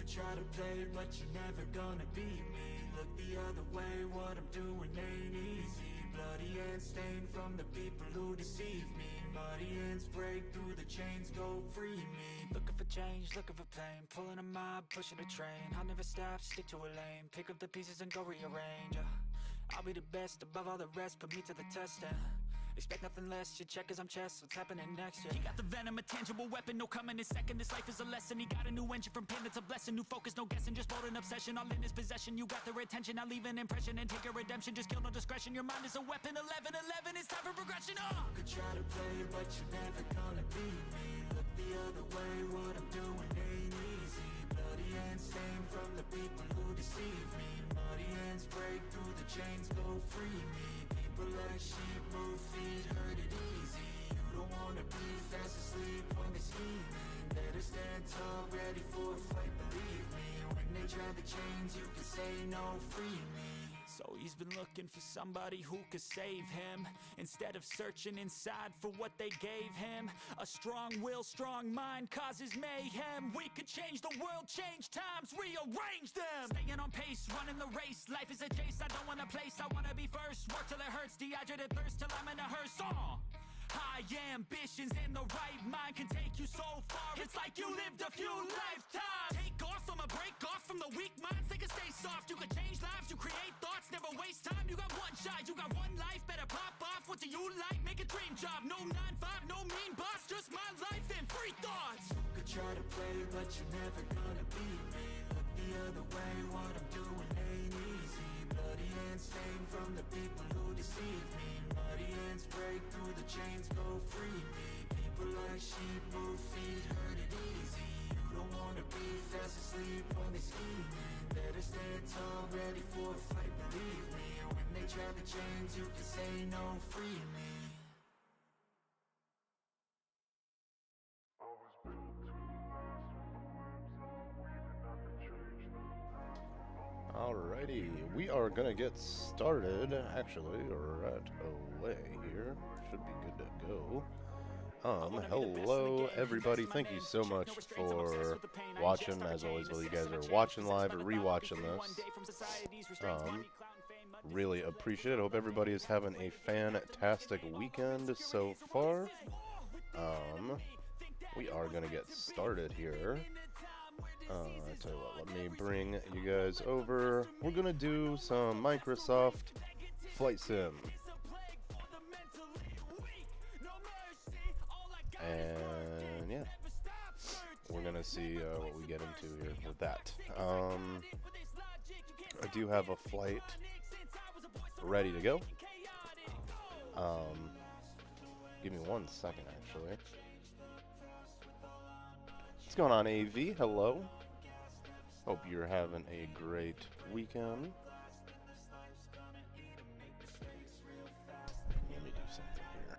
could try to play, but you're never gonna beat me. Look the other way, what I'm doing ain't easy. Bloody hands stained from the people who deceive me. Muddy hands break through the chains, go free me. Looking for change, looking for pain, pulling a mob, pushing a train. I'll never stop, stick to a lane, pick up the pieces and go rearrange. I'll be the best above all the rest, put me to the test and expect nothing less, your check as I'm chess, what's happening next, yeah. He got the venom, a tangible weapon, no coming in second. This life is a lesson, he got a new engine from pain, it's a blessing. New focus, no guessing, just bold and obsession. All in his possession, you got their attention. I'll leave an impression and take your redemption. Just kill, no discretion, your mind is a weapon. 11-11, it's time for progression, could try to play, but you're never gonna beat me. Look the other way, what I'm doing ain't easy. Bloody hands stained from the people who deceive me. Muddy hands break through the chains, go free me. People like sheep move feet, hurt it easy. You don't wanna be fast asleep when they're scheming. Better stand tall, ready for a fight, believe me. When they try the chains, you can say no, free me. So he's been looking for somebody who could save him, instead of searching inside for what they gave him. A strong will, strong mind causes mayhem. We could change the world, change times, rearrange them. Staying on pace, running the race. Life is a chase, I don't want a place, I wanna be first. Work till it hurts, dehydrated thirst till I'm in a hearse. High ambitions and the right mind can take you so far. It's like you lived a few lifetimes. Take off, I'ma break off from the weak minds. They can stay soft, you can change lives, you create thoughts. Never waste time, you got one shot, you got one life. Better pop off, what do you like? Make a dream job, no 9-5, no mean boss. Just my life and free thoughts. You could try to play, but you're never gonna beat me. Look the other way, what I'm doing ain't easy. Bloody hands stained from the people who deceive me. Muddy hands break through the chains, go free me. People like sheep move feet, hurt it easy. You don't wanna be fast asleep when they're scheming. Better stand tall, ready for a fight, believe me. When they try the chains, you can say no, free me. Alrighty, we are gonna get started, actually, right away here. Should be good to go. Hello everybody, thank you so much for watching. As always, whether you guys are watching live or rewatching this, really appreciate it. Hope everybody is having a fantastic weekend so far. We are gonna get started here. I tell you what, let me bring you guys over. We're gonna do some Microsoft Flight Sim. And yeah, we're gonna see what we get into here with that. I do have a flight ready to go. Give me 1 second, actually. What's going on, AV? Hello. Hope you're having a great weekend. Let me do something here.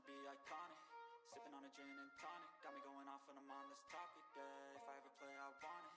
Be iconic, sipping on a gin and tonic, got me going off when I'm on this topic, yeah. If I ever play, I want it,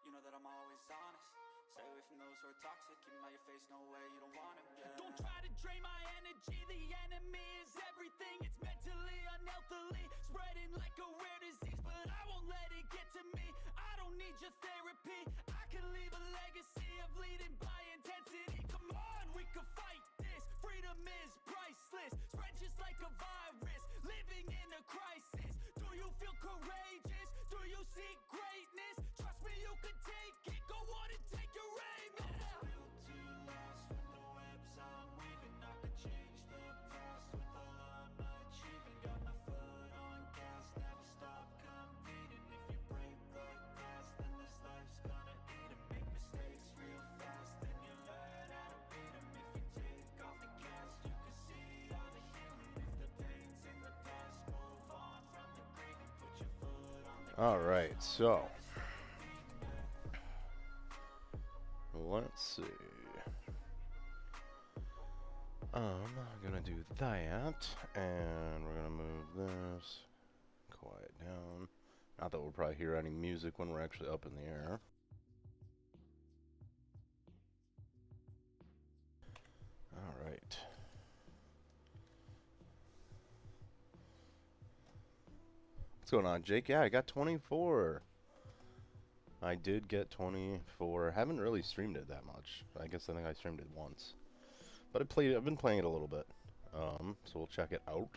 you know that I'm always honest. Stay away from those who are toxic, keep them out your face, no way, you don't want it, yeah. Don't try to drain my energy, the enemy is everything. It's mentally, unhealthily, spreading like a rare disease, but I won't let it get to me. I don't need your therapy, I can leave a legacy of leading by intensity. Come on, we can fight this, freedom is priceless, spread just like a virus, living in a crisis. Do you feel courageous? Do you seek greatness? Trust me, you can take it, go on and take your aim, yeah. Built to last with the webs I'm weaving. I could change the past with all I'm achieving. Got my foot on gas, never stop competing. If you break like glass, then this life's gonna eat 'em. Make mistakes real fast, then you learn how to beat 'em. If you take off the cast, you can see all the healing. If the pain's in the past, move on from the grave and put your foot on the gas. Alright, so let's see. I'm gonna do that, and we're gonna move this, quiet down. Not that we'll probably hear any music when we're actually up in the air. What's going on, Jake? Yeah, I got 24. I did get 24. Haven't really streamed it that much. I think I streamed it once. But I've been playing it a little bit. So we'll check it out.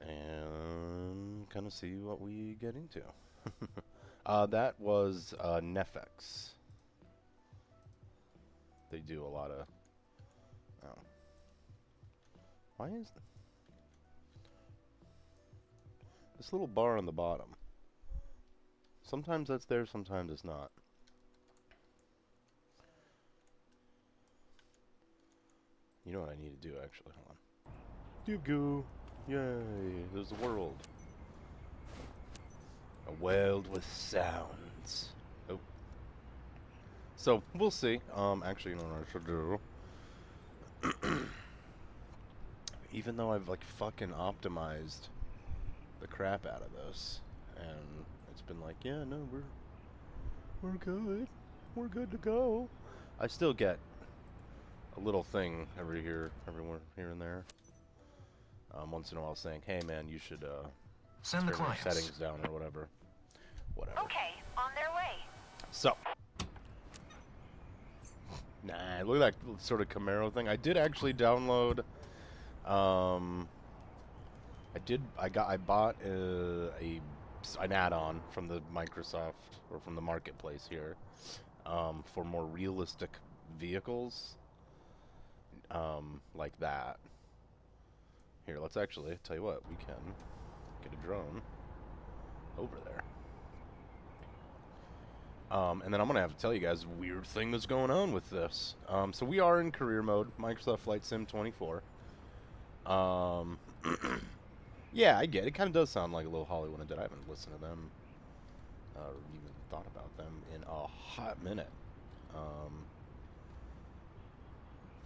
And kind of see what we get into. That was Nefex. They do a lot of... Oh. Why is... This little bar on the bottom. Sometimes that's there, sometimes it's not. You know what I need to do, actually. Hold on. Doo-goo! Yay! There's the world. A world with sounds. Oh. So, we'll see. Actually, you know what I should do? Even though I've, like, fucking optimized the crap out of this, and it's been like, yeah, no, we're good. We're good to go. I still get a little thing everywhere, here and there. Once in a while saying, hey man, you should send the turn your clients. settings down or whatever. Whatever. Okay, on their way. So. Nah, look at that sort of Camaro thing. I did actually download I bought an add-on from the Microsoft or from the marketplace here for more realistic vehicles like that. Here, let's actually tell you what, we can get a drone over there. And then I'm gonna have to tell you guys a weird thing that's going on with this. So we are in career mode, Microsoft Flight Sim 24. Yeah, I get it. It kind of does sound like a little Hollywood Undead. I haven't listened to them or even thought about them in a hot minute.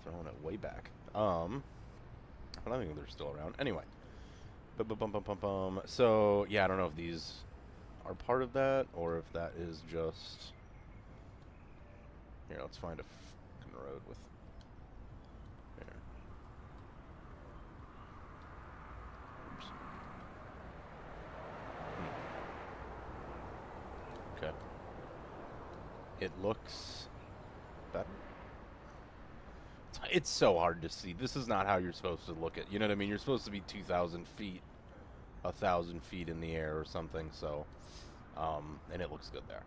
Throwing it way back. But I think they're still around. Anyway. So, yeah, I don't know if these are part of that or if that is just... Here, let's find a fucking road with... Here. Oops. Okay. It looks better. It's so hard to see. This is not how you're supposed to look at. You know what I mean? You're supposed to be 2,000 feet, 1,000 feet in the air or something. So, and it looks good there.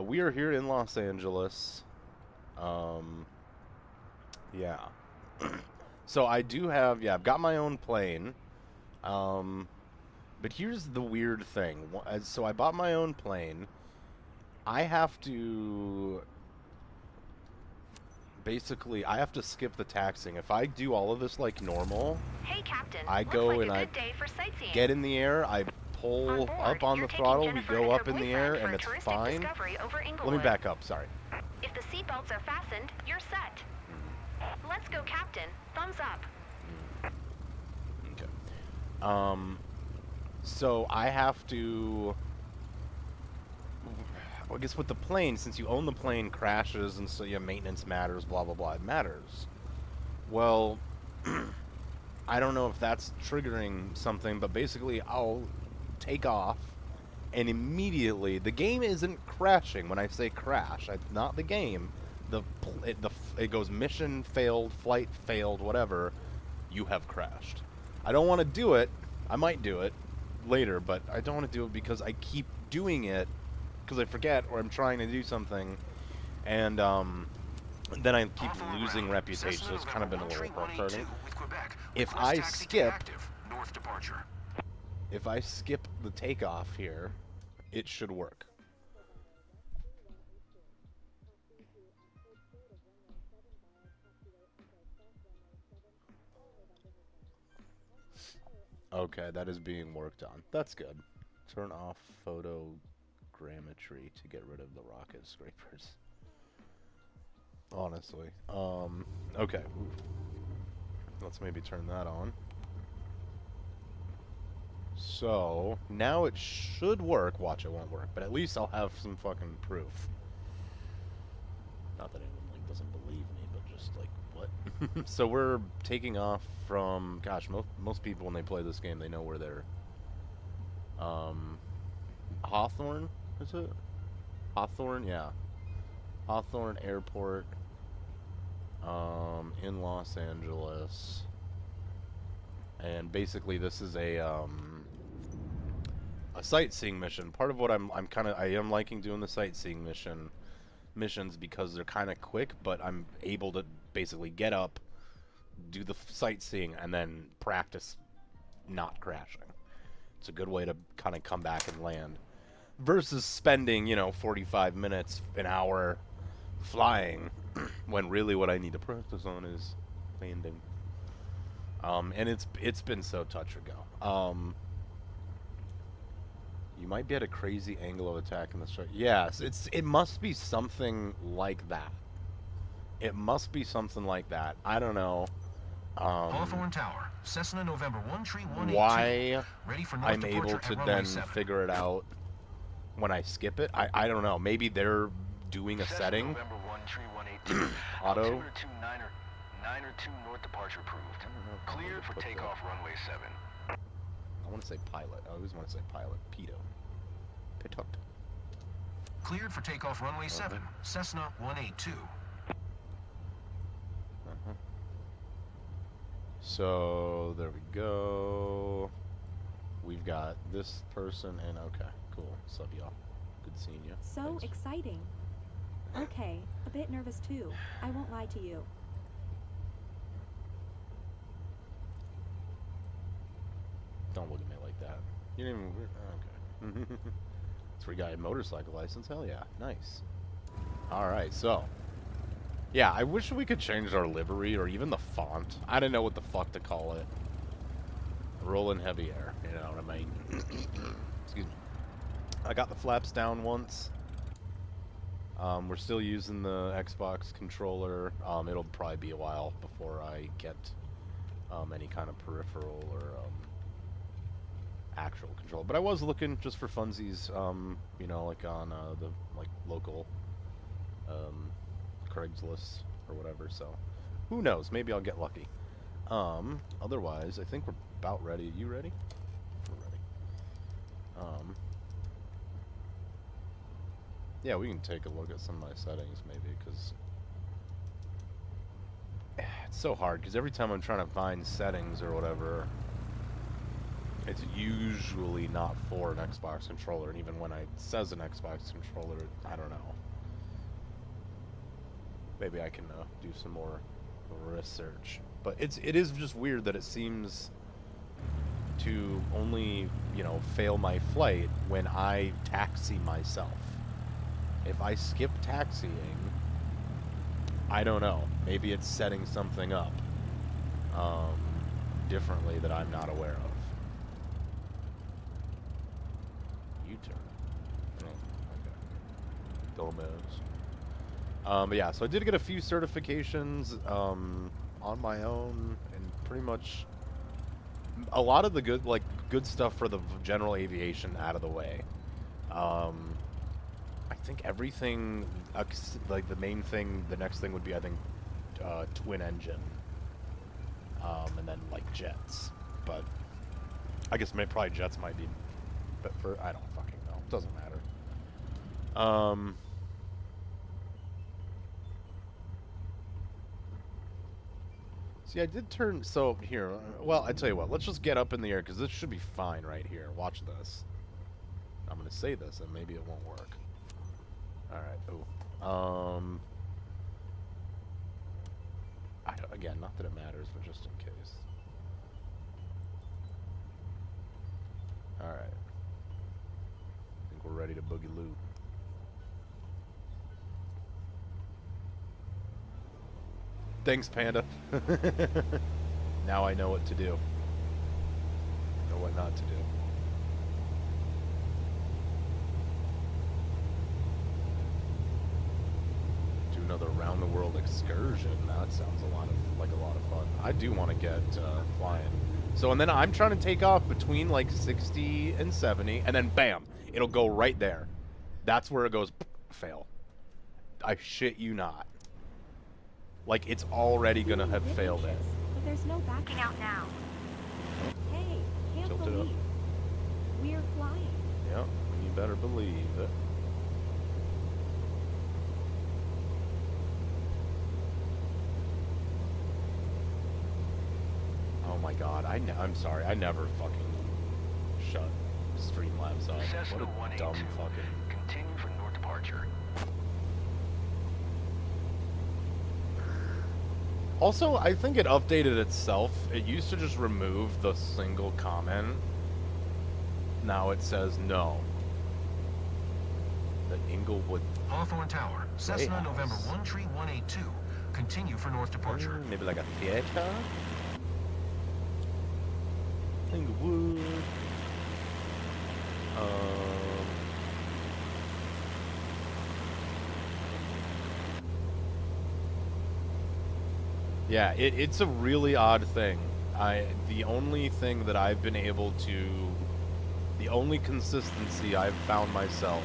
We are here in Los Angeles. Yeah. So I do have, yeah, I've got my own plane. But here's the weird thing. So I bought my own plane. I have to... Basically, I have to skip the taxiing. If I do all of this like normal, Hey, Captain. I Looks go like and a I good day for sightseeing. get in the air, I pull On board, up on you're the taking throttle, Jennifer we and go her up in the boyfriend air, for and a it's touristic fine. discovery over Let me Inglewood. back up, sorry. If the seatbelts are fastened, you're set. Let's go, Captain. Thumbs up. Okay. So I have to... I guess with the plane, since you own the plane, crashes, and so yeah, maintenance matters, blah, blah, blah, it matters. Well, I don't know if that's triggering something, but basically I'll take off, and immediately, the game isn't crashing when I say crash. It's not the game. It goes mission failed, flight failed, whatever. You have crashed. I don't want to do it. I might do it later, but I don't want to do it because I keep doing it because I forget or I'm trying to do something, and then I keep losing reputation. So it's kind of been a little frustrating. If I skip the takeoff here, it should work. Okay, that is being worked on. That's good. Turn off photogrammetry to get rid of the rocket scrapers. Honestly. Okay. Let's maybe turn that on. So, now it should work. Watch, it won't work, but at least I'll have some fucking proof. Not that anyone, like, doesn't believe me, but just, like, what? So we're taking off from, gosh, most people when they play this game, they know where they're Hawthorne, is it? Hawthorne, yeah. Hawthorne Airport, in Los Angeles. And basically this is a sightseeing mission. Part of what I am liking doing the sightseeing missions because they're kind of quick, but I'm able to basically get up, do the sightseeing, and then practice not crashing. It's a good way to kind of come back and land. Versus spending, 45 minutes, an hour flying, when really what I need to practice on is landing. And it's been so touch or go. You might be at a crazy angle of attack in the strike. Yes, it must be something like that. It must be something like that. I don't know. Hawthorne Tower, Cessna November 13182. Why Ready for north I'm able departure to at then runway 7. figure it out when I skip it. I don't know. Maybe they're doing a Cessna setting. November 13182. Auto. Altimeter 2 north departure approved. Cleared for takeoff runway 7. I want to say pilot. I always want to say pilot. Pedo. Pitot. Cleared for takeoff runway 7. Cessna 182. So there we go. We've got this person and okay, cool. What's up, y'all? Good seeing you. So Thanks. exciting. Okay, a bit nervous too. I won't lie to you. Don't look at me like that. You didn't even. Okay. That's where you got a motorcycle license. Hell yeah, nice. All right, so. Yeah, I wish we could change our livery or even the font. I didn't know what the fuck to call it. Rolling heavy air, you know what I mean? Excuse me. I got the flaps down once. We're still using the Xbox controller. It'll probably be a while before I get any kind of peripheral or actual control. But I was looking just for funsies, like on the local Craigslist or whatever, so who knows, maybe I'll get lucky. Otherwise I think we're about ready. You ready? We're ready. Yeah, we can take a look at some of my settings maybe, because it's so hard, because every time I'm trying to find settings or whatever, it's usually not for an Xbox controller, and even when it says an Xbox controller, I don't know. Maybe I can do some more research. But it is just weird that it seems to only, fail my flight when I taxi myself. If I skip taxiing, I don't know. Maybe it's setting something up differently that I'm not aware of. U-turn. Oh, okay. Dumbass. But yeah, so I did get a few certifications on my own, and pretty much a lot of the good stuff for the general aviation out of the way. I think everything, the main thing, the next thing would be, I think, twin engine, and then jets. But I guess probably jets might be, but I don't fucking know. It doesn't matter. See, I did turn, so here, well, I tell you what, let's just get up in the air, because this should be fine right here. Watch this. I'm going to say this, and maybe it won't work. Alright, ooh. Again, not that it matters, but just in case. Alright. I think we're ready to boogie-loo. Thanks, Panda. Now I know what to do. Know what not to do. Do another round-the-world excursion. That sounds like a lot of fun. I do want to get flying. So, and then I'm trying to take off between 60 and 70, and then bam, it'll go right there. That's where it goes. Fail. I shit you not. It's already gonna have failed it. But there's no backing out now. Hey, can't Tilt it up. believe. We're flying. Yep, you better believe it. Oh my god, I'm sorry, I never fucking shut Streamlabs up. Cessna What a dumb 182. fucking... Continue for north departure. Also, I think it updated itself. It used to just remove the single comment. Now it says no. The Inglewood Hawthorne Tower, Cessna Playhouse. November 13182. Continue for north departure. Maybe like a theater? Inglewood. Yeah, it's a really odd thing. The only thing that I've been able to... The only consistency I've found myself...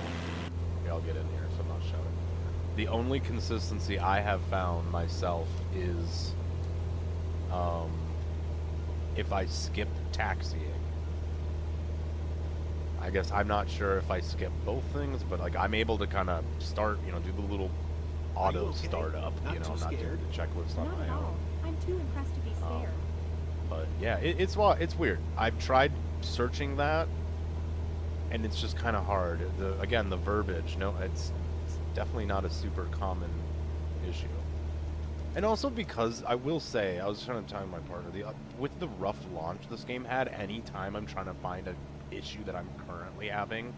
Here, I'll get in here so I'm not shouting. The only consistency I have found myself is... if I skip taxiing. I guess I'm not sure if I skip both things, but like I'm able to kind of start, you know, do the little auto startup, you know, not do the checklist on Not my at own. all. I'm too impressed to be scared. But yeah, it's weird. I've tried searching that, and it's just kind of hard. Again, the verbiage. No, it's definitely not a super common issue. And also because I will say, I was trying to tell my partner, with the rough launch this game had, anytime I'm trying to find an issue that I'm currently having,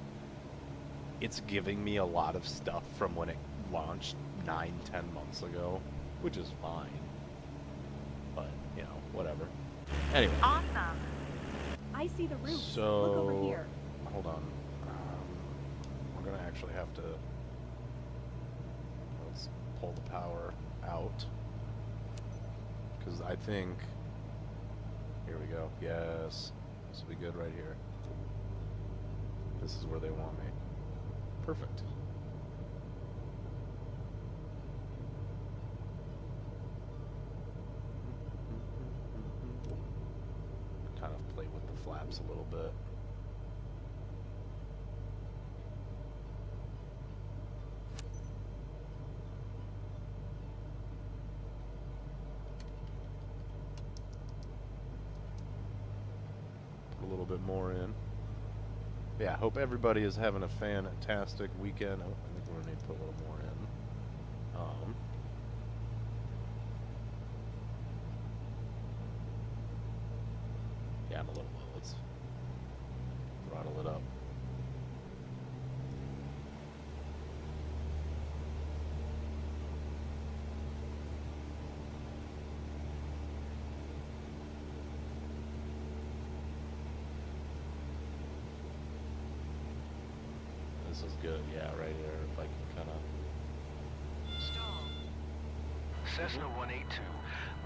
it's giving me a lot of stuff from when it launched 9-10 months ago, which is fine. But, you know, whatever. Anyway. Awesome. I see the roof. So, Look over here. hold on. We're gonna actually have to... Let's pull the power out. Because I think... Here we go. Yes. This will be good right here. This is where they want me. Perfect. Kind of play with the flaps a little bit. Put a little bit more in. Yeah, hope everybody is having a fantastic weekend. Oh, I think we're gonna need to put a little more in. Yeah, I'm a little low. Let's throttle it up. This is good, yeah, right here. If I can kind of... Cessna 182.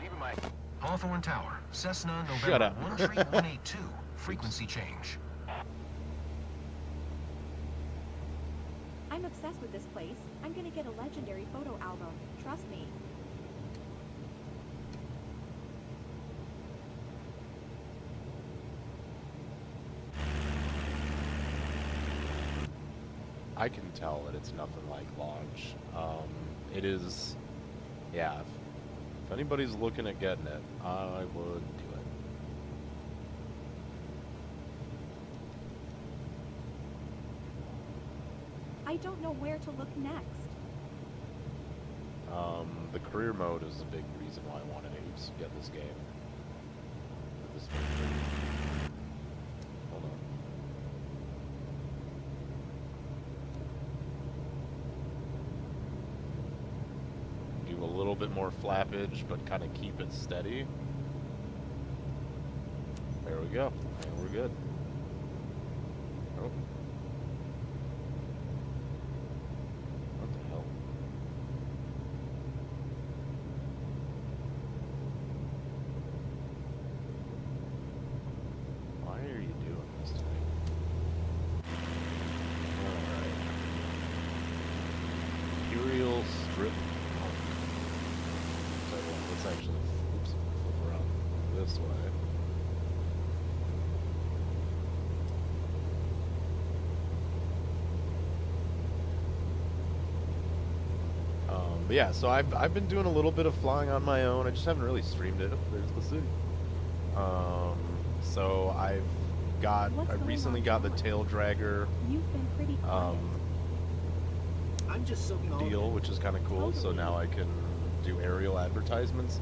Leaving my... Hawthorne Tower, Cessna Shut November up. 13182. Frequency change. I'm obsessed with this place. I'm gonna get a legendary photo album. Trust me. I can tell that it's nothing like launch. It is... Yeah, if anybody's looking at getting it, I would do it. I don't know where to look next. The career mode is a big reason why I wanted to get this game. Hold on. Do a little bit more flappage, but kind of keep it steady. There we go. And we're good. Oh. What the hell? Why are you doing this to me? Alright. Imperial Strip. Let's actually flip around this way. But yeah, so I've been doing a little bit of flying on my own. I just haven't really streamed it. Oh, there's the city. So I recently got the tail dragger You've been pretty quiet. I'm just soaking all deal, of it. which is kind of cool. So now I can do aerial advertisements.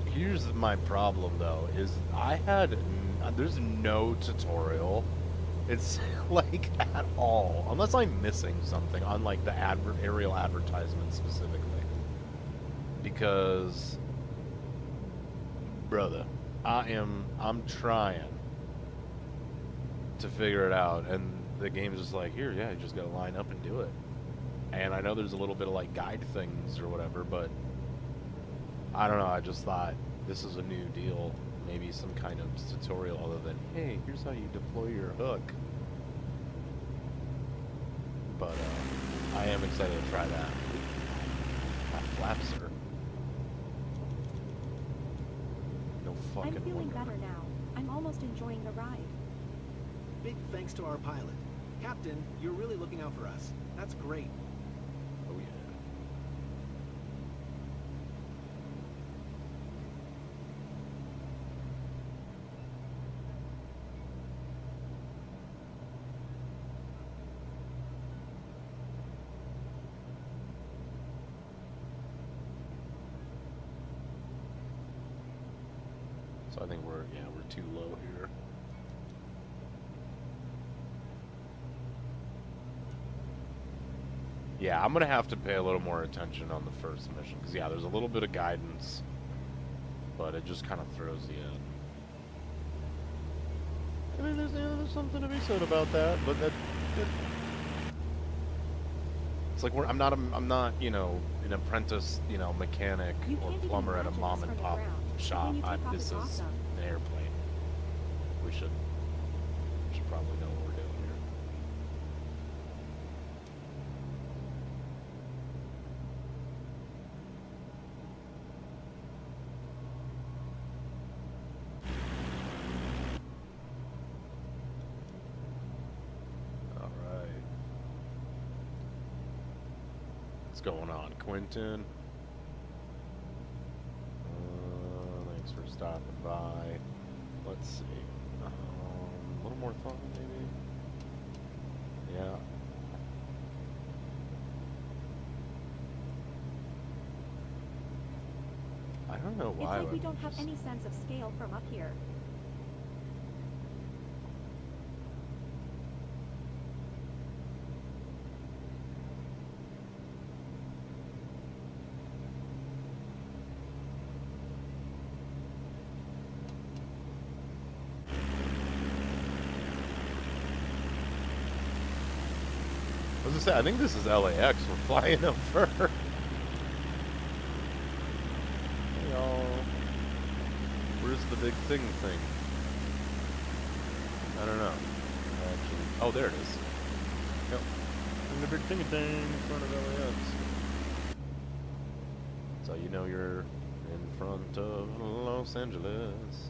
Here's my problem though: is there's no tutorial. It's like at all, unless I'm missing something on like the aerial advertisement specifically. Because, brother, I'm trying to figure it out, and the game's just like, here, yeah, you just gotta line up and do it. And I know there's a little bit of like guide things or whatever, but I don't know, I just thought this is a new deal. Maybe some kind of tutorial other than, hey, here's how you deploy your hook. But I am excited to try that. That flaps her. No fucking I'm feeling wonder. better now. I'm almost enjoying the ride. Big thanks to our pilot. Captain, you're really looking out for us. That's great. Oh yeah. So I think we're too low here. Yeah, I'm gonna have to pay a little more attention on the first mission, because yeah, there's a little bit of guidance, but it just kind of throws you in. I mean, there's something to be said about that, but it's like I'm not you know, an apprentice, you know, mechanic You or can't even plumber at a imagine mom this and from the pop ground. shop. When you take off, This it's is awesome. an airplane. We should probably know what we're doing here. Alright. What's going on, Quentin? Thanks for stopping by. Let's see. A little more fun, maybe? Yeah. I don't know It's why. like we I don't have just- any sense of scale from up here. I was gonna say, I think this is LAX we're flying over. Hey y'all. Where's the big thing? I don't know. Actually, oh, there it is. Yep. And the big thing in front of LAX. So you know you're in front of Los Angeles.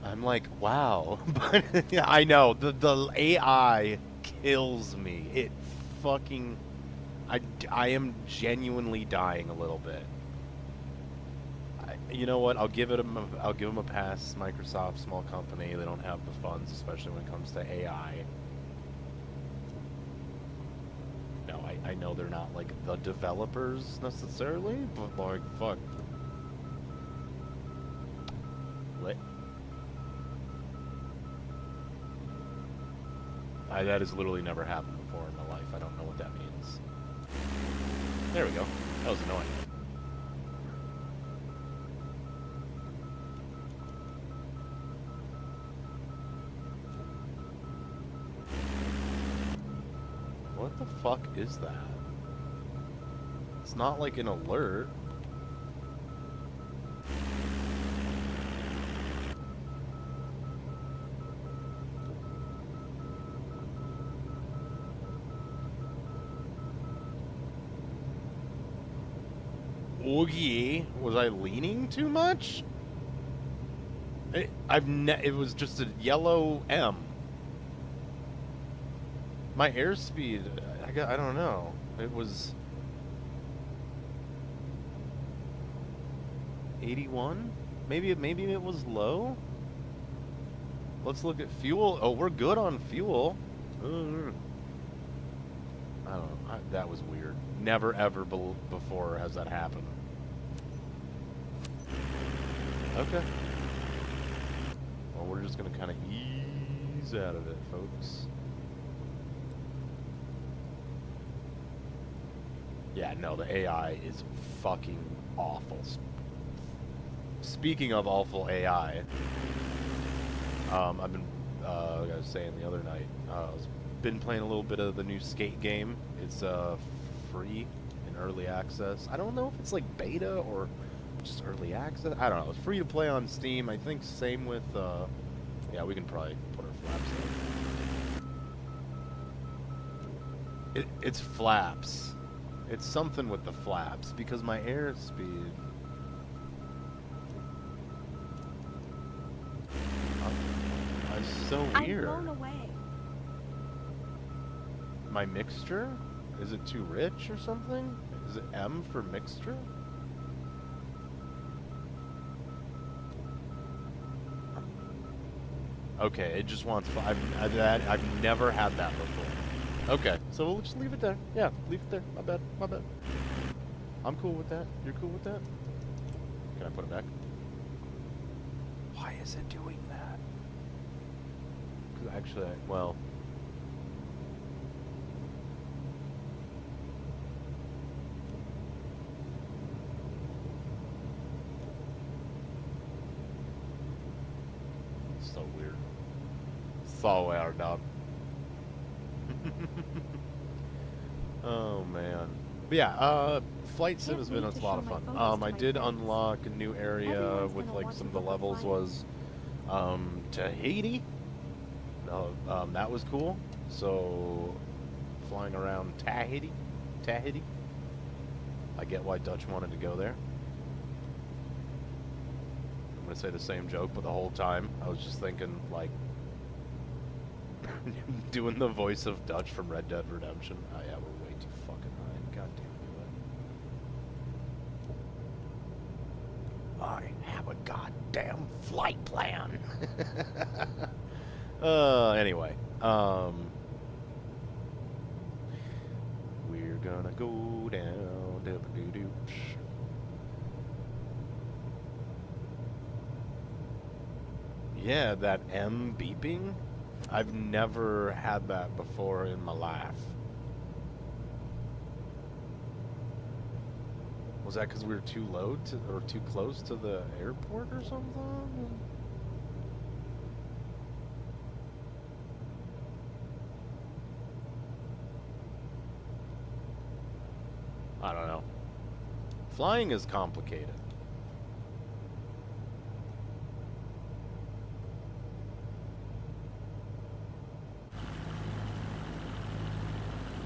I'm like, wow. But yeah, I know the AI kills me. It fucking I am genuinely dying a little bit. You know what? I'll give them a pass. Microsoft, small company, they don't have the funds, especially when it comes to AI. No, I know they're not like the developers necessarily, but like fuck. Lit. That has literally never happened before in my life. I don't know what that means. There we go. That was annoying. What the fuck is that? It's not like an alert. Oogie, was I leaning too much? It was just a yellow M. My airspeed I don't know. It was 81. Maybe it was low. Let's look at fuel. Oh, we're good on fuel. I don't know. That was weird. Never ever before has that happened. Okay. Well, we're just gonna kind of ease out of it, folks. Yeah, no, the AI is fucking awful. Speaking of awful AI, I've been, like I was saying the other night, I've been playing a little bit of the new Skate game. It's free in early access. I don't know if it's like beta or just early access. I don't know. It's free to play on Steam. I think same with, yeah, we can probably put our flaps up. It's flaps. It's something with the flaps, because my airspeed... It's so weird. I'm blown away. My mixture? Is it too rich or something? Is it M for mixture? Okay, it just wants... I've never had that before. Okay, so we'll just leave it there. Yeah, leave it there. My bad, my bad. I'm cool with that. You're cool with that? Can I put it back? Why is it doing that? Because actually, well... So weird. So weird, dog. Oh man. But yeah, Flight Sim has been a lot of fun. I did unlock a new area with like some of the levels was Tahiti. That was cool. So flying around Tahiti. I get why Dutch wanted to go there. I'm gonna say the same joke, but the whole time I was just thinking like doing the voice of Dutch from Red Dead Redemption. Oh yeah, we're way too fucking high. God damn it. I have a goddamn flight plan. Anyway, we're gonna go down. Doo-doo-doo. Yeah, that M beeping. I've never had that before in my life. Was that because we were too low to, or too close to the airport or something? I don't know. Flying is complicated.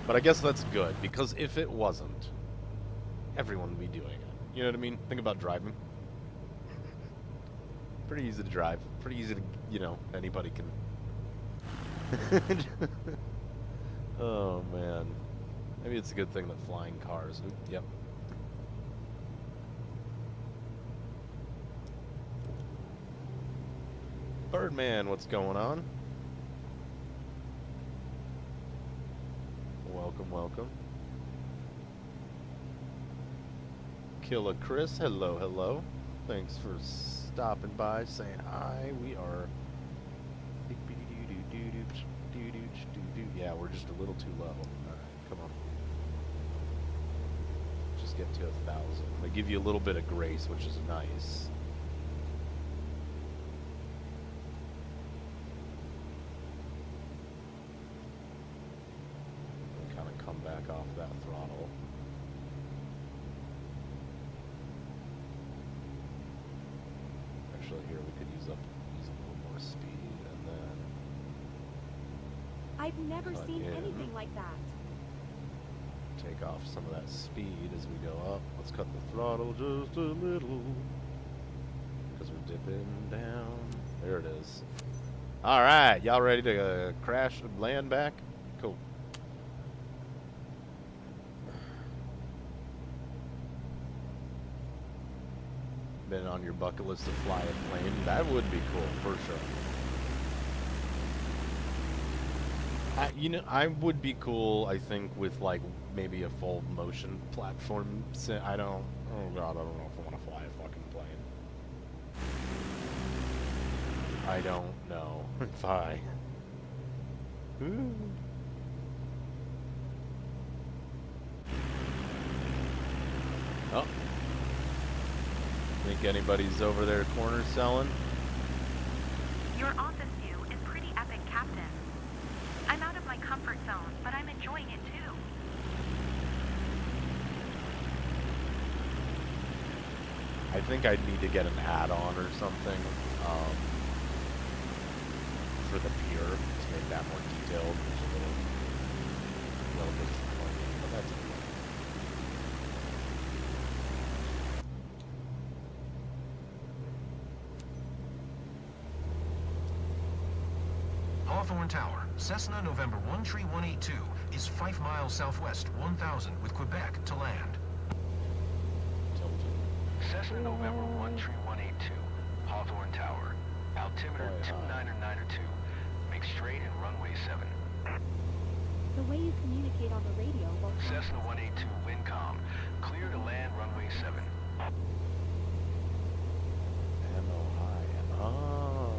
But I guess that's good, because if it wasn't, everyone would be doing it. You know what I mean? Think about driving. Pretty easy to drive. Pretty easy to, you know, anybody can. Oh, man. Maybe it's a good thing that flying cars. Oop, yep. Birdman, what's going on? Welcome, welcome. Killer Chris, hello, hello. Thanks for stopping by, saying hi. We are... Yeah, we're just a little too low. Alright, come on. Just get to 1,000. They give you a little bit of grace, which is nice. Back off that throttle. Actually, here we could use a little more speed, and then I've never seen anything like that. Take off some of that speed as we go up. Let's cut the throttle just a little, because we're dipping down. There it is. All right, y'all ready to crash and land back? Cool. been on your bucket list to fly a plane, that would be cool for sure. You know, I would be cool, I think, with like maybe a full motion platform. I don't. Oh god, I don't know if I want to fly a fucking plane. I don't know if I. Ooh. Oh. Think anybody's over there corner selling? Your office view is pretty epic, Captain. I'm out of my comfort zone, but I'm enjoying it too. I think I'd need to get an add-on or something for the pier to make that more detailed. It's a little disappointing, but that's okay. Hawthorne Tower, Cessna November 13182 is 5 miles southwest 1000 with Quebec to land. Cessna November 13182, Hawthorne Tower, altimeter 29902, make straight and runway 7. The way you communicate on the radio will... Cessna 182, Windcom, clear to land runway 7. Ammo high. Oh,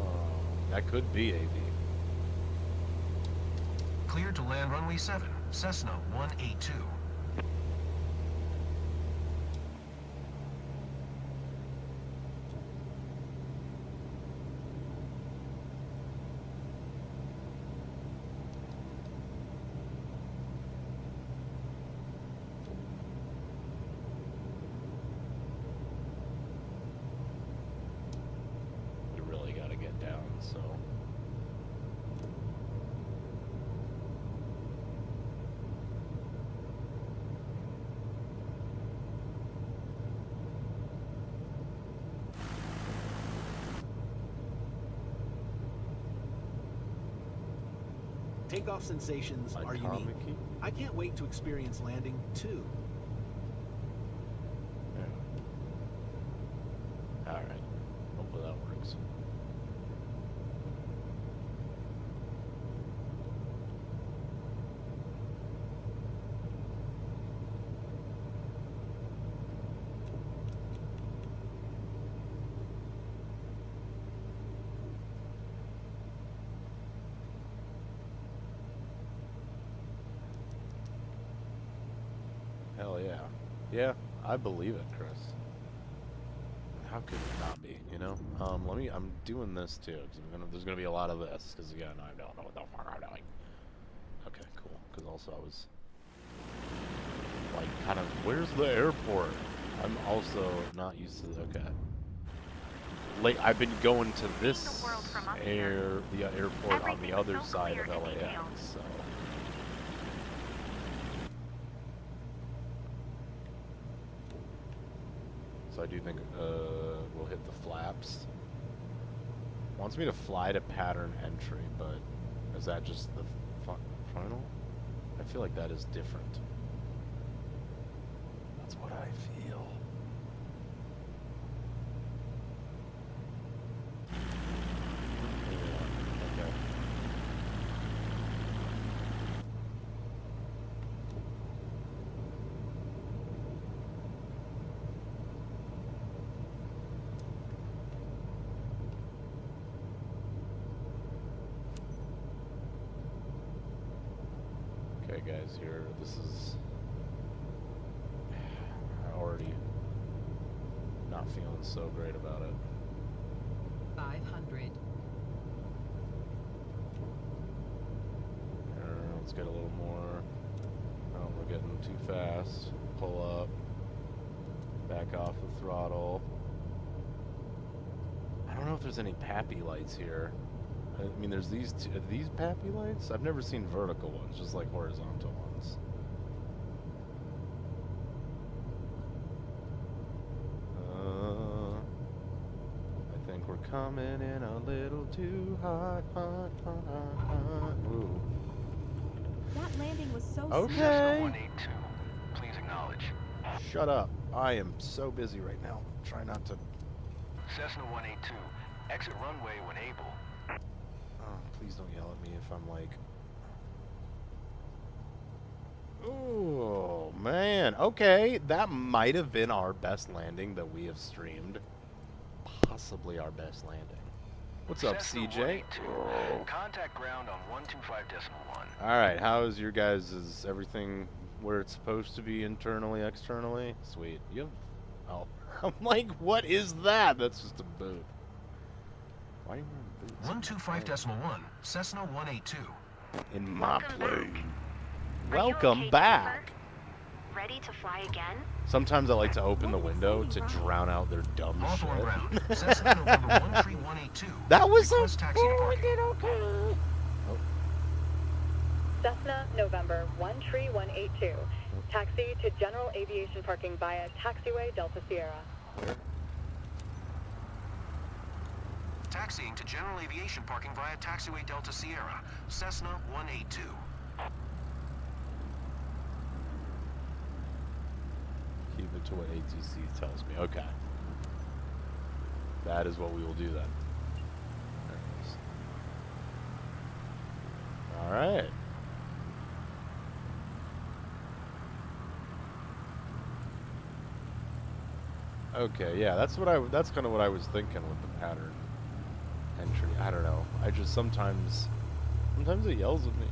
that could be AV. Cleared to land runway 7, Cessna 182. We really gotta get down, so. Takeoff sensations are unique. Atomic-y? I can't wait to experience landing, too. Yeah. Alright. Hopefully that works. Hell yeah. Yeah, I believe it, Chris. How could it not be, you know? I'm doing this too, because there's gonna be a lot of this, because again, I don't know what the fuck I'm doing. Okay, cool, because also I was, like, kind of, where's the airport? I'm also not used to, okay. Like, I've been going to this the airport on the other side of LAX, so. So I do think we'll hit the flaps. Wants me to fly to pattern entry, but is that just the final? I feel like that is different. That's what I feel. Yeah, okay. Okay, guys, here, this is already not feeling so great about it. 500. Let's get a little more. Oh, we're getting too fast. Pull up. Back off the throttle. I don't know if there's any pappy lights here. I mean, there's these two. Are these pappy lights? I've never seen vertical ones, just like horizontal ones. I think we're coming in a little too hot, hot, hot, hot, hot. Ooh. That landing was so Okay. Cessna 182, please acknowledge. Shut up. I am so busy right now. Try not to Cessna 182. Exit runway when able. Oh, please don't yell at me if I'm like... Oh, man. Okay, that might have been our best landing that we have streamed. Possibly our best landing. What's up, Cessna CJ? 182. Contact ground on 125.1. Alright, how is your guys'... Is everything where it's supposed to be internally, externally? Sweet. You have... Oh. I'm like, what is that? That's just a boot. Why are you wearing boots? 125.1, Cessna 182. In my Welcome plane. back. Are you Welcome okay, back. Trooper? Ready to fly again? Sometimes I like to open the window to drown out their dumb Hawthorne shit. ground, Cessna November 13182. That was a... Request taxi to Oh, we parking. did okay. Oh, Cessna November 13182. Taxi to general aviation parking via taxiway Delta Sierra. where? Taxiing to general aviation parking via taxiway Delta Sierra, Cessna 182. Keep it to what ATC tells me. Okay. That is what we will do then. There it is. Alright. Okay, yeah, that's kind of what I was thinking with the pattern entry. I don't know. I just sometimes it yells at me.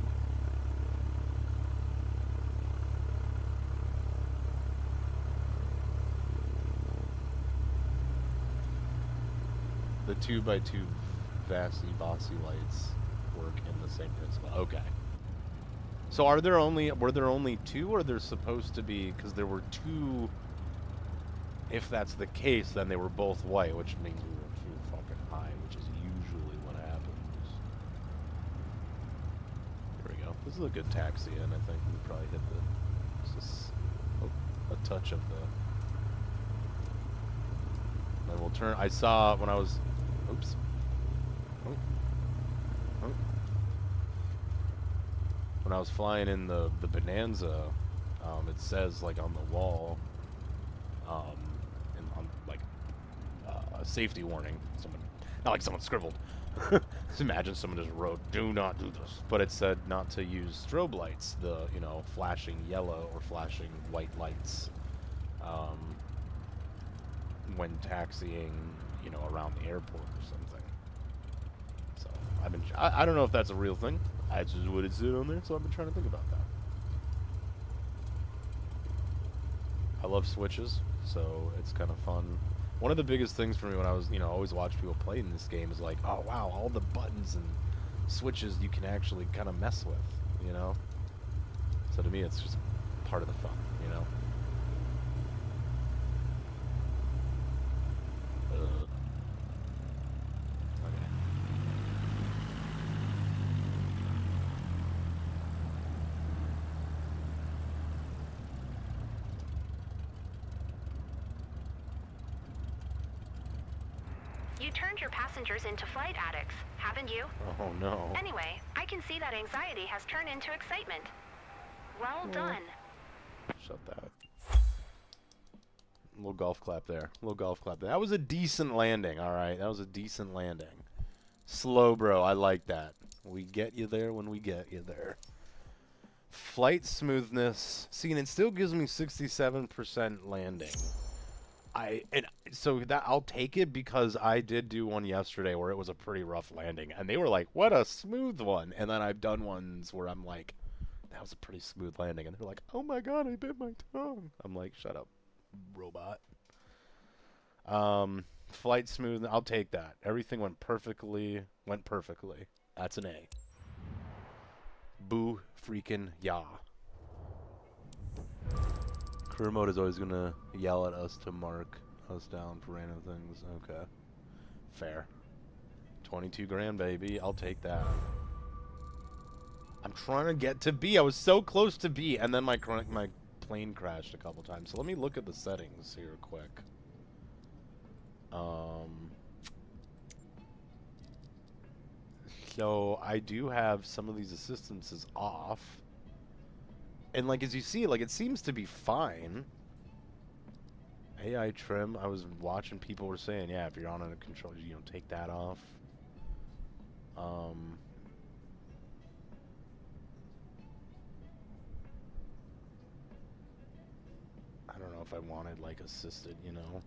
The 2x2 Vassy Bossy lights work in the same principle. Okay. So were there only two, or there's supposed to be, because there were two, if that's the case, then they were both white, which means we were too fucking high, which is usually what happens. Here we go. This is a good taxi, and I think we probably hit the, just a touch of the, then we'll turn, I saw when I was, oops. Oh. Oh. When I was flying in the Bonanza, it says like on the wall, and on like a safety warning. Someone, not like someone scribbled. Just imagine someone just wrote, "Do not do this," but it said not to use strobe lights, the flashing yellow or flashing white lights, when taxiing, around the airport or something. So I don't know if that's a real thing. That's just what it said on there, so I've been trying to think about that. I love switches, so it's kind of fun. One of the biggest things for me when I was, always watch people play in this game is like, oh wow, all the buttons and switches you can actually kind of mess with, So to me, it's just part of the fun, You turned your passengers into flight addicts, haven't you? Oh no. Anyway, I can see that anxiety has turned into excitement. Well done. Shut that. Little golf clap there. Little golf clap there. That was a decent landing, alright? That was a decent landing. Slow, bro. I like that. We get you there when we get you there. Flight smoothness. See, and it still gives me 67% landing. So that I'll take it, because I did do one yesterday where it was a pretty rough landing, and they were like, "What a smooth one!" And then I've done ones where I'm like, "That was a pretty smooth landing," and they're like, "Oh my god, I bit my tongue." I'm like, "Shut up, robot." Flight smooth. I'll take that. Everything went perfectly. That's an A. Boo freaking yeah. Career mode is always gonna yell at us to mark us down for random things. Okay. Fair. 22 grand, baby. I'll take that. I'm trying to get to B. I was so close to B, and then my plane crashed a couple times. So let me look at the settings here quick. So I do have some of these assistances off. And like, as you see, like, it seems to be fine. AI trim. I was watching people were saying, yeah, if you're on a controller, you know, take that off. I don't know if I wanted like assisted, you know,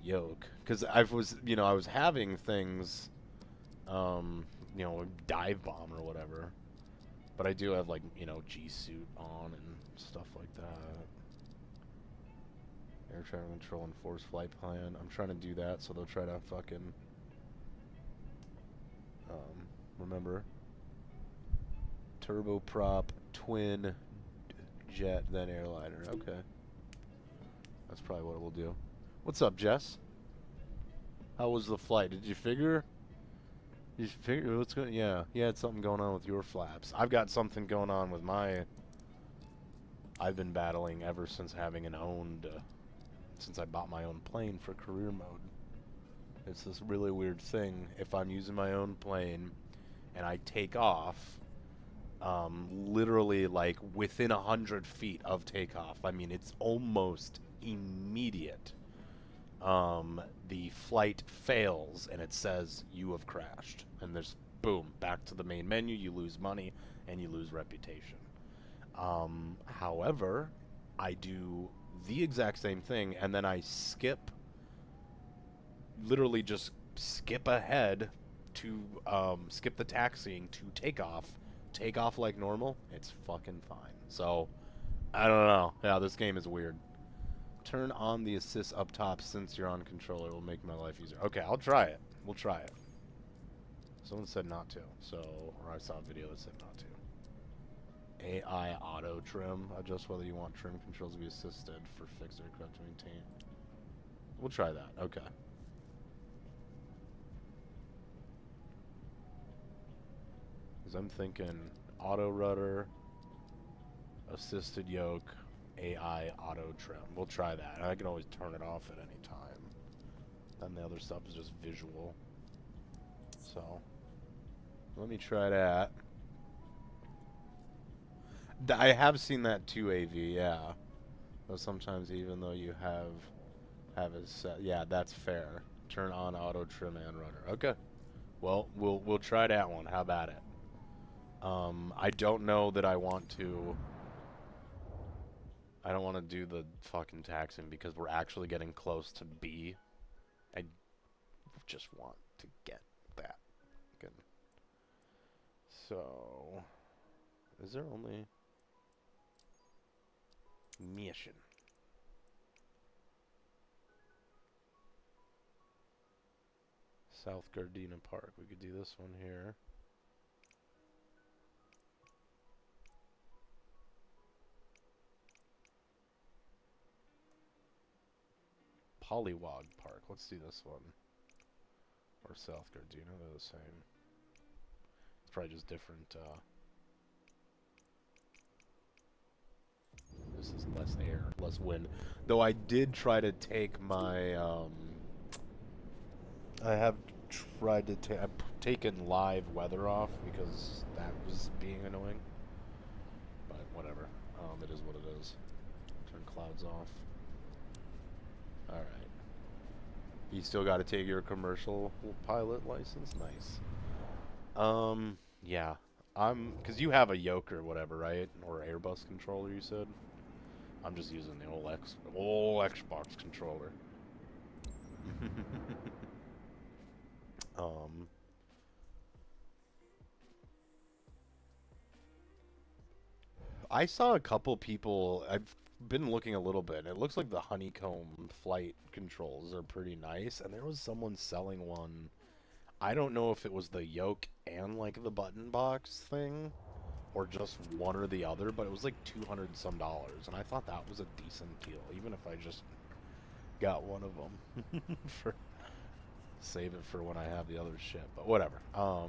yoke, because I was, you know, I was having things, you know, dive bomb or whatever, but I do have like, you know, G-suit on and stuff like that. Air traffic control and force flight plan. I'm trying to do that, so they'll try to fucking remember turboprop, twin jet, then airliner. Okay, that's probably what we'll do. What's up, Jess? How was the flight? Did you figure? Did you figure what's going? Yeah, you had something going on with your flaps. I've got something going on with my. I've been battling ever since having an owned. Since I bought my own plane for career mode. It's this really weird thing. If I'm using my own plane and I take off, literally like within 100 feet of takeoff, I mean, it's almost immediate. The flight fails and it says you have crashed. And there's, boom, back to the main menu, you lose money and you lose reputation. However, I do the exact same thing, and then I literally just skip ahead to, skip the taxiing to take off like normal. It's fucking fine. So, I don't know. Yeah, this game is weird. Turn on the assist up top since you're on controller. Will make my life easier. Okay, I'll try it. We'll try it. Someone said not to, so, or I saw a video that said not to. AI auto trim. Adjust whether you want trim controls to be assisted for fixed aircraft to maintain. We'll try that. Okay. Because I'm thinking auto rudder, assisted yoke, AI auto trim. We'll try that. And I can always turn it off at any time. Then the other stuff is just visual. So, let me try that. I have seen that too, AV, yeah. But sometimes even though you have it set, yeah, that's fair. Turn on auto trim and rudder. Okay. Well, we'll try that one. How about it? I don't know that I want to. I don't want to do the fucking taxing because we're actually getting close to B. I just want to get that. Good. So, is there only mission? South Gardena Park. We could do this one here. Pollywog Park. Let's do this one. Or South Gardena. They're the same. It's probably just different. This is less air, less wind. Though I did try to take my. I have tried to take. I've taken live weather off because that was being annoying. But whatever. It is what it is. Turn clouds off. Alright. You still got to take your commercial pilot license? Nice. Yeah. Because you have a yoke or whatever, right? Or Airbus controller, you said? I'm just using the old Xbox controller. I saw a couple people. I've been looking a little bit. It looks like the honeycomb flight controls are pretty nice, and there was someone selling one. I don't know if it was the yoke and like the button box thing, or just one or the other, but it was like $200 some, and I thought that was a decent deal, even if I just got one of them for save it for when I have the other shit. But whatever. I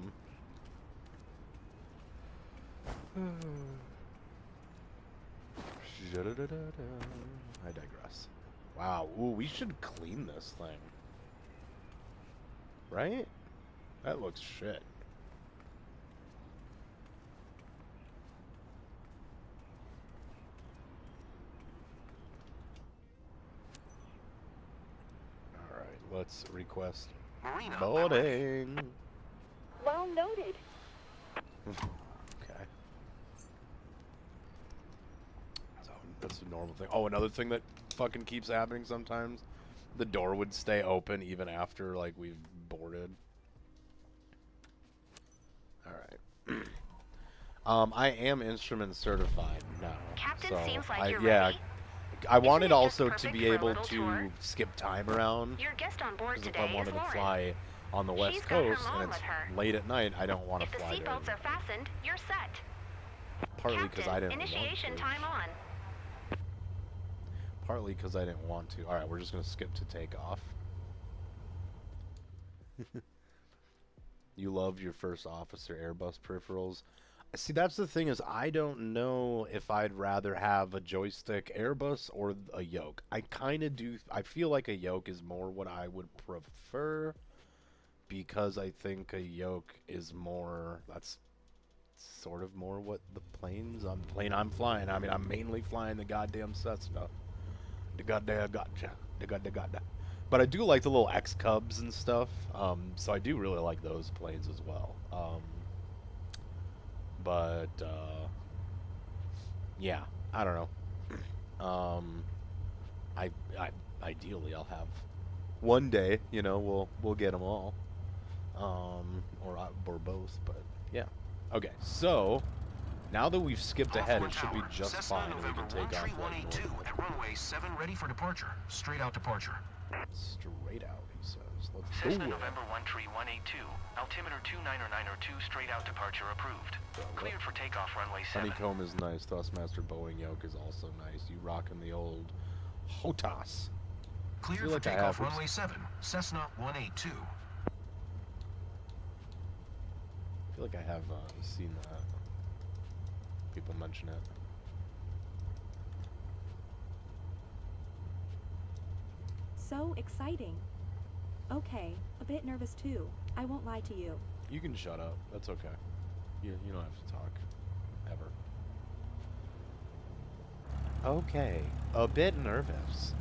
digress. Wow. Ooh, we should clean this thing. Right? That looks shit. let's request Marina. boarding. Well noted. Okay. So that's a normal thing. Oh, another thing that fucking keeps happening sometimes. The door would stay open even after, like, we've boarded. Alright. I am instrument certified now. Captain so seems like you're yeah, ready. I wanted it just also to perfect be for a able little to tour? skip time around. Your guest on board Because if today I wanted is to Lauren. fly on the West She's got her Coast mom and it's with her. late at night, I don't want to If the fly there. seatbelts are fastened, you're set. Partly because I didn't Initiation want to. time on. Partly because I didn't want to. Alright, we're just going to skip to takeoff. You love your first officer Airbus peripherals. See, that's the thing is I don't know if I'd rather have a joystick Airbus or a yoke. I kind of do. I feel like a yoke is more what I would prefer because I think a yoke is more, that's sort of more what the plane I'm flying. I mean, I'm mainly flying the goddamn Cessna. The goddamn gotcha. The goddamn. But I do like the little X Cubs and stuff. So I do really like those planes as well. But yeah, I don't know. I ideally I'll have one day. You know, we'll get them all. Or both. But yeah. Okay, so now that we've skipped ahead, it should be just fine, and we can take off. 1382 at runway 7, ready for departure. Straight out departure. Straight out, he says. Let's Cessna go. November 13182, altimeter 29902, straight out departure approved. Cleared for takeoff runway 7. Honeycomb is nice. Thrustmaster Boeing yoke is also nice. You rocking the old HOTAS. Cleared for like I takeoff have runway 7, Cessna 182. I feel like I have seen that. People mention it. So exciting. Okay, a bit nervous too. I won't lie to you. You can shut up. That's okay. You don't have to talk. Ever. Okay. A bit nervous.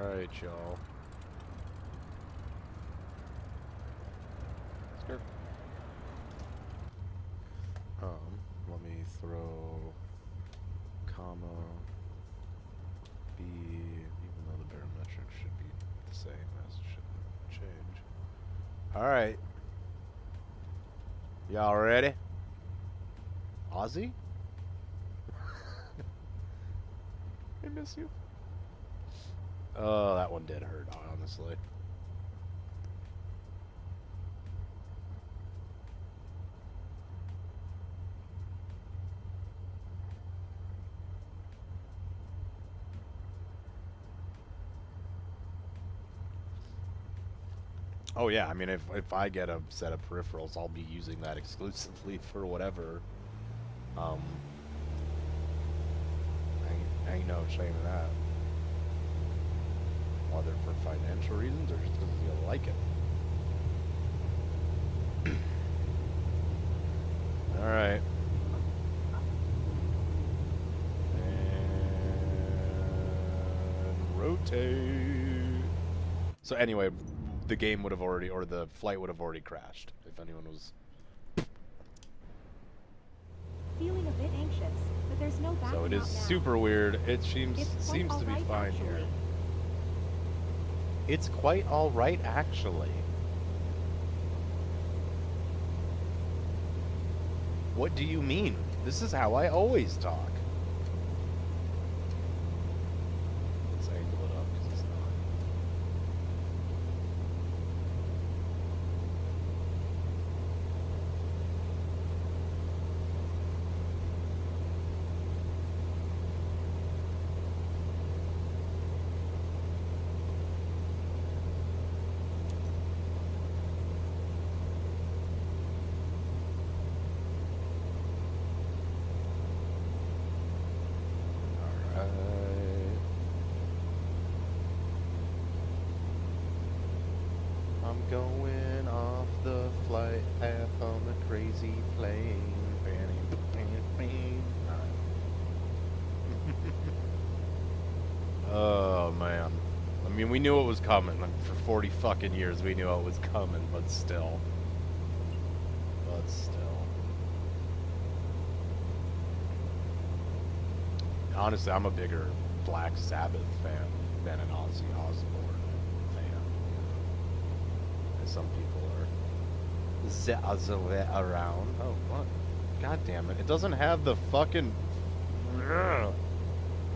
Alright, y'all. Skirt. Let me throw comma B, even though the barometric should be the same, that shouldn't change. Alright. Y'all ready? Ozzy? I miss you. Oh, that one did hurt, honestly. Oh yeah, I mean, if I get a set of peripherals, I'll be using that exclusively for whatever. Ain't no shame in that. Whether for financial reasons or just because you like it. Alright. And rotate. So anyway, the game would have already, or the flight would have already crashed, if anyone was... Feeling a bit anxious, but there's no backing So it is out now. super weird. It seems It's quite to be alright, fine here. actually. It's quite alright, actually. What do you mean? This is how I always talk. Let's angle it up because it's not. Going off the flight path on the crazy plane. Oh man. I mean, we knew it was coming. Like, for 40 fucking years, we knew it was coming, but still. Honestly, I'm a bigger Black Sabbath fan than an Ozzy Osbourne fan. As some people are around. Oh, what? God damn it. It doesn't have the fucking...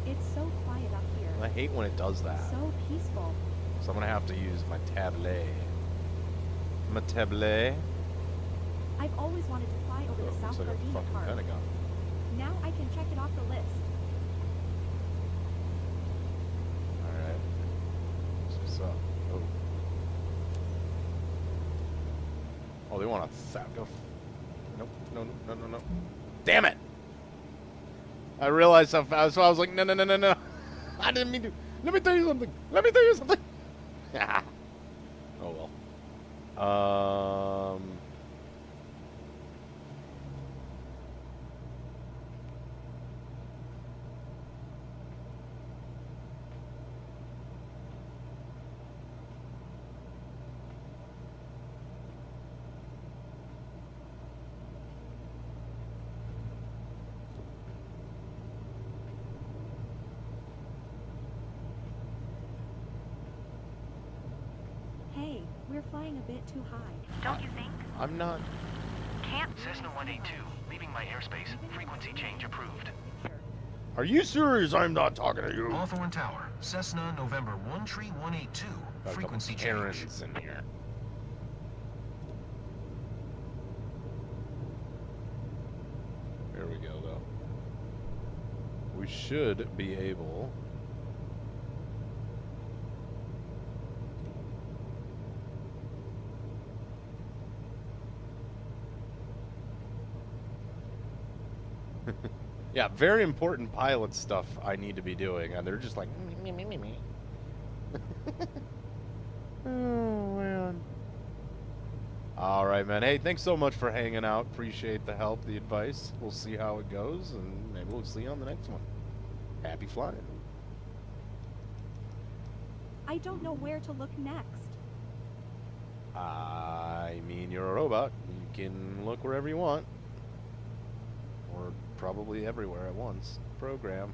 It's so quiet up here. I hate when it does that. So peaceful. So I'm gonna have to use my tablet. My tablet. I've always wanted to fly over the South Looks like a Gardena fucking Park. Pentagon. Now I can check it off the list. Alright. What's up? Oh. Oh, they want to go. Nope. No. Damn it! I realized how fast, so I was like, no. I didn't mean to. Let me tell you something. Oh well. Hey, we're flying a bit too high. Don't you think? I'm not. Can't. Cessna 182, leaving my airspace. Frequency change approved. Are you serious? I'm not talking to you. Hawthorne Tower, Cessna November 13182. Frequency change. Karens in here. There we go, though. We should be able. Yeah, very important pilot stuff I need to be doing, and they're just like, me. Oh, man. All right, man. Hey, thanks so much for hanging out. Appreciate the help, the advice. We'll see how it goes, and maybe we'll see you on the next one. Happy flying. I don't know where to look next. I mean, you're a robot. You can look wherever you want. Or probably everywhere at once. Program.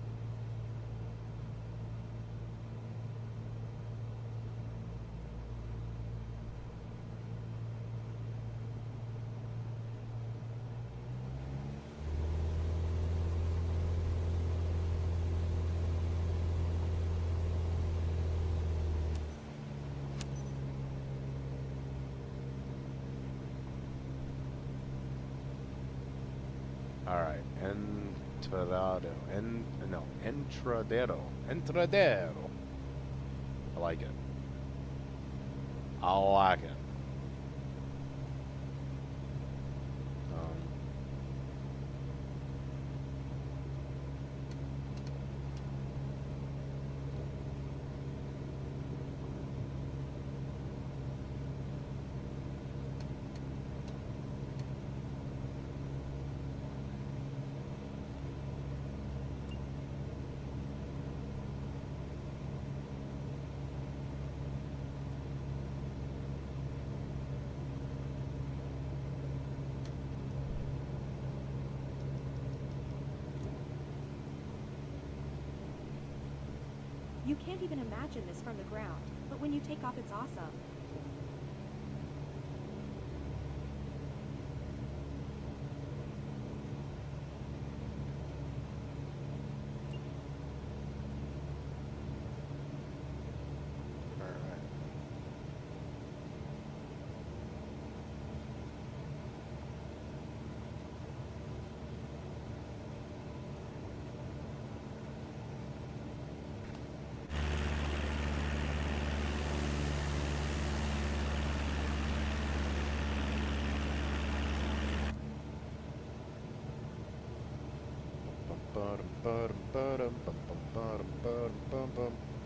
Alright, Entradero. I like it. I like it. You can't even imagine this from the ground, but when you take off, it's awesome.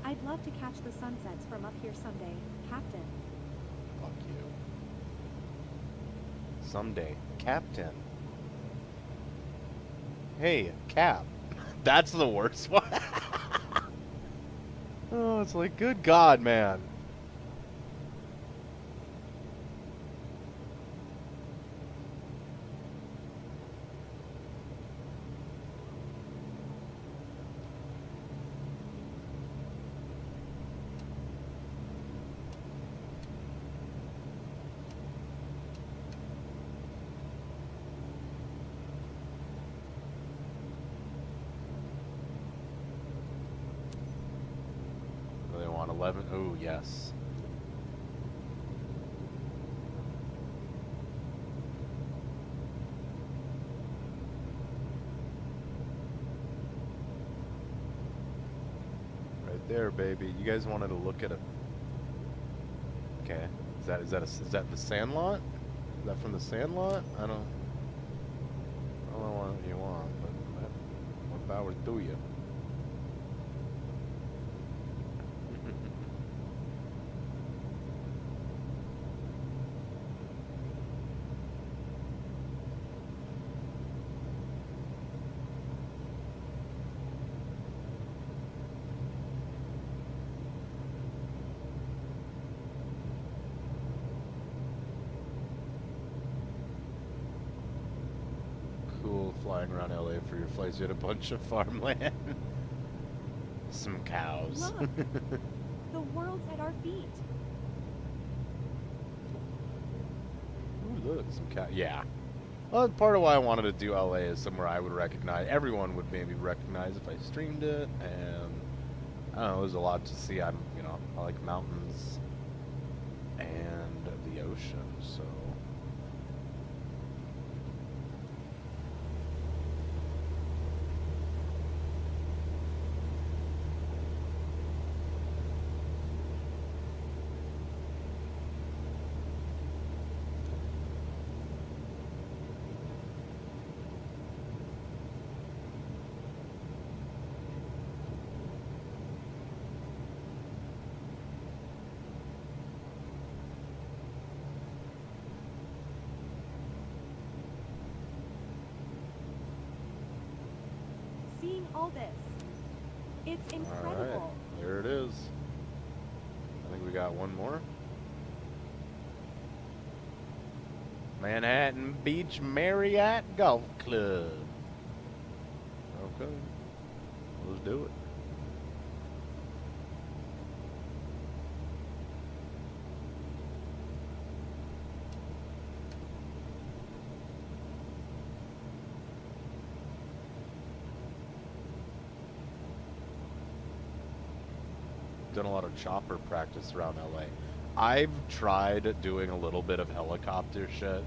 I'd love to catch the sunsets from up here someday, Captain. Fuck you. Someday. Captain. Hey, Cap. That's the worst one. Oh, it's like, good God, man. They want 11. Oh, yes. Right there, baby. You guys wanted to look at it. Okay. Is that the Sandlot? Is that from the Sandlot? I don't know what you want, but more power to you. Cool, flying around LA for your flights. You had a bunch of farmland. Some cows. Look, the world's at our feet. Ooh, look, some cow. Yeah. Well, part of why I wanted to do LA is somewhere I would recognize. Everyone would maybe recognize if I streamed it, and I don't know. There's a lot to see. I like mountains and the ocean, so. Seeing all this. It's incredible. All right, there it is. I think we got one more. Manhattan Beach Marriott Golf Club. Okay, let's do it. Done a lot of chopper practice around LA. I've tried doing a little bit of helicopter shit.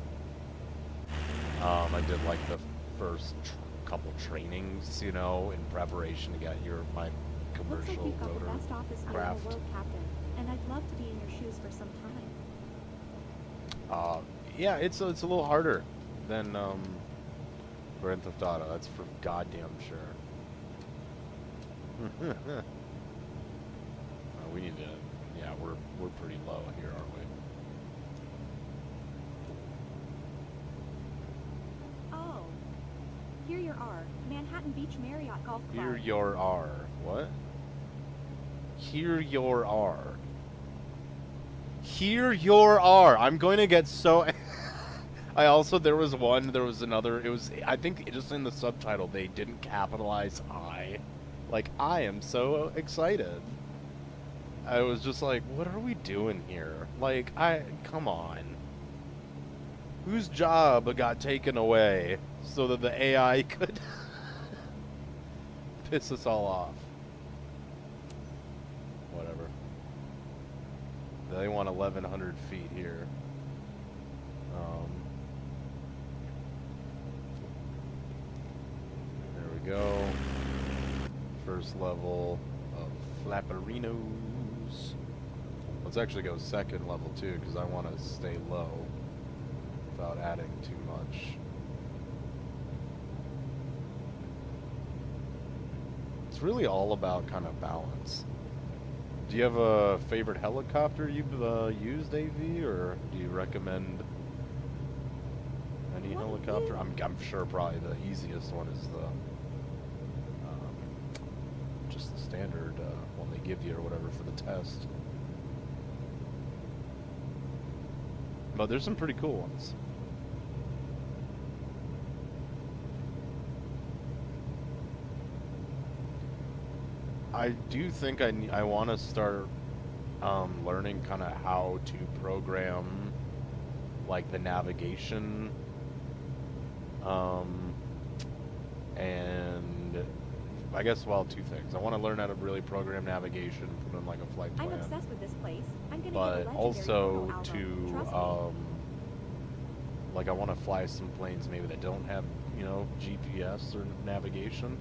I did like the first couple trainings, you know, in preparation to get my Looks like commercial we've got the rotor best office view in craft. the world, Captain. And I'd love to be in your shoes for some time. Yeah, it's a little harder than Grand Theft Auto. That's for goddamn sure. We need to. Yeah, we're pretty low here, aren't we? Oh. Here you are, Manhattan Beach Marriott Golf Club. Here your are. What? Here your are. Here your are. I'm going to get so. there was another. It was. I think just in the subtitle they didn't capitalize I. Like, I am so excited. I was just like, what are we doing here? Like, come on. Whose job got taken away so that the AI could piss us all off? Whatever. They want 1,100 feet here. There we go. First level of Flapperinos. Let's actually go second level too, because I want to stay low without adding too much. It's really all about kind of balance. Do you have a favorite helicopter you've used, AV, or do you recommend any helicopter? I'm sure probably the easiest one is the just the standard one they give you or whatever for the test. But there's some pretty cool ones. I do think I want to start learning kind of how to program like the navigation and I guess, well, two things. I want to learn how to really program navigation, put in like a flight plan. I'm obsessed with this place. I'm gonna But get a also album. to Trust me. like I want to fly some planes maybe that don't have, you know, GPS or navigation.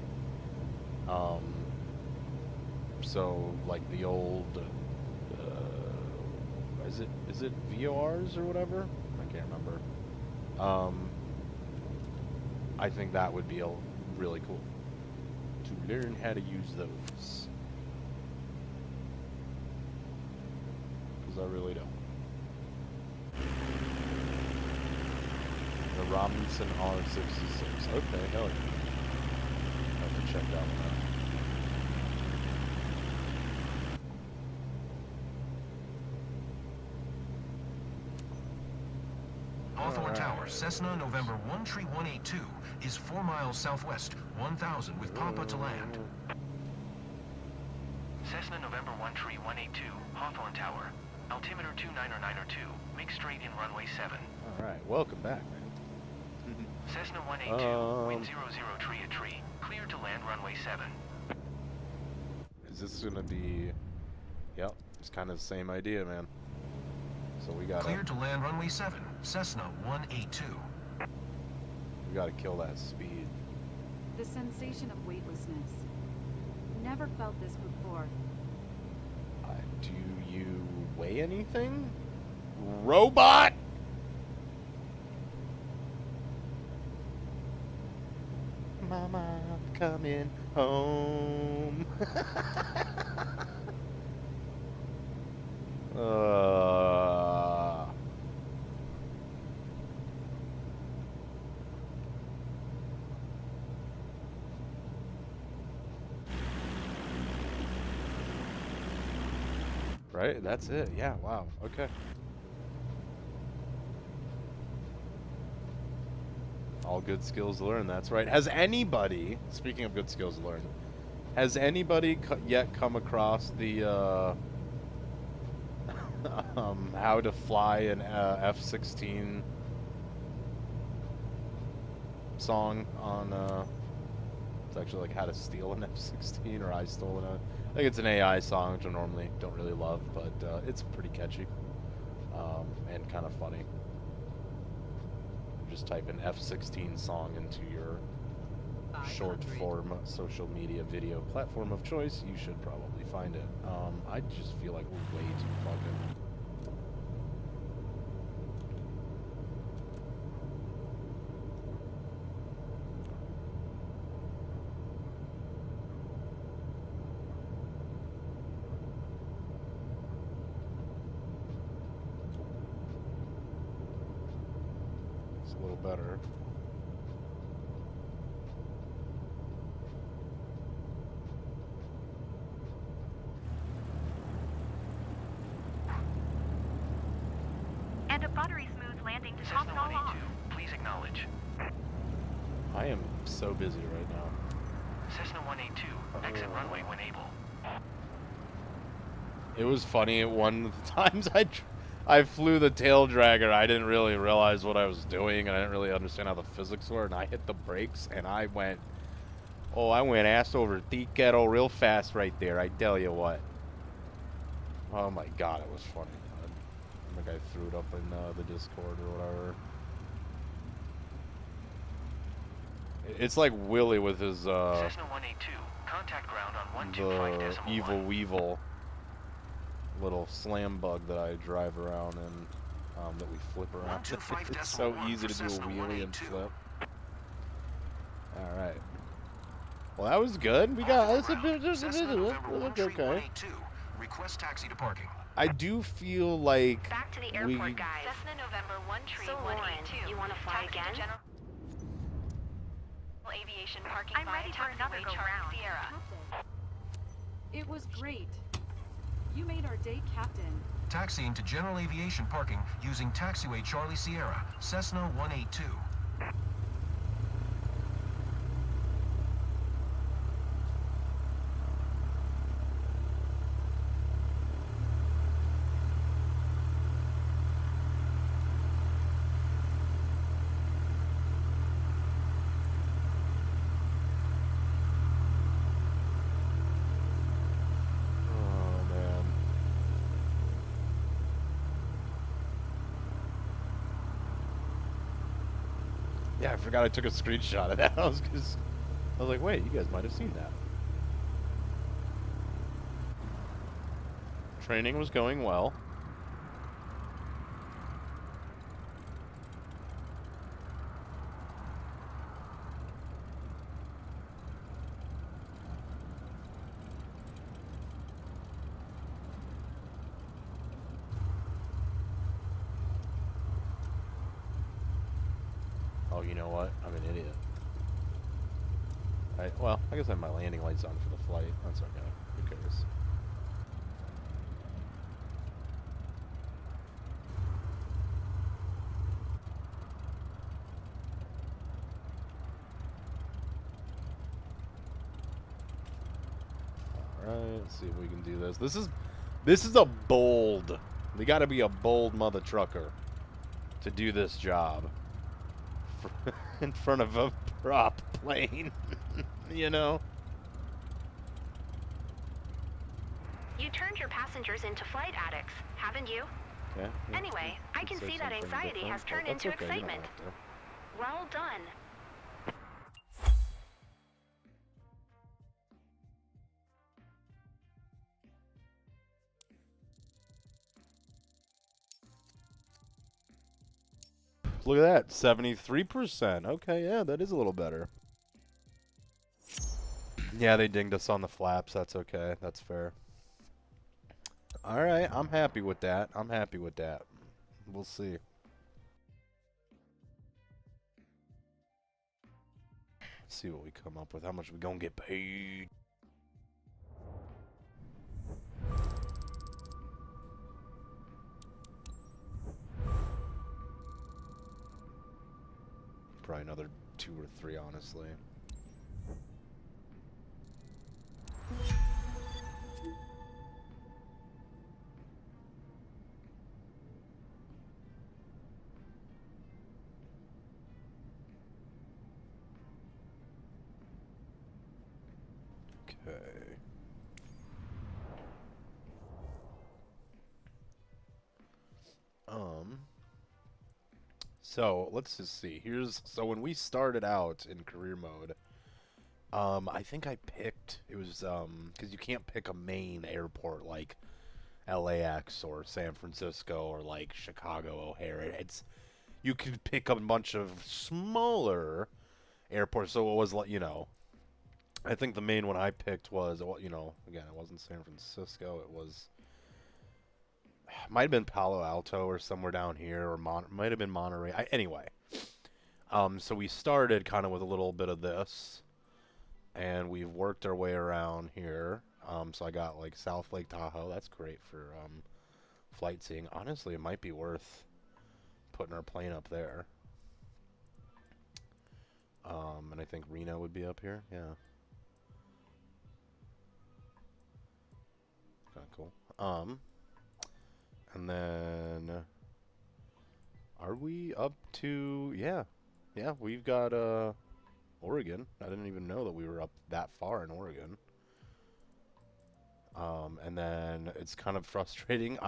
So like the old is it VORs or whatever? I can't remember. I think that would be really cool to learn how to use those, because I really don't. The Robinson R66. Okay, hell yeah. I have to check that one out. Hawthorne Tower, Cessna, November 13182, is 4 miles southwest, 1000 with Papa to land. Cessna November 13182, Hawthorne Tower. Altimeter 29902, make straight in runway 7. Alright, welcome back, man. Cessna 182, wind 00 tree, clear to land runway 7. Is this gonna be... Yep, it's kind of the same idea, man. So we gotta... Clear to land runway 7, Cessna 182. We gotta kill that speed. The sensation of weightlessness. Never felt this before. Do you weigh anything? Robot! Mama, I'm coming home. Right, that's it. Yeah, wow. Okay. All good skills to learn, that's right. Has anybody, speaking of good skills to learn, has anybody yet come across the how to fly an F-16 song on it's actually like how to steal an F-16, or I stole it. I think it's an AI song, which I normally don't really love, but it's pretty catchy and kind of funny. Just type an F-16 song into your short form social media video platform of choice. You should probably find it. I just feel like we're way too fucking... a little better. And a buttery smooth landing to top Cessna it all off. 182, please acknowledge. I am so busy right now. Cessna 182, exit runway when able. It was funny. One of the times I flew the tail dragger, I didn't really realize what I was doing, and I didn't really understand how the physics were, and I hit the brakes, and I went ass over tea kettle real fast right there, I tell you what. Oh my god, it was funny. I think I threw it up in the Discord or whatever. It's like Willie with his, Cessna 182, contact ground on 125.1. the Evil Weevil little slam bug that I drive around in, that we flip around. It's so easy to do a wheelie and flip. Alright. Well, that was good. We got, it's a bit, okay. Request taxi to parking. I do feel like Back to the we... airport, guys. Cessna November 13-182. You want to fly again? General Aviation parking. I'm ready for another go round. Sierra. It was great. You made our day, Captain. Taxiing to general aviation parking using taxiway Charlie Sierra, Cessna 182. Yeah, I forgot I took a screenshot of that. I was like, wait, you guys might have seen that. Training was going well. Oh, you know what? I'm an idiot. Well, I guess I have my landing lights on for the flight. That's okay. Who cares? Alright, let's see if we can do this. This is a bold. We gotta be a bold mother trucker to do this job. In front of a prop plane. You know? You turned your passengers into flight addicts, haven't you? Yeah. Anyway, I can see that anxiety has turned into excitement. Well done. Look at that, 73%. Okay, yeah, that is a little better. Yeah, they dinged us on the flaps. That's okay. That's fair. All right, I'm happy with that. I'm happy with that. We'll see. See what we come up with. How much we gonna get paid? Probably another 2 or 3, honestly. Okay. So let's just see. So when we started out in career mode, I think I picked, it was because you can't pick a main airport like LAX or San Francisco or like Chicago O'Hare. You could pick a bunch of smaller airports. So it was like, I think the main one I picked was, again, it wasn't San Francisco. It was, might have been Palo Alto or somewhere down here, or might have been Monterey. Anyway, so we started kind of with a little bit of this, and we've worked our way around here. So I got like South Lake Tahoe. That's great for flight seeing. Honestly, it might be worth putting our plane up there. And I think Reno would be up here. Yeah. Kind of cool. And then, are we up to, yeah, we've got, Oregon. I didn't even know that we were up that far in Oregon. And then it's kind of frustrating.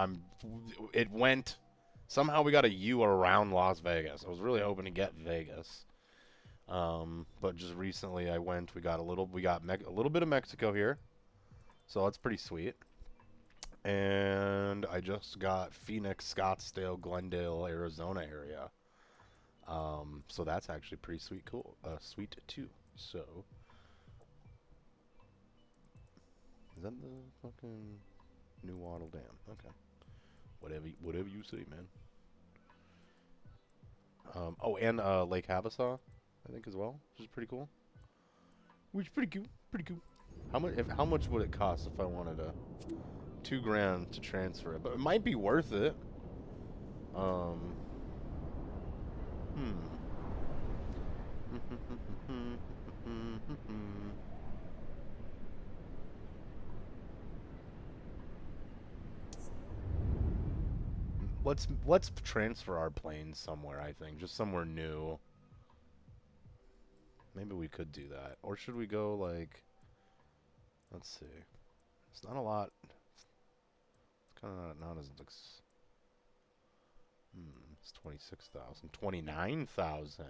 Somehow we got a U around Las Vegas. I was really hoping to get Vegas. But just recently we got a little bit of Mexico here. So that's pretty sweet. And I just got Phoenix, Scottsdale, Glendale, Arizona area. So that's actually pretty sweet, sweet too. So, is that the fucking? New Wattle Dam. Okay. Whatever you say, man. Oh, and Lake Havasaw, I think as well, which is pretty cool. Which is pretty cool. Pretty cool. How much would it cost if I wanted a $2 grand to transfer it? But it might be worth it. Let's transfer our planes somewhere, I think. Just somewhere new. Maybe we could do that. Or should we go, like... Let's see. It's not a lot. It's kind of not as... It's 26,000. 29,000.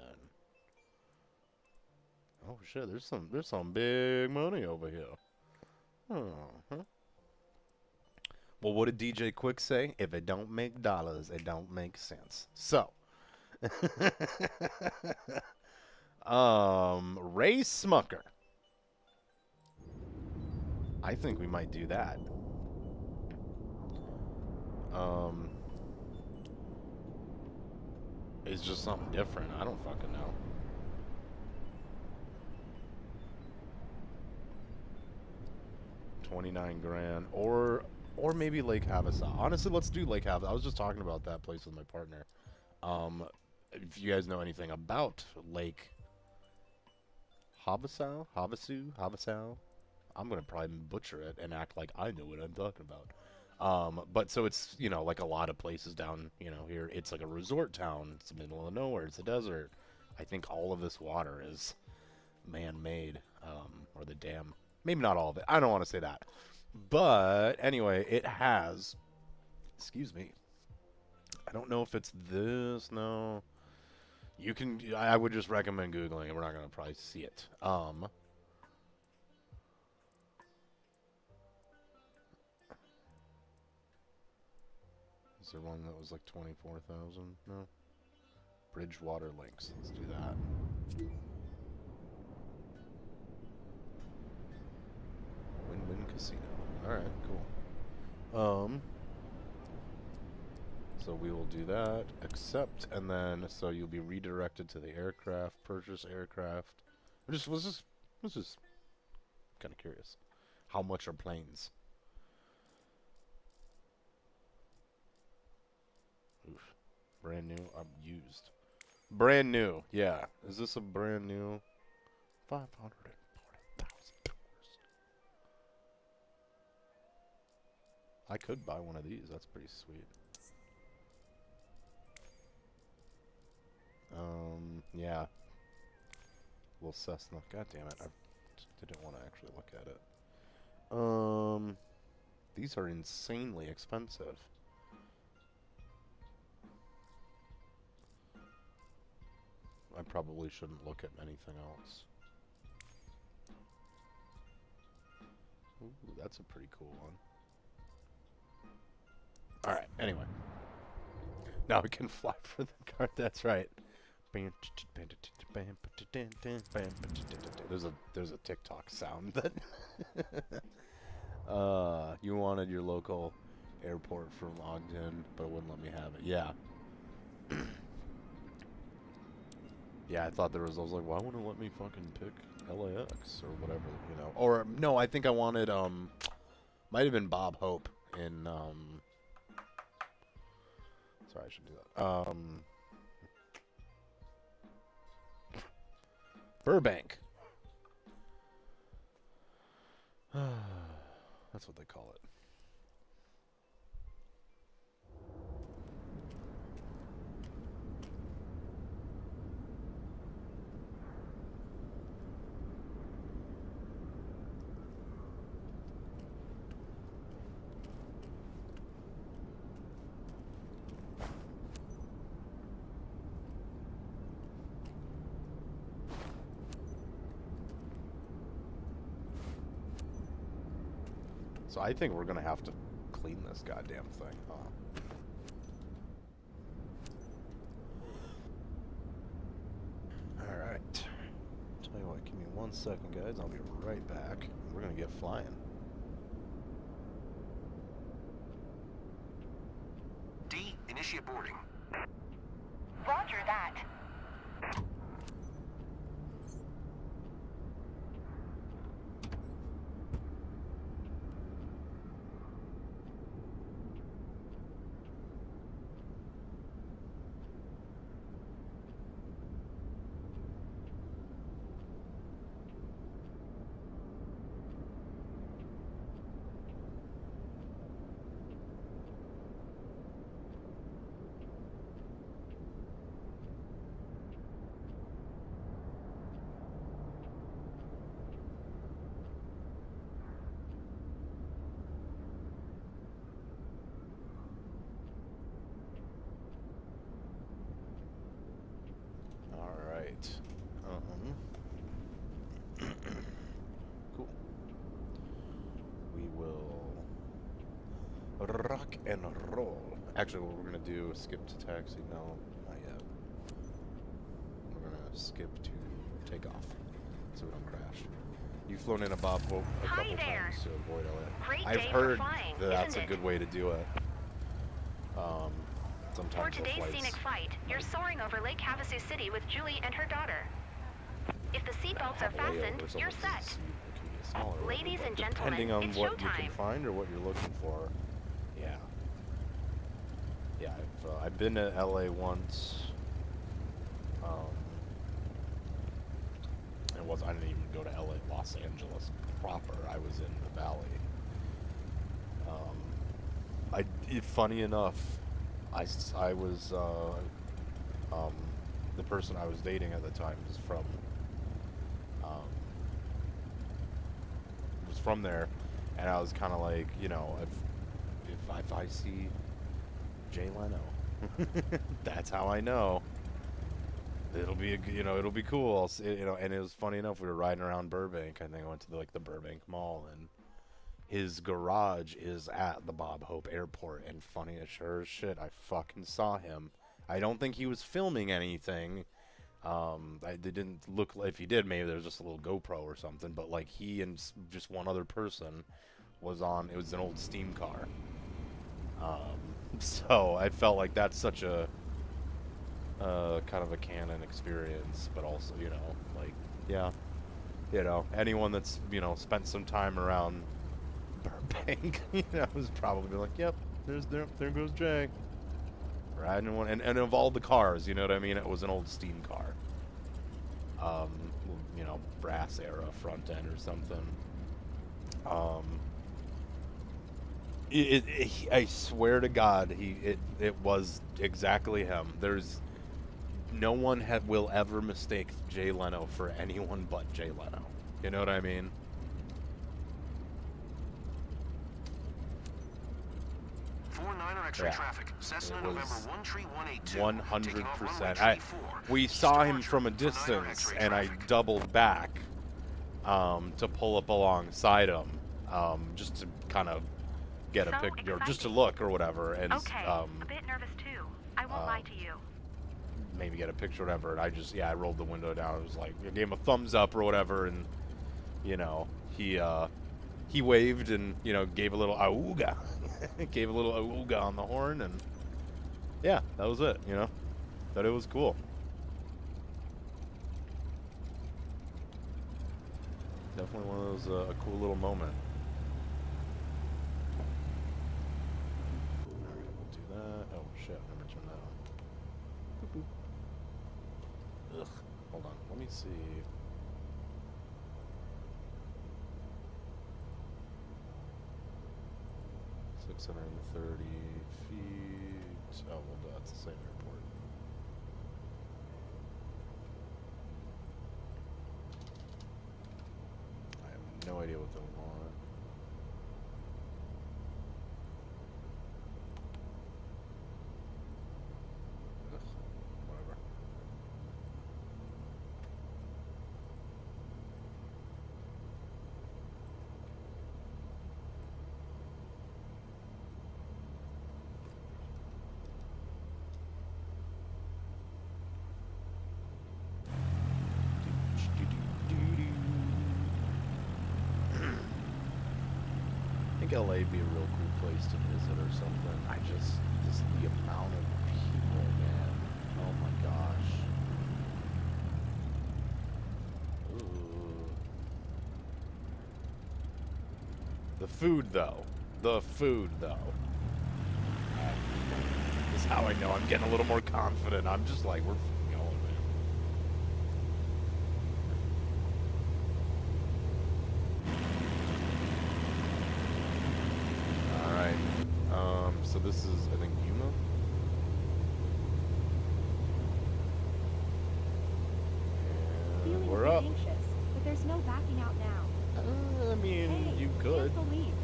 Oh, shit. There's some big money over here. Huh. Well, what did DJ Quick say? If it don't make dollars, it don't make sense. So, Ray Smucker. I think we might do that. It's just something different. I don't fucking know. $29 grand, or maybe Lake Havasaw. Honestly, let's do Lake Havasaw. I was just talking about that place with my partner. If you guys know anything about Lake Havasaw, I'm gonna probably butcher it and act like I know what I'm talking about. But so it's, you know, like a lot of places down, you know, here. It's like a resort town. It's the middle of nowhere. It's a desert. I think all of this water is man-made, or the dam. Maybe not all of it. I don't want to say that. But anyway, it has, excuse me, I don't know if it's this. No, you can, I would just recommend Googling it. We're not going to probably see it. Is there one that was like 24,000? No. Bridgewater Links. Let's do that. Win-win casino. Alright, cool. So we will do that, accept, and then, so you'll be redirected to the aircraft, purchase aircraft. Was just kind of curious. How much are planes? Oof. Brand new, used. Brand new, yeah. Is this a brand new? $540,000. I could buy one of these. That's pretty sweet. Yeah. Little Cessna. God damn it. I didn't want to actually look at it. These are insanely expensive. I probably shouldn't look at anything else. Ooh, that's a pretty cool one. Alright, anyway. Now we can fly for the card. That's right. There's a TikTok sound that you wanted your local airport from Ogden, but it wouldn't let me have it. Yeah. Yeah, I thought there was, I was like, why wouldn't it let me fucking pick LAX or whatever, you know? Or, no, I think I wanted, might have been Bob Hope in, sorry, I should do that. Burbank. That's what they call it. So I think we're going to have to clean this goddamn thing, huh? Alright. Tell you what, give me 1 second, guys. I'll be right back. We're going to get flying. Initiate boarding. Roger that. Alright. Cool. We will rock and roll. Actually, what we're gonna do is skip to taxi. No, not yet. We're gonna skip to takeoff so we don't crash. You've flown in a Bob Hope a Hi couple there. times to avoid LA. Great I've day heard for flying, that that's isn't a it? good way to do it. Sometimes For the today's flights scenic flight, you're soaring over Lake Havasu City with Julie and her daughter. If the seatbelts are have a layover, fastened, so you're the set. seat can be smaller or Ladies whatever, and but gentlemen, depending on it's what you can showtime. find or what you're looking for, yeah. Yeah, I've been to LA once. I didn't even go to LA, Los Angeles proper. I was in the Valley. Funny enough, I was the person I was dating at the time was from there, and I was kind of like, you know, if I see Jay Leno, that's how I know it'll be it'll be cool. And it was funny enough. We were riding around Burbank. I think I went to the Burbank Mall, and his garage is at the Bob Hope Airport. And funny as sure as shit, I fucking saw him. I don't think he was filming anything. They didn't look like, if he did, maybe there was just a little GoPro or something. But like he and just one other person was on. It was an old steam car. So I felt like that's such a kind of a canon experience, but also, you know, like, yeah, you know, anyone that's, you know, spent some time around Burbank, you know, is probably like, yep, there goes Jay, riding one, and of all the cars, you know what I mean, it was an old steam car, you know, brass era front end or something. I swear to God, it was exactly him. There's no one will ever mistake Jay Leno for anyone but Jay Leno. You know what I mean? X-ray traffic. Cessna November 13182. 100%. We saw him from a distance, and I doubled back to pull up alongside him, just to kind of get a picture, or just to look or whatever. And okay, a bit nervous too. I won't lie to you. Maybe get a picture or whatever, and I rolled the window down. It was like, I gave him a thumbs up or whatever, and, you know, he waved and, you know, gave a little auga. Gave a little auga on the horn, and yeah, that was it, you know. Thought it was cool. Definitely one of those, a cool little moment. Alright, we'll do that. Oh shit, never turned that on. Boop, boop. Ugh, hold on, let me see. 630 feet. Oh, well, that's the same airport. I have no idea what they want. Ugh, whatever. I think LA would be a real cool place to visit or something. The amount of Oh my gosh. Ooh. The food, though. The food, though. This is how I know I'm getting a little more confident. I'm just like, we're going, man. Alright. So this is, I think, Yuma? Feeling We're a bit up. anxious, but there's no backing out now. I mean, Hey, you could. cancel leave.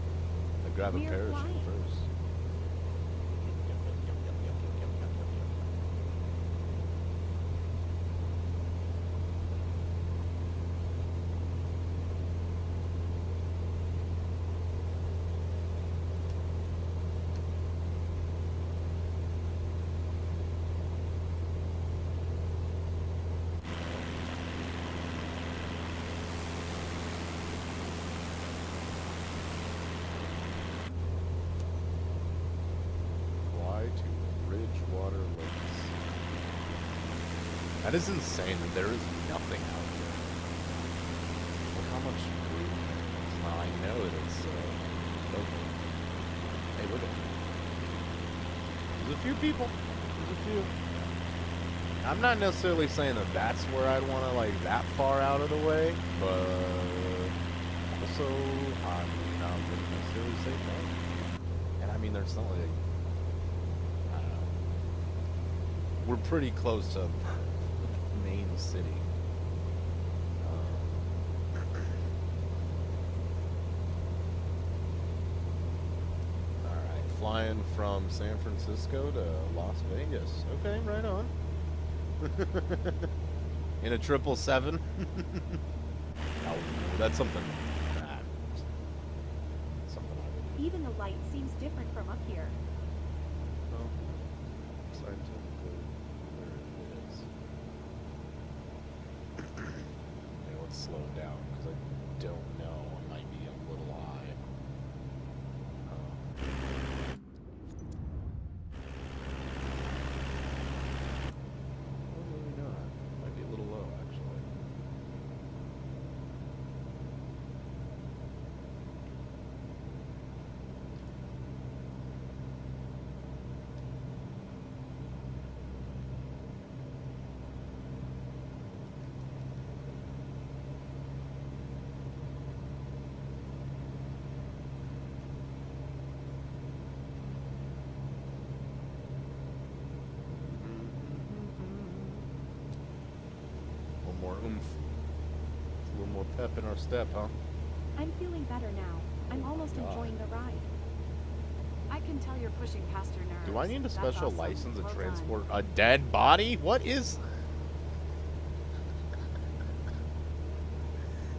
I grab a We're parachute flying. first. Fly to Bridgewater Lakes. That is insane that there is nothing out there. Look how much green there is. Now I know that it's local. Hey, look at it. There's a few people. There's a few. I'm not necessarily saying that that's where I'd want to, like, that far out of the way, but also, I'm not going to necessarily say no. And I mean, there's not like, I don't know. We're pretty close to the main city. Alright, flying from San Francisco to Las Vegas. Okay, right on. In a 777? No, that's something. Something I would. Even the light seems different from up here. Well, scientifically, where it is. Okay, let's slow down because I don't know. I might be a little high. Well, maybe not. Might be a little low, actually. A little more oomph. A little more pep in our step, huh? I'm feeling better now. I'm almost God. enjoying the ride. I can tell you're pushing past your nerves. Do I need a That's special awesome. license to Well done. transport a dead body? What is...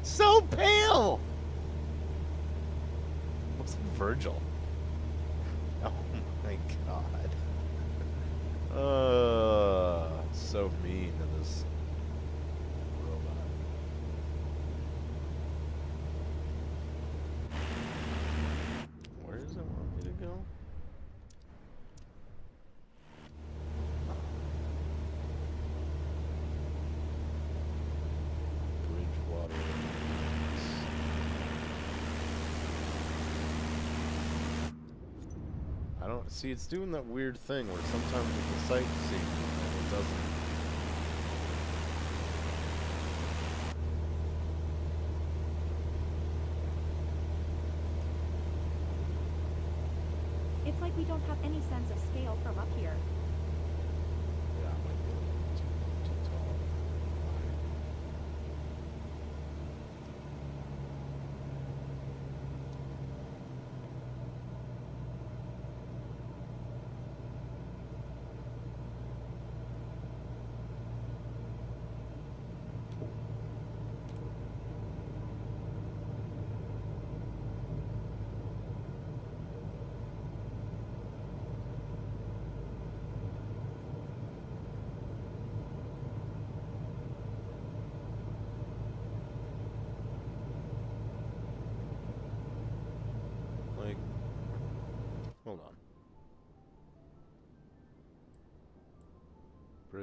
So pale! Looks like Virgil. Oh my god. So mean to this robot. Where does it want me to go? Bridgewater. I don't see. It's doing that weird thing where sometimes with the sightseeing, it doesn't. It's like we don't have any sense of scale from up here. Yeah, it might be a little too tall.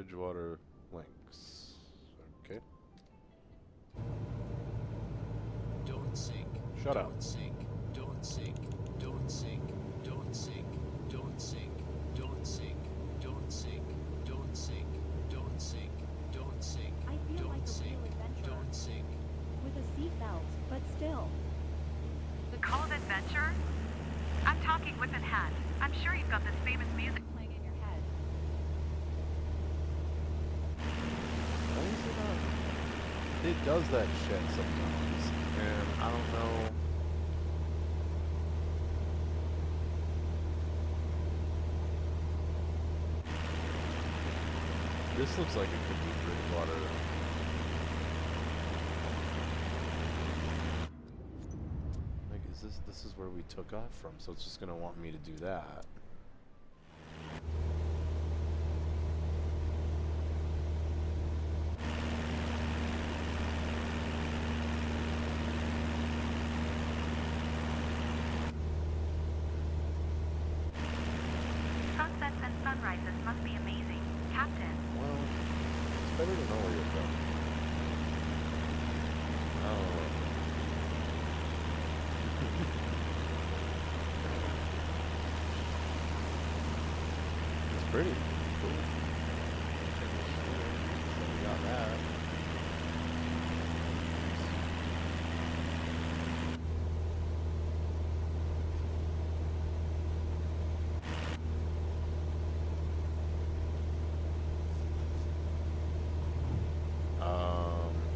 Bridgewater links. Okay. Don't sink. Shut up. Don't sink. Don't sink. Don't sink. Don't sink. Don't sink. Don't sink. Don't sink. Don't sink. Don't sink. Don't sink. I feel like Don't a sink. real adventurer. Don't sink. With a seatbelt, but still. The Call of Adventure? I'm talking whip and hat. I'm sure you've got this famous music Playing in your head. Why is it not? It does that shit sometimes, and I don't know. This looks like it could be Bridgewater. Like, this is where we took off from, so it's just gonna want me to do that. Sunsets and sunrises must be amazing. Captain, Well, it's better to know where you're from. Oh. It's pretty. Cool. So we got that.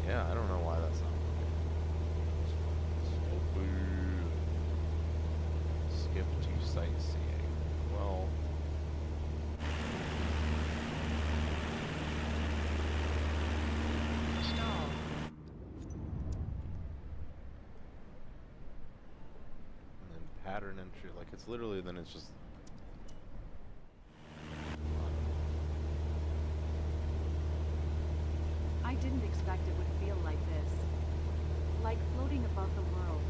Yeah, I don't know why that's not working. Skip to sightseeing. Well, Stall. and then pattern entry, like it's literally, then it's just. I didn't expect it would feel like this. Like floating above the world.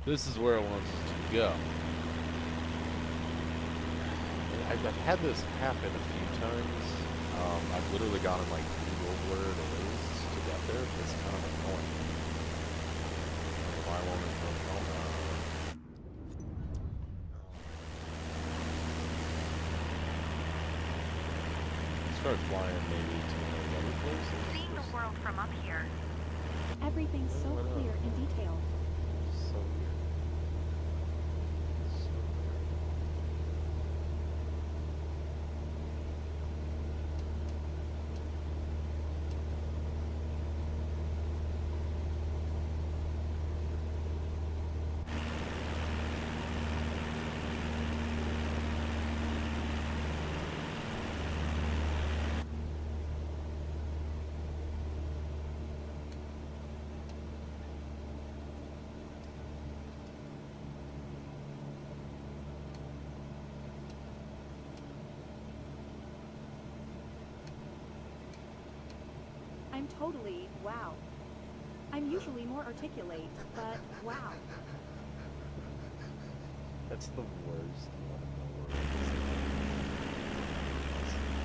This is where it wants us to go. I've had this happen a few times. I've literally gotten like Google where it is to get there. It's kind of annoying. Why won't it go? Oh no. Start flying maybe to other places. seeing the world from up here. Everything's so Why not? clear and detailed. So weird. So weird. I'm totally, wow. I'm usually more articulate, but wow. That's the worst one in the world.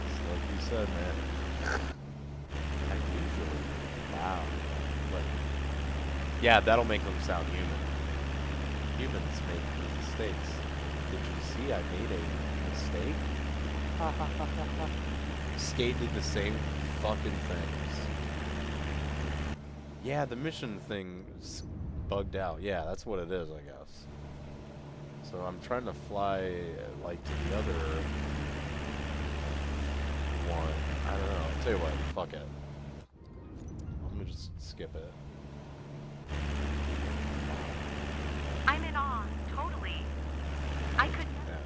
It's like you said, man. I usually, wow. But yeah, that'll make them sound human. Humans make mistakes. Did you see I made a mistake? Ha ha ha ha ha. Skate did the same fucking things. Yeah, the mission thing's bugged out. Yeah, that's what it is, I guess. So I'm trying to fly like to the other one. I don't know. I'll tell you what, fuck it. I'm gonna just skip it. I'm in awe, totally. I could Yeah,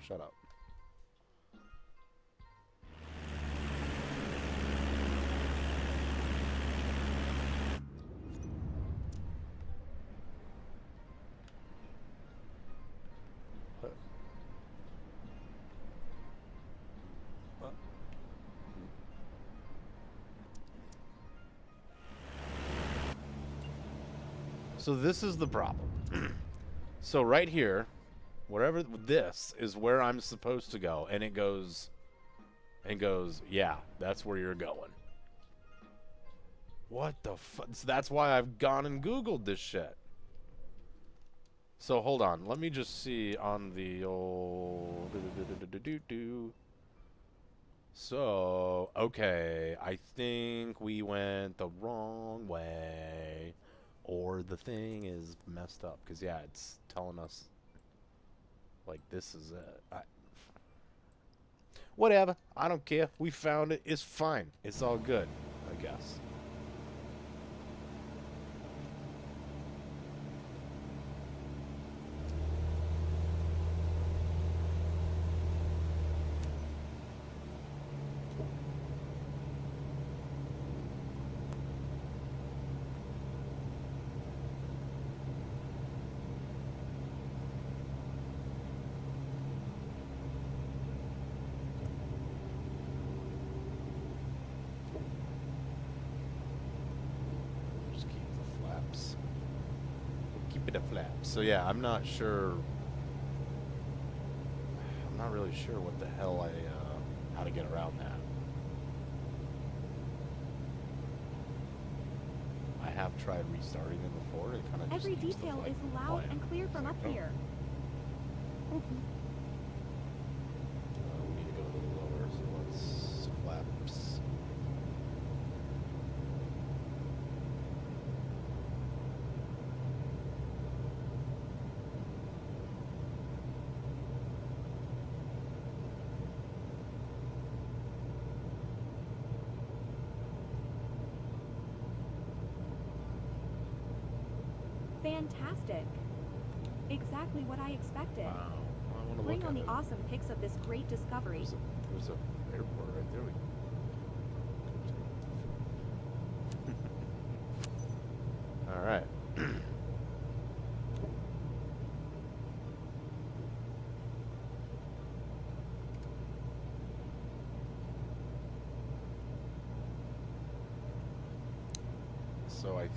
shut up. So this is the problem. So right here, wherever this is where I'm supposed to go, and it goes, yeah, that's where you're going. What the fuck? That's why I've gone and Googled this shit. So hold on, let me just see on the old. So okay, I think we went the wrong way, or the thing is messed up. Cause yeah, it's telling us like this is it. Whatever, I don't care. We found it. It's fine. It's all good, I guess. So yeah, I'm not sure. I'm not really sure what the hell how to get around that. I have tried restarting it before. It kind of Every detail is loud and clear from up here. We need to go a little lower, so let's flaps. Fantastic. Exactly what I expected. Wow. I want to Bring look on at the it. awesome pics of this great discovery. There's a airport right there. All right. So I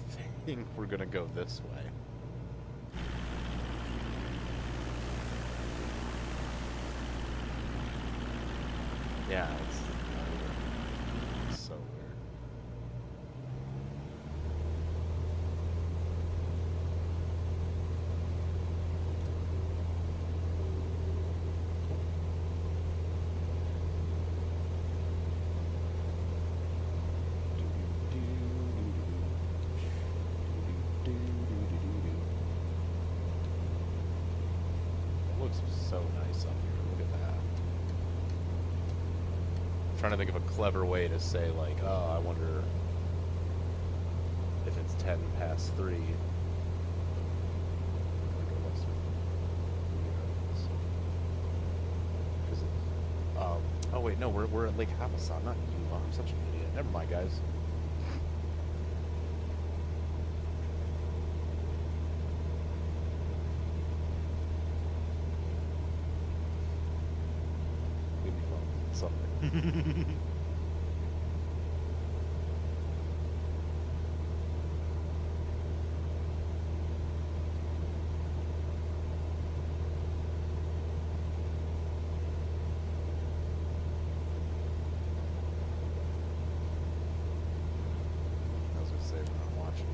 think we're gonna go this way. Yeah, it's so weird. It looks so nice up here. Look at that. Trying to think of a clever way to say, like, oh, I wonder if it's 10 past 3. Oh wait, no, we're at Lake Havasu, not Yuma. I'm such an idiot. Never mind, guys. Leave me alone. Something.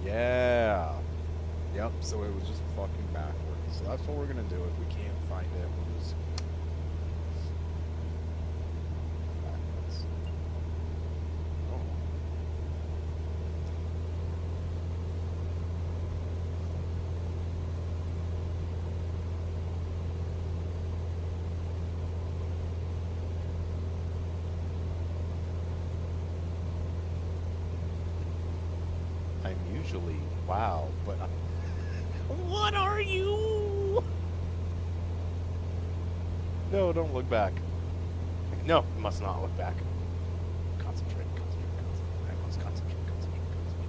Yeah. Yep, so it was just fucking backwards. So that's what we're gonna do. If we can't find it, we'll just backwards. Oh. I'm usually wow, but what are you? No, don't look back. No, you must not look back. Concentrate, concentrate, concentrate. I must concentrate, concentrate, concentrate.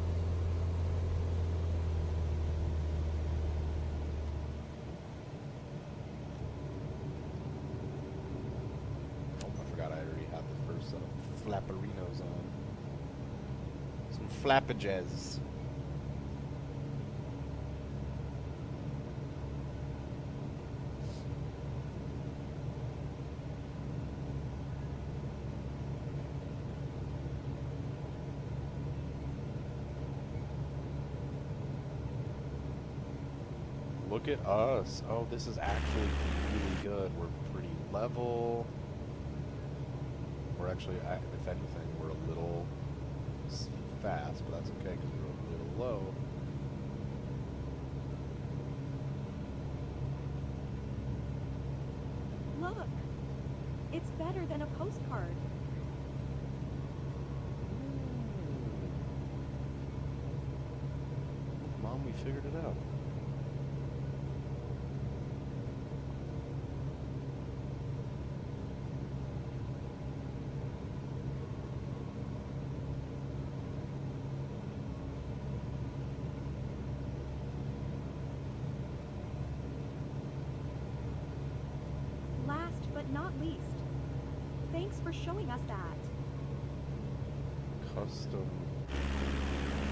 Oh, I forgot I already had the first set of flapperinos on. Some flappages. look at us. Oh, this is actually really good. We're pretty level. We're actually, if anything, we're a little fast, but that's okay because we're a little low. Look! It's better than a postcard. Mom, we figured it out. Last but not least, thanks for showing us that. Custom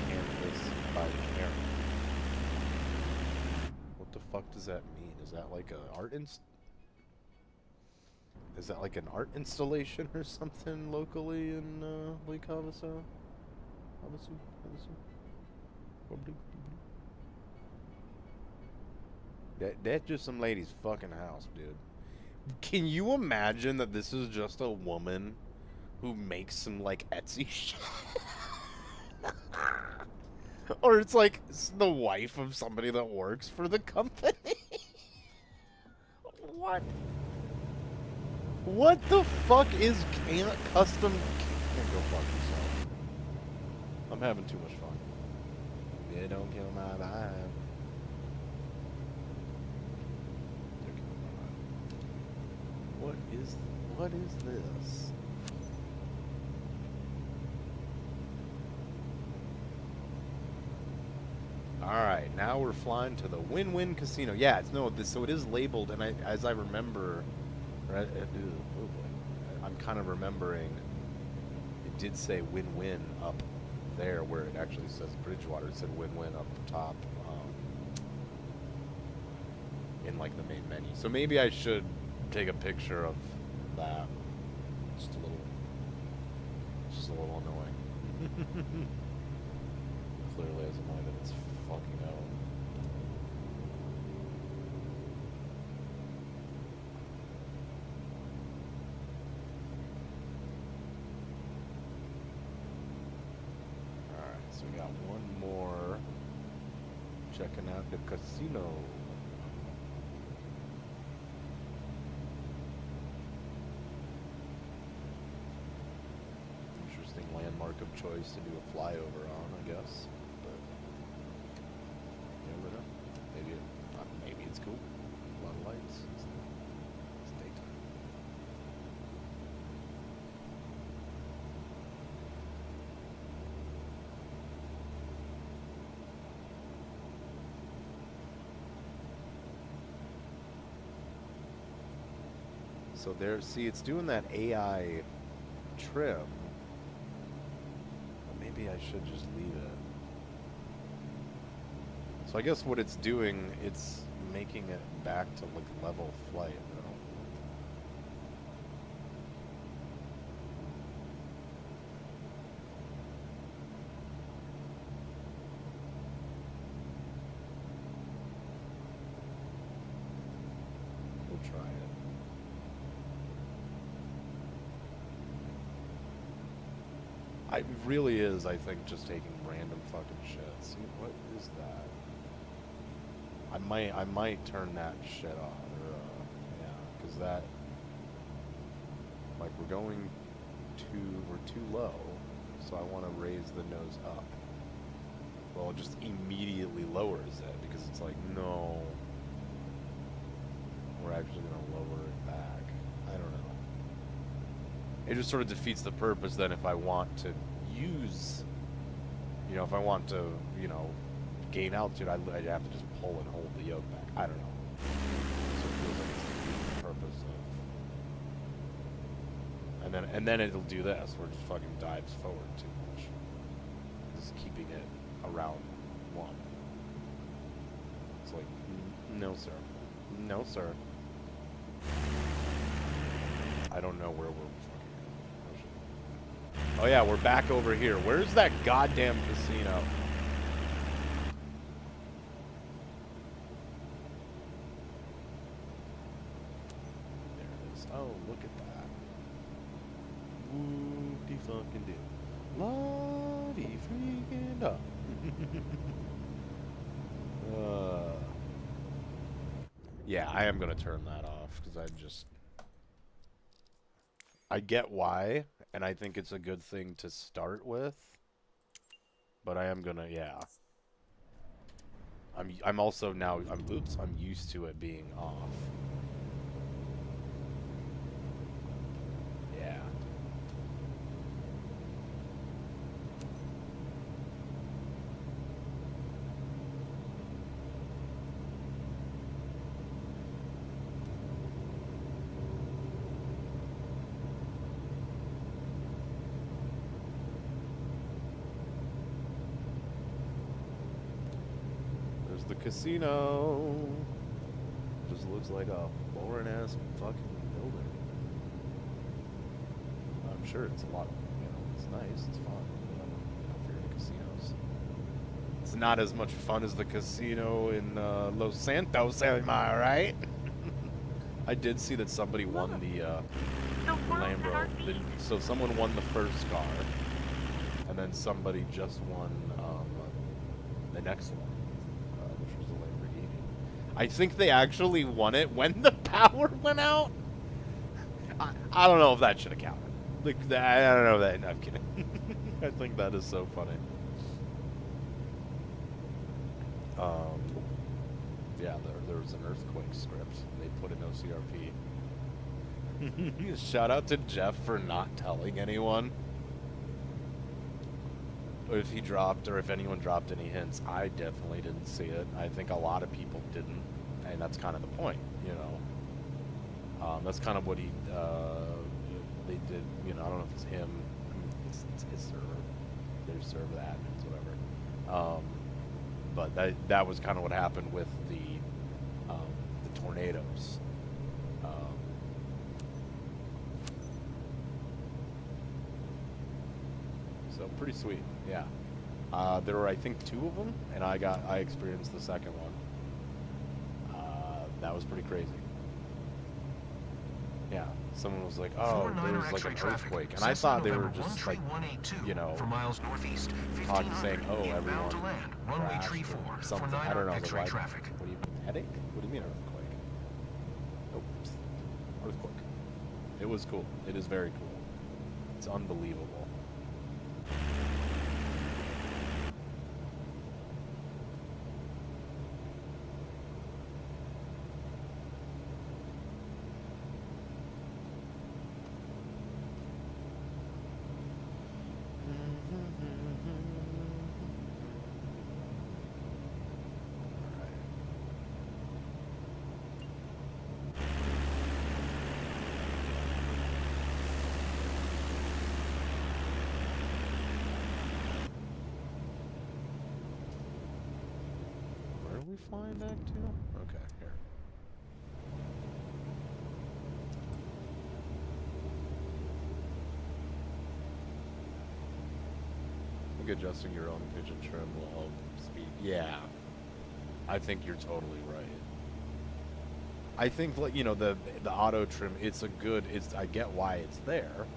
canvas by Karen. What the fuck does that mean? Is that like a art Is that like an art installation or something locally in Lake Havasu? Havasu? That's just some lady's fucking house, dude. Can you imagine that this is just a woman who makes some like Etsy shit? Or it's like the wife of somebody that works for the company? What? What the fuck is custom? Can't go fuck yourself. I'm having too much fun. Yeah, don't kill my vibe. What is this? Alright, now we're flying to the Win-Win Casino. Yeah, so it is labeled, and as I remember, right, I'm kind of remembering it did say Win-Win up there where it actually says Bridgewater. It said Win-Win up top in like the main menu. So maybe I should take a picture of that. Just a little annoying. Clearly has a mind of its fucking own. Alright, so we got one more. Checking out the casino. Landmark of choice to do a flyover on, I guess. But you never know. Maybe it's cool. A lot of lights. It's daytime. So there, see, it's doing that AI trim. Maybe I should just leave it. So I guess what it's doing, it's making it back to like level flight. We'll try it. It really is, I think, just taking random fucking shit. See, what is that? I might turn that shit off, or, yeah, because that, like, we're too low, so I want to raise the nose up. Well, it just immediately lowers it, because it's like, no, we're actually going to lower it back. I don't know. It just sort of defeats the purpose then if I want to use, if I want to, gain altitude, I'd have to just pull and hold the yoke back. I don't know. So it feels like it's defeating the purpose of, and then it'll do this, where it just fucking dives forward too much. Just keeping it around 1. It's like, no sir. No sir. I don't know where we're fucking. Oh yeah, we're back over here. Where's that goddamn casino? Oh, look at that. Whoop-de fucking do. La-dee freaking da. Yeah, I am gonna turn that off because I get why, and I think it's a good thing to start with. But I am gonna, yeah. I'm also now I'm used to it being off. Yeah. There's the casino. Just looks like a boring ass fucking building. I'm sure it's a lot, it's nice, it's fun, if you're into casinos. It's not as much fun as the casino in Los Santos, am I right? I did see that somebody won the Lambo. So someone won the first car, and then somebody just won the next one, which was the Lamborghini. I think they actually won it when the power went out. I don't know if that should have counted. Like, I don't know that. No, I'm kidding. I think that is so funny. Yeah, there was an earthquake script. They put in OCRP. Shout out to Jeff for not telling anyone. Or if he dropped, or if anyone dropped any hints. I definitely didn't see it. I think a lot of people didn't, and that's kind of the point, That's kind of what he, they did, I don't know if it's him. I mean, it's his server. Their server admins, whatever. But that was kind of what happened with the tornadoes. So pretty sweet, yeah. There were, I think, 2 of them, and I experienced the second one. That was pretty crazy. Yeah, someone was like, "Oh, there was like an earthquake," and I thought they were just like, for miles northeast, saying, "Oh, everyone to land. Runway tree 4 or something." I don't know. X-ray Like, traffic. what do you mean headache? What do you mean earthquake? Oops, earthquake. It was cool. It is very cool. It's unbelievable. Where are we flying back to? Okay, here. I think adjusting your own pigeon trim will help speed. Yeah, I think you're totally right. I think, like, the auto trim, it's a good. I get why it's there.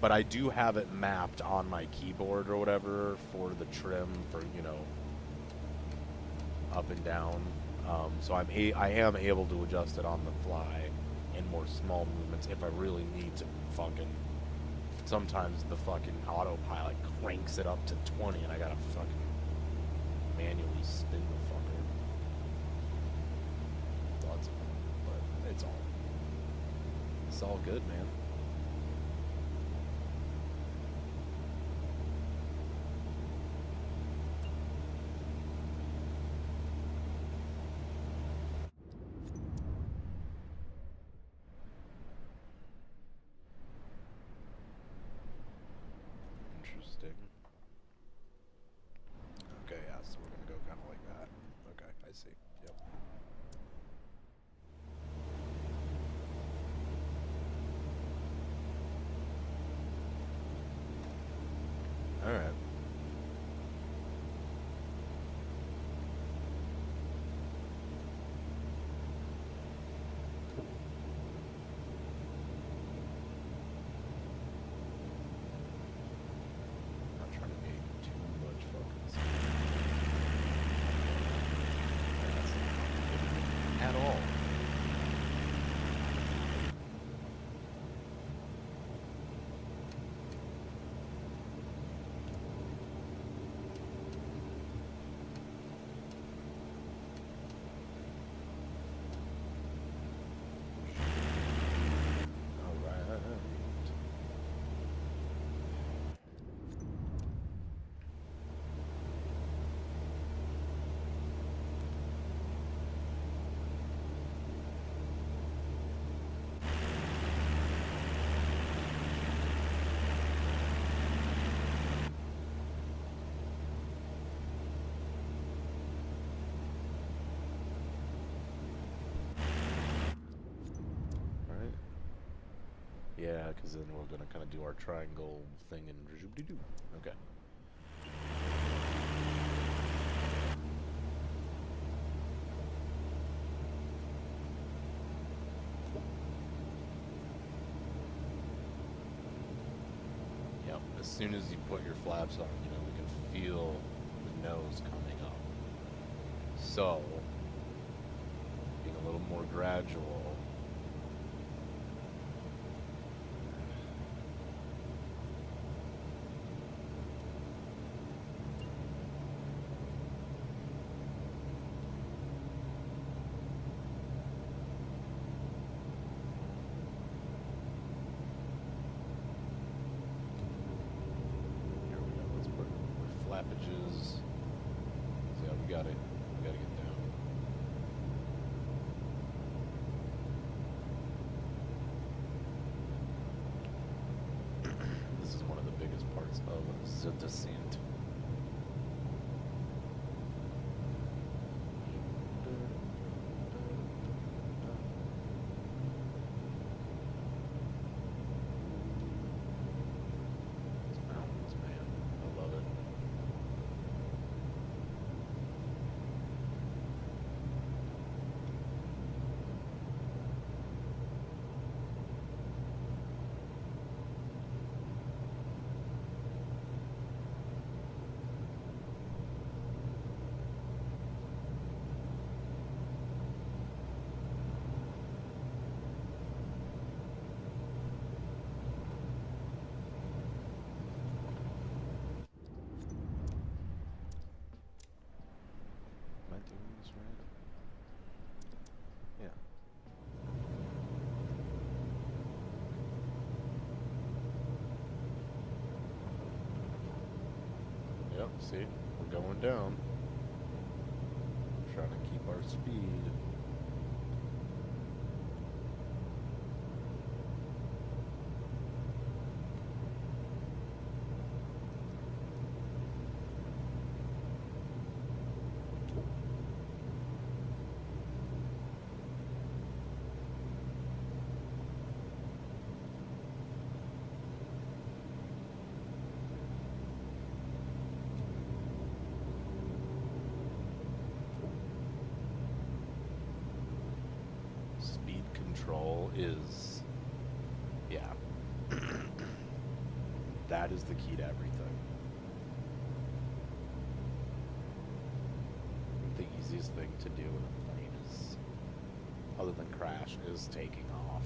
But I do have it mapped on my keyboard or whatever for the trim for, up and down. So I am able to adjust it on the fly in more small movements if I really need to fucking. Sometimes the fucking autopilot cranks it up to 20 and I gotta fucking manually spin the fucker. Thoughts, but it's all good, man. Interesting. Okay, yeah, so we're gonna go kind of like that. Okay, I see. Yep. All right. Yeah, because then we're going to kind of do our triangle thing and zoop-de-doo. Okay. Yep, as soon as you put your flaps on, you know, we can feel the nose coming up. So, being a little more gradual. Here we go, let's put our flappages. Yeah, we got it. We gotta get down. This is one of the biggest parts of the descent. It's mountains, man. I love it. Am I doing this right? Yeah. Yep, see? We're going down. Trying to keep our speed. Speed control is, yeah, that is the key to everything. The easiest thing to do in a plane is, other than crash, is taking off.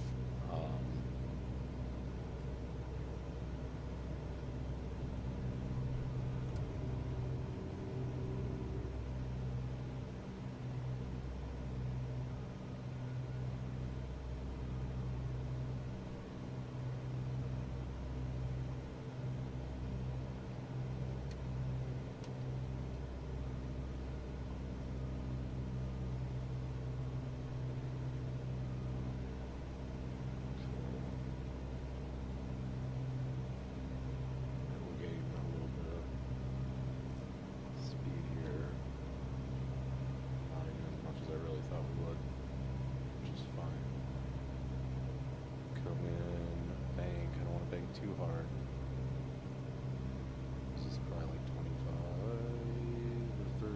We'll gain a little bit of speed here. Not even as much as I really thought we would, which is fine. Come in, bank. I don't want to bank too hard. This is probably like 25 or 35%.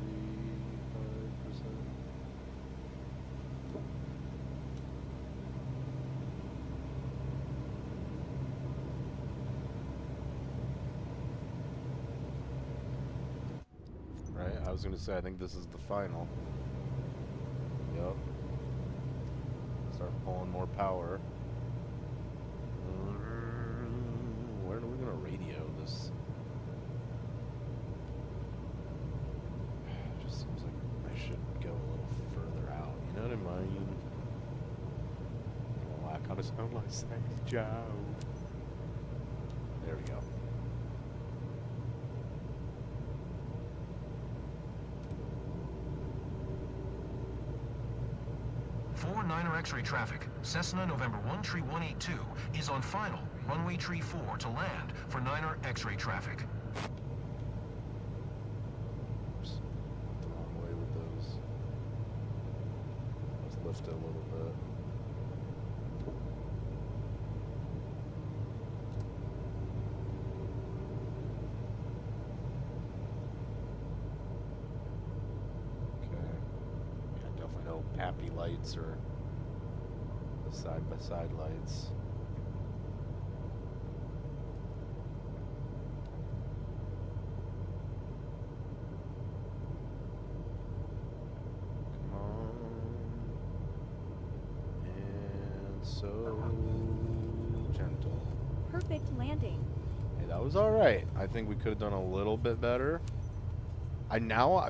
Right? I was going to say, I think this is the final. Yep. Start pulling more power. Where are we going to radio this? It just seems like I should go a little further out. You know what I mean? Oh, I kind of sound like Safe Joe. There we go. For Niner X-ray traffic, Cessna November 13182 is on final runway tree 4 to land for Niner X-ray traffic. Oops. The wrong way with those. Let's lift it a little bit. lights or the side-by-side lights. Come on. And so gentle. Perfect landing. Hey, that was alright. I think we could have done a little bit better.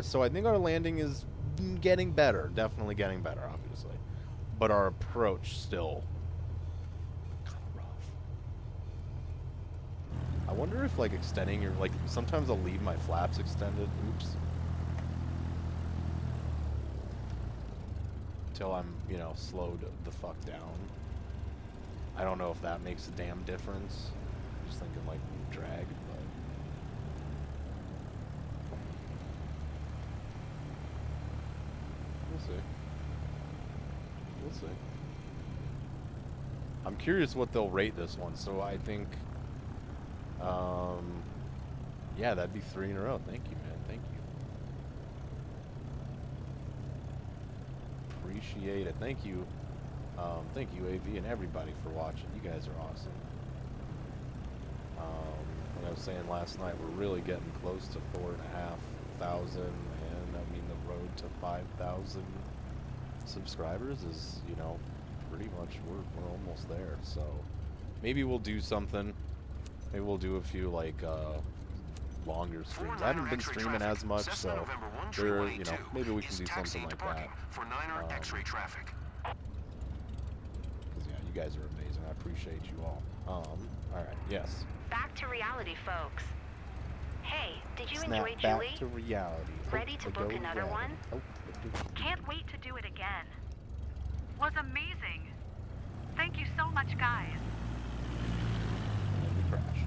So I think our landing is getting better. Definitely getting better, obviously. But our approach still kind of rough. I wonder if, like, extending your, like, sometimes I'll leave my flaps extended. Oops. Till I'm, you know, slowed the fuck down. I don't know if that makes a damn difference. I'm just thinking, like, drag, but... We'll see. We'll see. I'm curious what they'll rate this one, so I think... yeah, that'd be 3 in a row. Thank you, man. Thank you. Appreciate it. Thank you. Thank you, AV, and everybody for watching. You guys are awesome. Like I was saying last night, we're really getting close to 4,500, and I mean the road to 5,000 subscribers is, you know, pretty much we're almost there. So maybe we'll do something. Maybe we'll do a few like longer streams. I haven't been streaming as much, so there, you know, maybe we can do something like that. For 9er X-ray traffic. Because yeah, you guys are amazing. I appreciate you all. All right, yes. Back to reality, folks. Hey, did you Snap enjoy back Julie? to reality. Ready to book another one? Can't wait to do it again. Was amazing. Thank you so much, guys. And then we crash.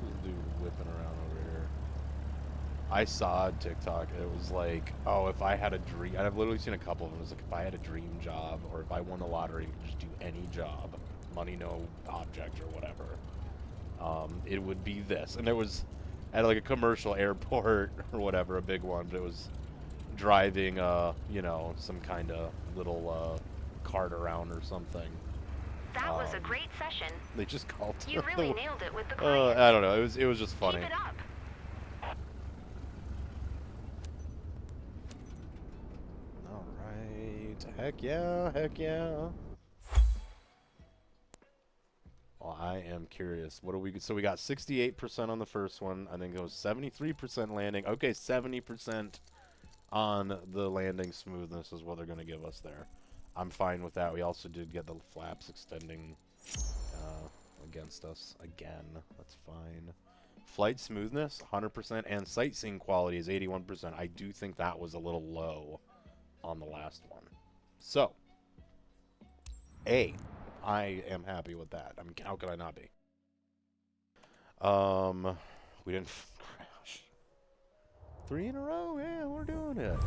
This dude whipping around over here. I saw TikTok. It was like, oh, if I had a dream. I've literally seen a couple of them. It was like, if I had a dream job, or if I won the lottery and could just do any job, money no object or whatever, it would be this. And it was at like a commercial airport or whatever, a big one. But it was driving, you know, some kind of little cart around or something. That was a great session. They just called. You really nailed it with the client. I don't know. It was just funny. Keep it up. All right. Heck yeah. Heck yeah. Well, I am curious. What do we? So we got 68% on the first one. I think it was 73% landing. Okay, 70% on the landing smoothness is what they're going to give us there. I'm fine with that. We also did get the flaps extending against us again. That's fine. Flight smoothness, 100%, and sightseeing quality is 81%. I do think that was a little low on the last one. So, I am happy with that. I mean, how could I not be? We didn't crash. 3 in a row. Yeah, we're doing it.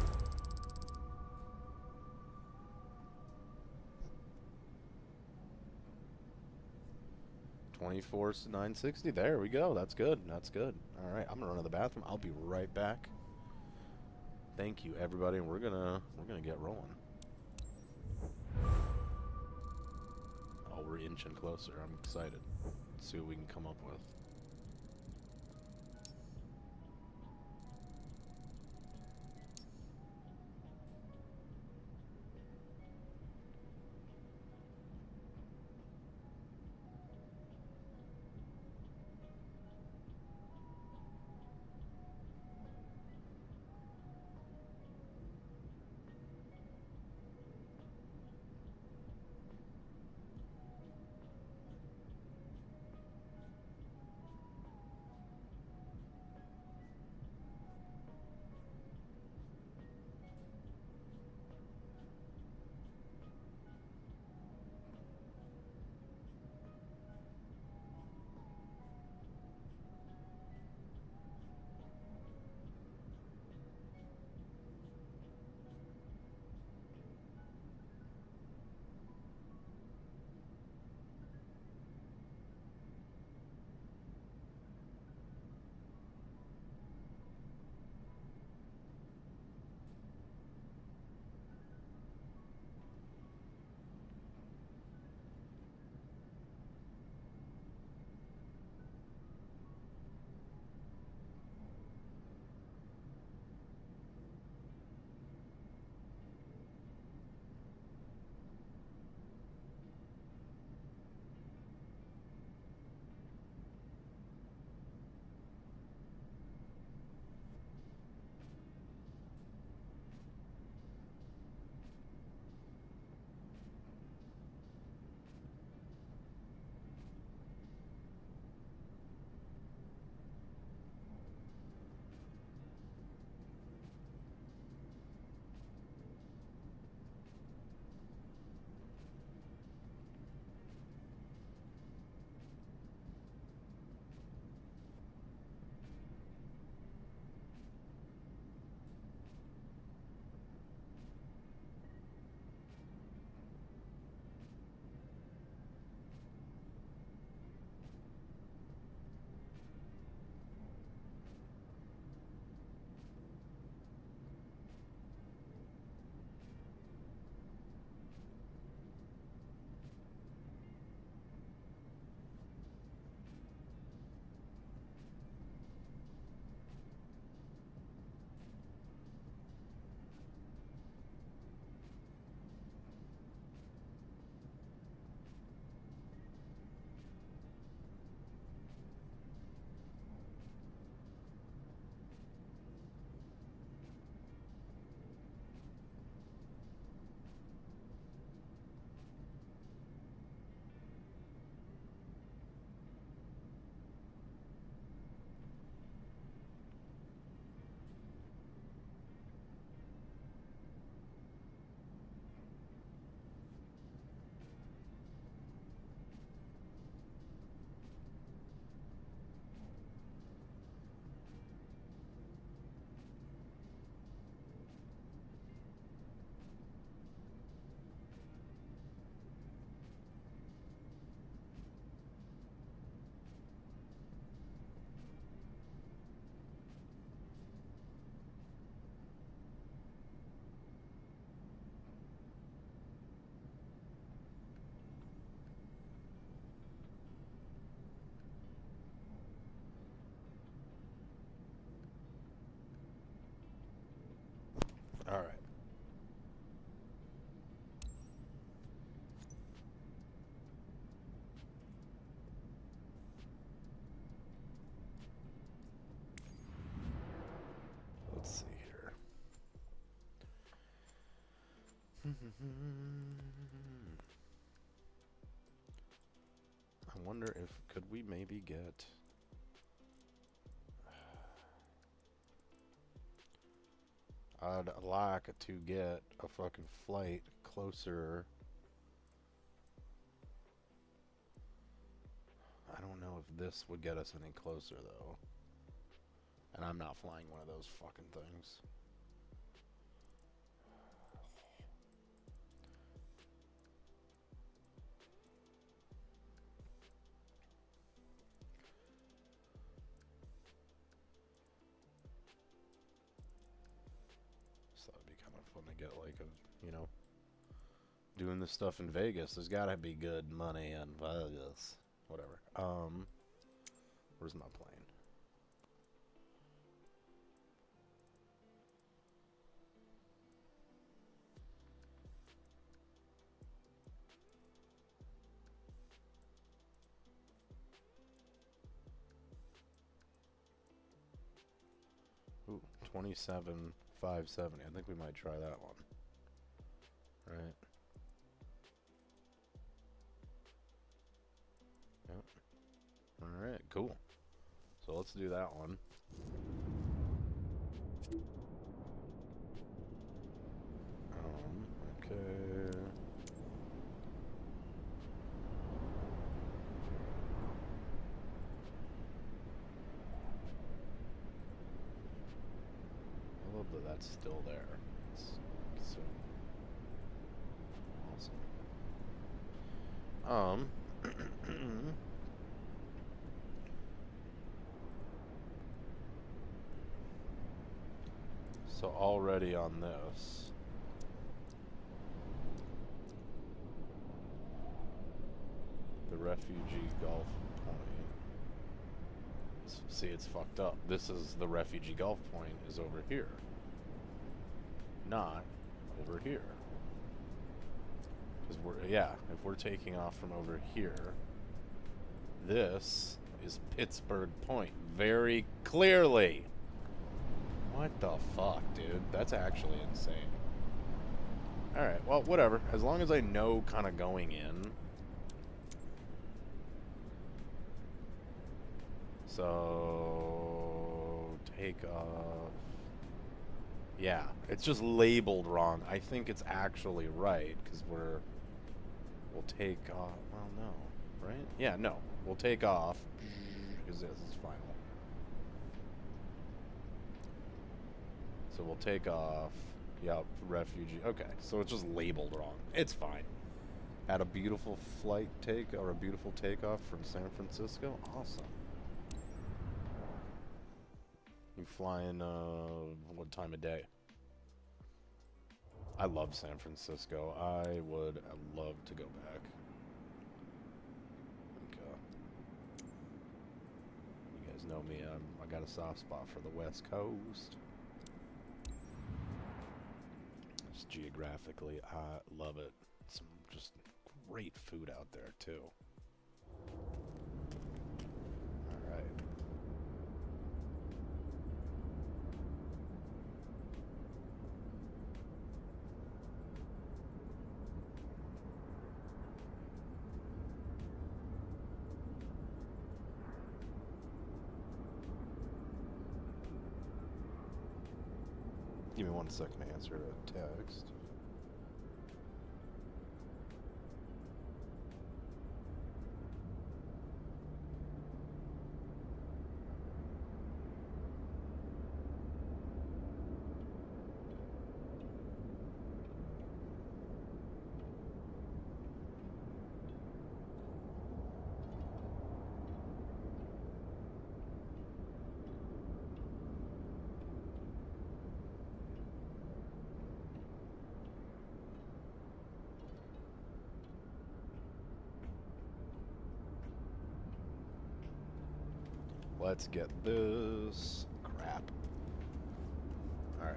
$24,960. There we go. That's good. That's good. All right, I'm gonna run to the bathroom. I'll be right back. Thank you, everybody, and we're gonna get rolling. Oh, we're inching closer. I'm excited. Let's see what we can come up with. I wonder if could we maybe get I'd like to get a fucking flight closer. I don't know if this would get us any closer though. And I'm not flying one of those fucking things. So that'd be kind of fun to get like a, you know, doing this stuff in Vegas. There's gotta be good money in Vegas. Whatever. Where's my plane? Ooh, 27,570. I think we might try that one. Right. Yep. Alright, cool. So let's do that one. Okay. I love that that's still there. It's so awesome. So already on this, the refugee golf point. See, it's fucked up. This is the refugee golf point is over here, not over here. Because if we're taking off from over here, this is Pittsburgh Point, very clearly. What the fuck, dude? That's actually insane. Alright, well, whatever. As long as I know kind of going in. So, take off. Yeah, it's just labeled wrong. I think it's actually right, because we'll take off. Well, no, right? Yeah, no. We'll take off, because this is final. So we'll take off. Yep, refugee. Okay, so it's just labeled wrong. It's fine. Had a beautiful flight or a beautiful takeoff from San Francisco. Awesome. You flying what time of day? I love San Francisco. I would love to go back. You guys know me. I got a soft spot for the West Coast. Just geographically, I love it. Some just great food out there too. All right. Give me 1 second to answer a text. Let's get this crap. All right.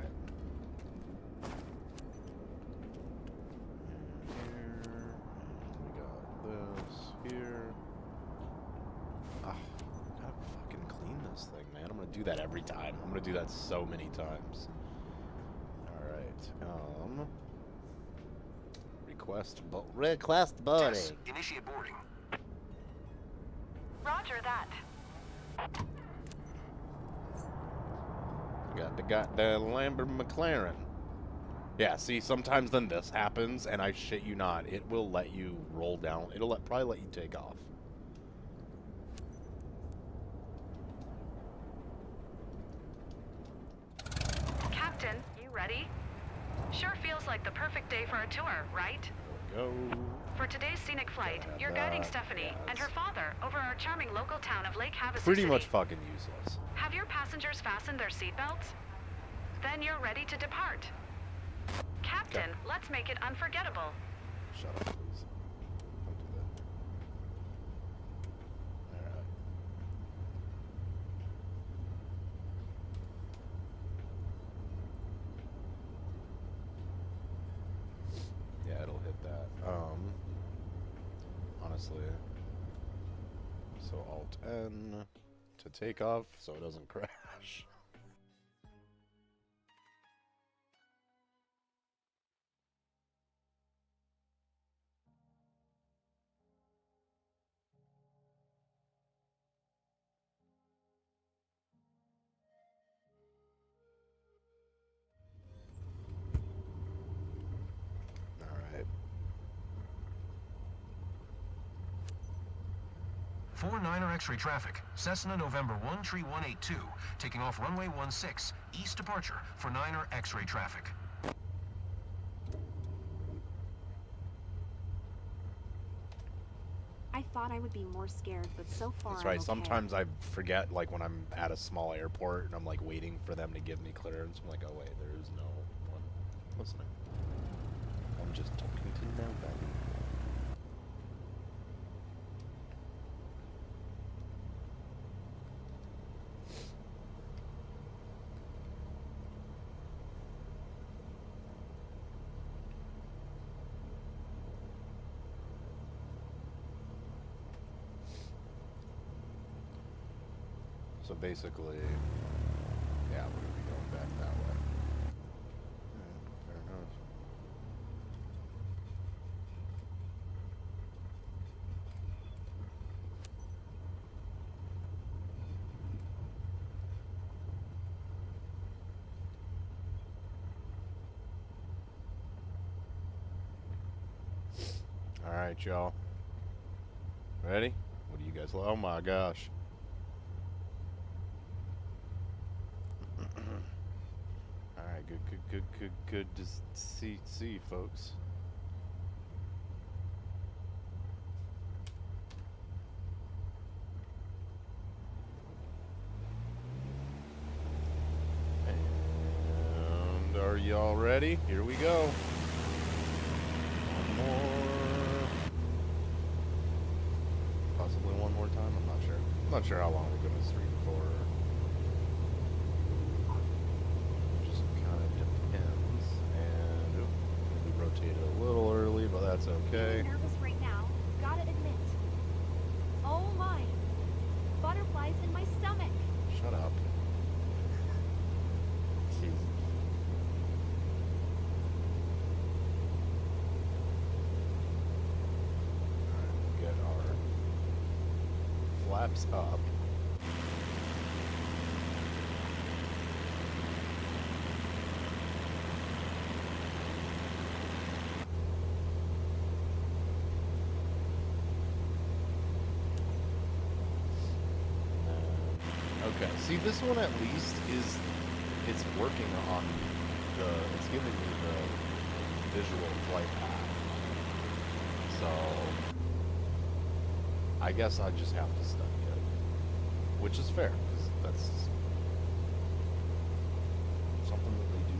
And here, and we got this here. Ah, gotta fucking clean this thing, man. I'm gonna do that every time. I'm gonna do that so many times. All right. Request boarding. Tess, initiate boarding. Roger that. Got the Lambert McLaren. Yeah, see, sometimes then this happens, and I shit you not, it will let you roll down. It'll probably let you take off. Captain, you ready? Sure feels like the perfect day for a tour, right? Go. For today's scenic flight, you're guiding Stephanie and her father over our charming local town of Lake Havasu Pretty City. much fucking useless. Have your passengers fastened their seatbelts? Then you're ready to depart. Captain, Okay. let's make it unforgettable. Shut up, please. Don't do that. Alright. Yeah, it'll hit that. Honestly. So Alt-N to take off so it doesn't crash. Alright. 49er X-ray traffic. Cessna November 13182, taking off runway 16, east departure for 9er X-ray traffic. I thought I would be more scared, but so far That's I'm right. okay. Sometimes I forget, like, when I'm at a small airport and I'm, like, waiting for them to give me clearance. I'm like, oh, wait, there is no one listening. I'm just talking to nobody. So basically, yeah, we're gonna be going back that way. Fair enough. All right, y'all. Ready? What do you guys? Oh my gosh. All right, good to see you folks. And are y'all ready? Here we go. One more. Possibly one more time. I'm not sure. I'm not sure how long we're gonna stream for. Just kind of depends. And we rotated a little early, but that's okay. I'm nervous right now, gotta admit. Oh my! Butterflies in my stomach! Shut up. Jeez. Alright, we'll get our flaps up. Okay, see, this one at least it's working on it's giving me the visual flight path. So, I guess I just have to study it. Which is fair, because that's something that they do.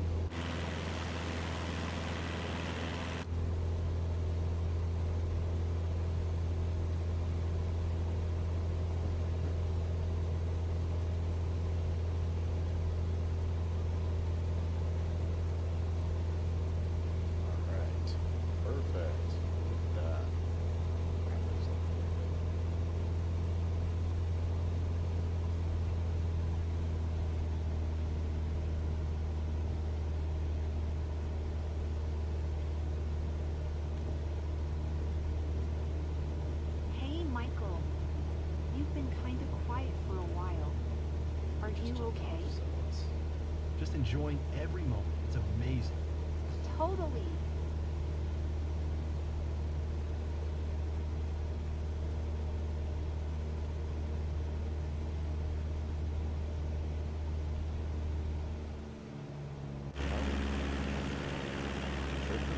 Alright. Perfect. Look at that. you okay? Just enjoying every moment. It's amazing. Totally.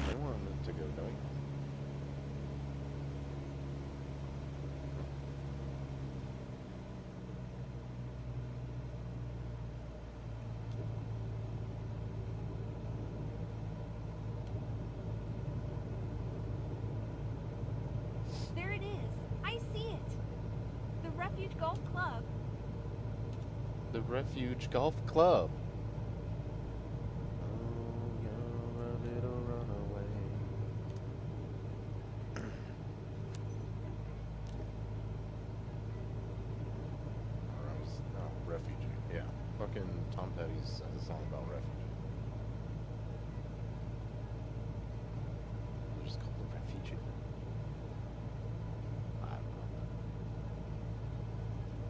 I wanted it to go down. There it is. I see it. The Refuge Golf Club. The Refuge Golf Club. Oh, you're a little runaway. Refuge. Yeah. Fucking Tom Petty's has a song about refuge. They're just called the Refuge. I don't know.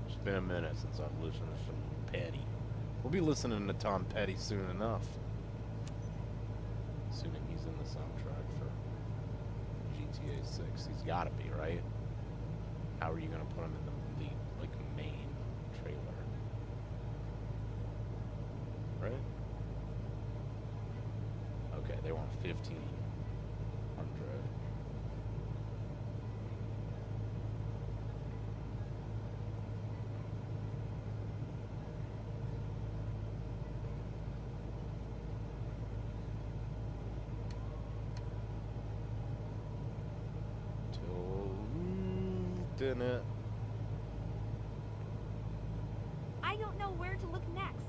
It's been a minute since I've listened to some Petty. We'll be listening to Tom Petty soon enough. Assuming he's in the soundtrack for GTA 6. He's gotta be, right? How are you gonna put him in the like main trailer? Right? Okay, they want 1,500. In it. I don't know where to look next.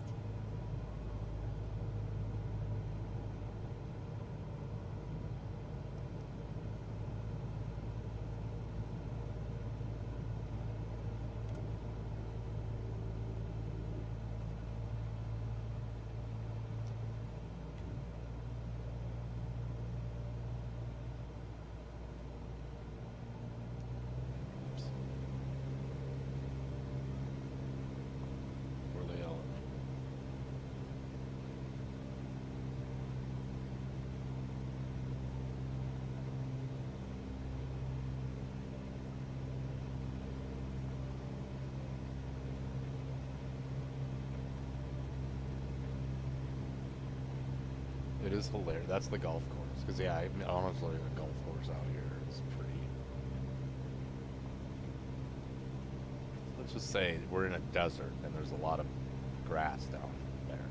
It is hilarious. That's the golf course. Because, yeah, honestly, the golf course out here is pretty... Let's just say we're in a desert, and there's a lot of grass down there.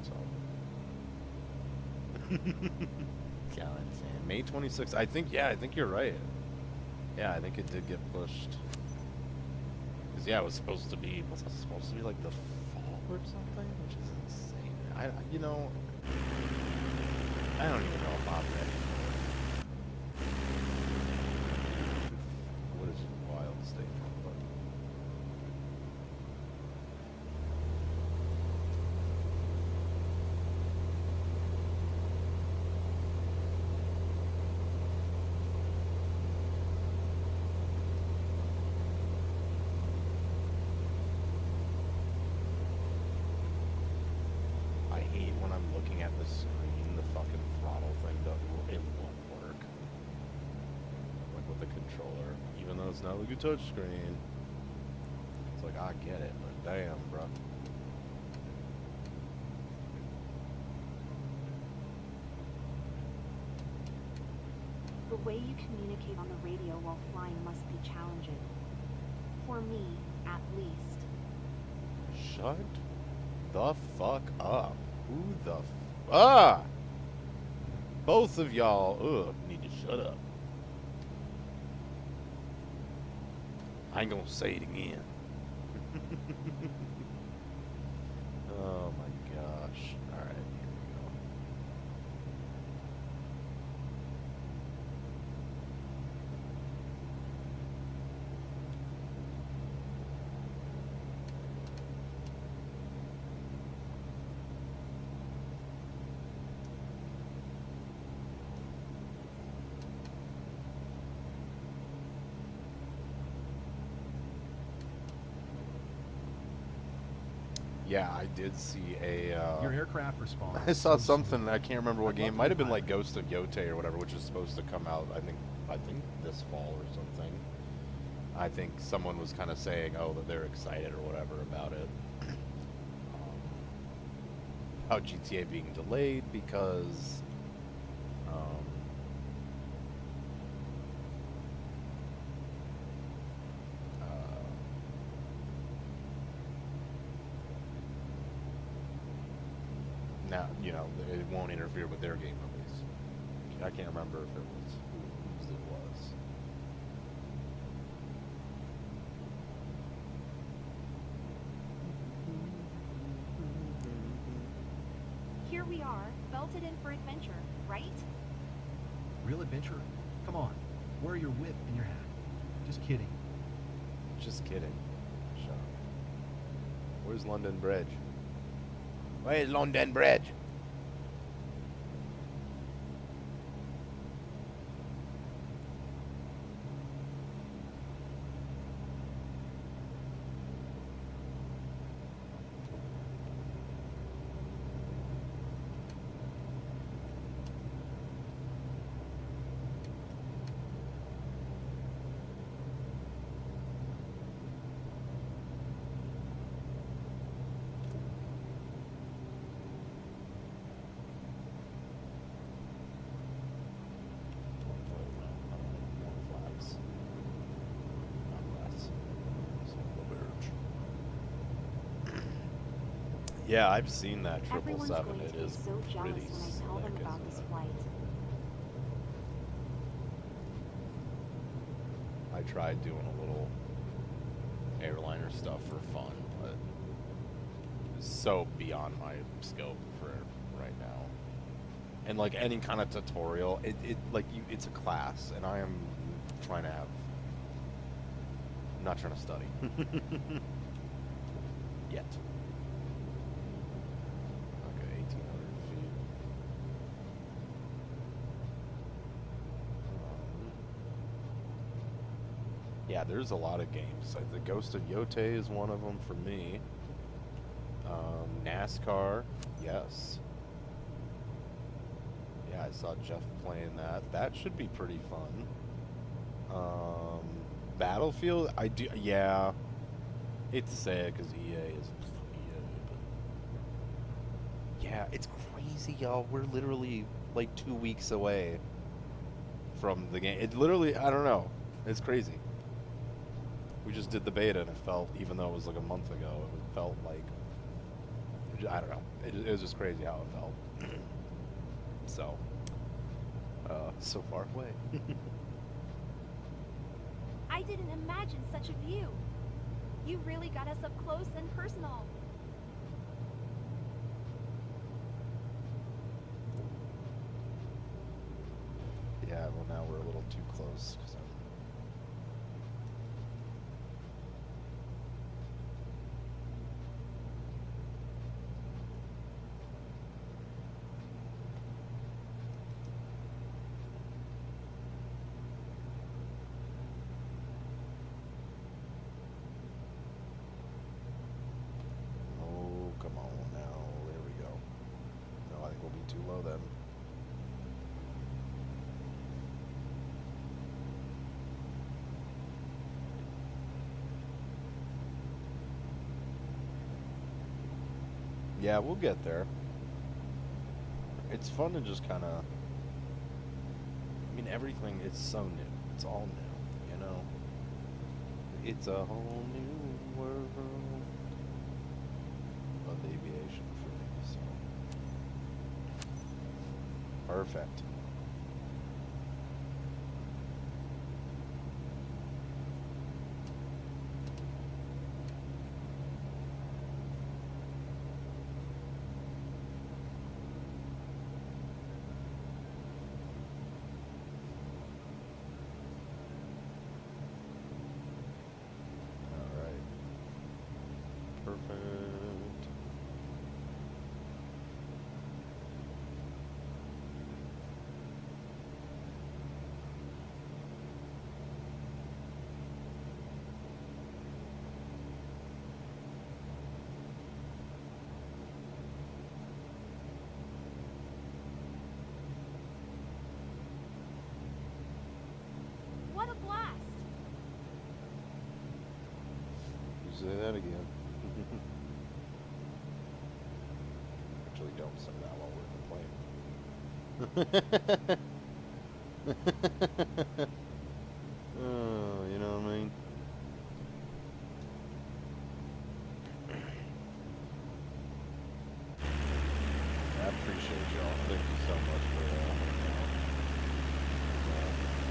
So... God, man. May 26th. I think you're right. Yeah, I think it did get pushed. Because, yeah, it was supposed to be... Was it supposed to be, like, the fall or something? Which is insane. You know, I don't even know about that. What is a wild statement, but... I hate when I'm looking at the screen, the fucking throttle thing, it won't work. Like with the controller, even though it's not like a touch screen. It's like, I get it, but damn, bro. The way you communicate on the radio while flying must be challenging. For me, at least. Shut the fuck up. Who the ah! Both of y'all, need to shut up. I ain't gonna say it again. Oh my gosh. Alright, here we go. Yeah, I did see a. Your aircraft response. I saw so something. smooth. I can't remember what I'd game. love to Might be have been pilot. like Ghost of Yote or whatever, which is supposed to come out. I think this fall or something. I think someone was kind of saying, oh, that they're excited or whatever about it. About GTA being delayed because. Now, you know, it won't interfere with their game release. I can't remember if it was whose it was. Here we are, belted in for adventure, right? Real adventure? Come on. Wear your whip and your hat. Just kidding. Just kidding. Shut up. Where's London Bridge? Where's London Bridge? Yeah, I've seen that Everyone's 777. going to It be is so jealous pretty when I tell them slick, about isn't this it? flight. I tried doing a little airliner stuff for fun, but it's so beyond my scope for right now. And like any kind of tutorial, it's a class, and I am trying to have. I'm not trying to study yet. Okay, 1,800 feet. Yeah, there's a lot of games. Like the Ghost of Yote is one of them for me. NASCAR, yes. Yeah, I saw Jeff playing that. That should be pretty fun. Battlefield, I do, yeah. Hate to say it because EA is EA, but yeah, it's crazy, y'all. We're literally like 2 weeks away from the game. It literally, I don't know. It's crazy. We just did the beta and it felt, even though it was like a month ago, it felt like, I don't know. It was just crazy how it felt. So, so far away. I didn't imagine such a view. You really got us up close and personal. Yeah, well now we're a little too close. 'Cause oh, come on now. There we go. No, I think we'll be too low then. Yeah, we'll get there. It's fun to just kind of... I mean, everything is so new. It's all new, you know? It's a whole new world of aviation for me, so... Perfect. Perfect. Say that again. Actually, don't say that while we're complaining. Oh, you know what I mean? I appreciate y'all. Thank you so much for hanging out.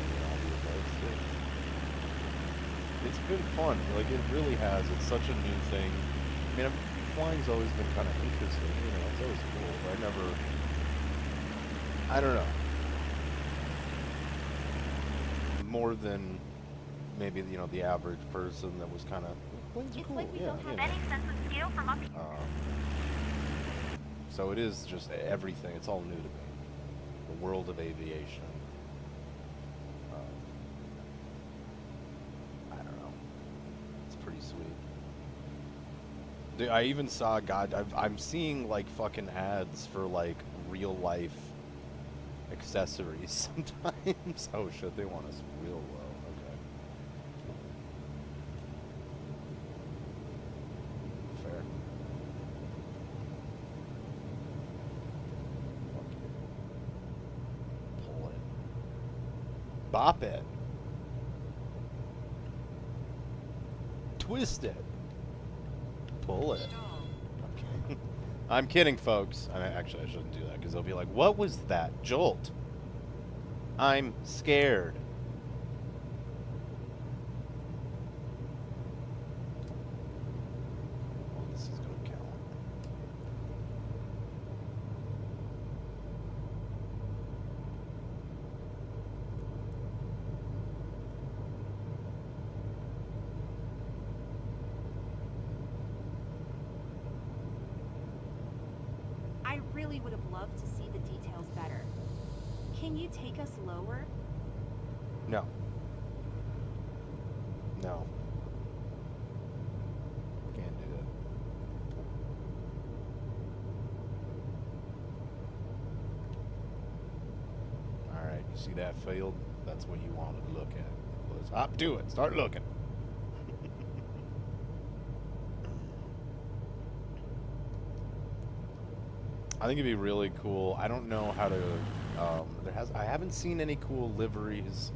And all the events. It's been fun. Like, it really has. It's such a new thing. I mean, flying's always been kind of interesting. You know, it's always cool. But I don't know. More than maybe, you know, the average person that was kind of, planes are It's cool. like we Yeah, don't have you know. any sense of scale from up here. So it is just everything. It's all new to me. The world of aviation. I don't know. It's pretty sweet. Dude, I even saw, I'm seeing like fucking ads for like real life accessories sometimes. Oh shit, they want us real low. Okay. Fair. Pull it. Bop it. Twist it. Pull it. Okay. I'm kidding, folks. Actually, I shouldn't do that because they'll be like, what was that jolt? I'm scared. Well, this is going to count. I really would have loved to see the details better. Can you take us lower? No. No. Can't do it. Alright, you see that field? That's what you wanted to look at. Was hop to it. Start looking. I think it'd be really cool. I don't know how to. I haven't seen any cool liveries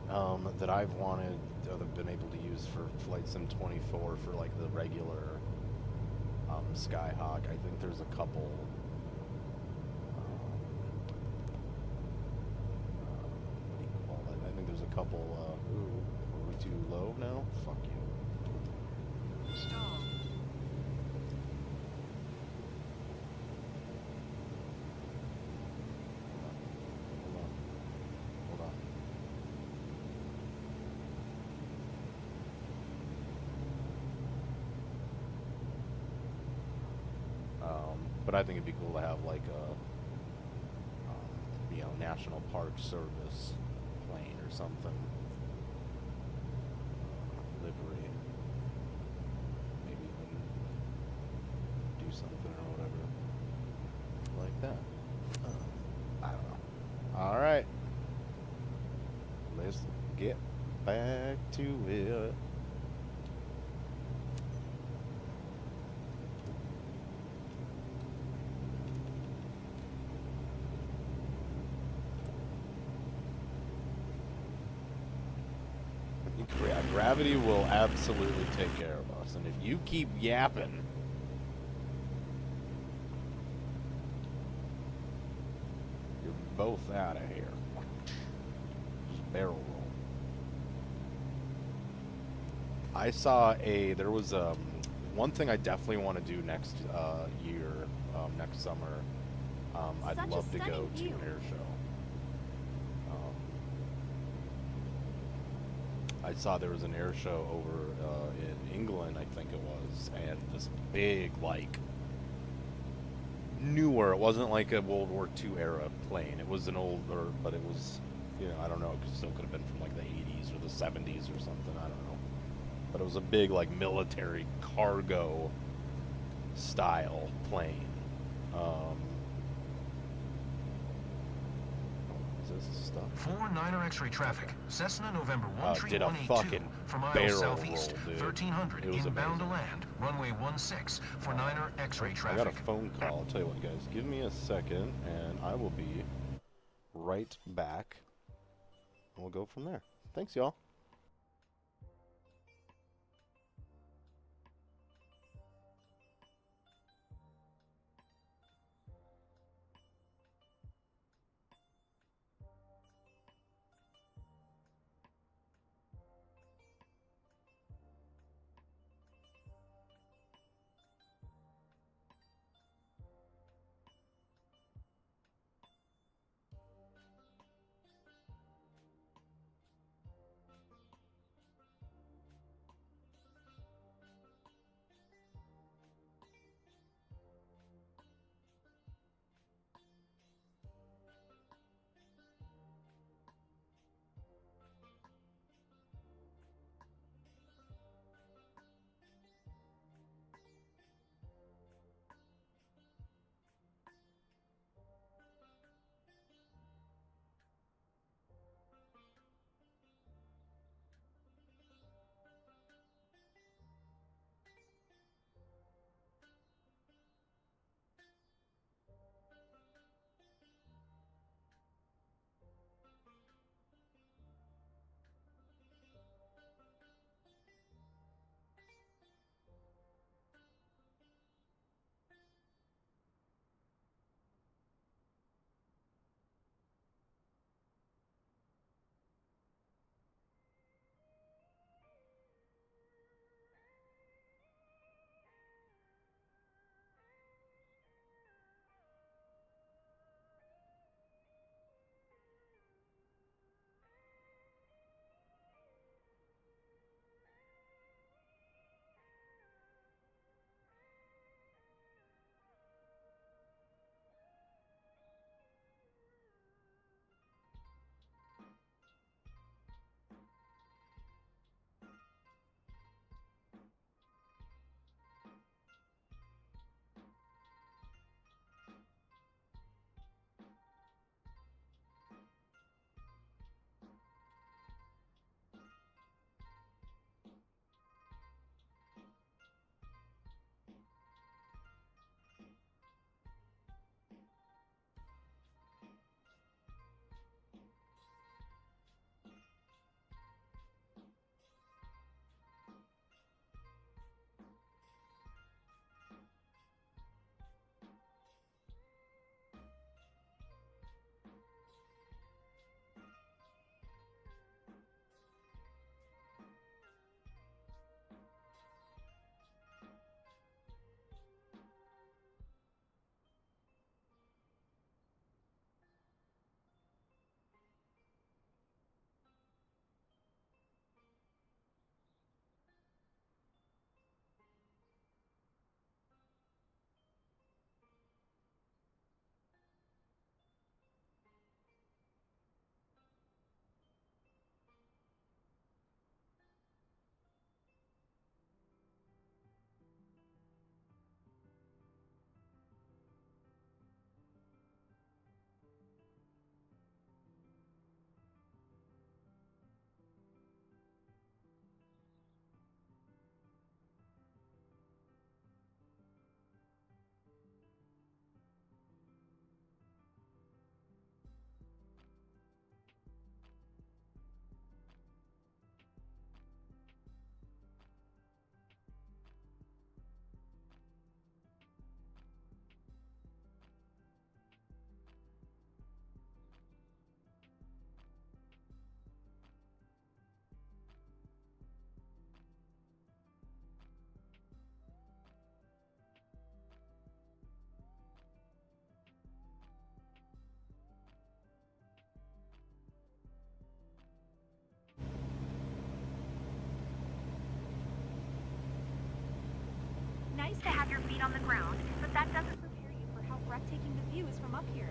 that I've wanted or that I've been able to use for Flight Sim 24 for like the regular Skyhawk. I think there's a couple. What do you call it? I think there's a couple. Ooh, are we too low now? Fuck you. But I think it'd be cool to have like a, you know, National Park Service plane or something. Livery. Maybe even do something or whatever like that. I don't know. All right. Let's get back to it. Gravity will absolutely take care of us, and if you keep yapping, you're both out of here. Just barrel roll. I saw there was one thing I definitely want to do next year, next summer. I'd love to go to an air show. I saw there was an air show over in England, I think it was, and this big, like, newer, it wasn't like a World War II era plane. It was an older, but it was, you know, I don't know, it still could have been from like the 80s or the 70s or something, I don't know. But it was a big, like, military cargo style plane. Stuff. 4 9er X-ray traffic. Cessna November 13182 did a fucking for miles barrel southeast, roll, dude. 1300 It was inbound to amazing. land, runway 16 for Niner X-ray I traffic. got a phone call. I'll tell you what, guys. Give me a second, and I will be right back. And we'll go from there. Thanks, y'all. Nice to have your feet on the ground, but that doesn't Prepare you for how breathtaking the view is from up here.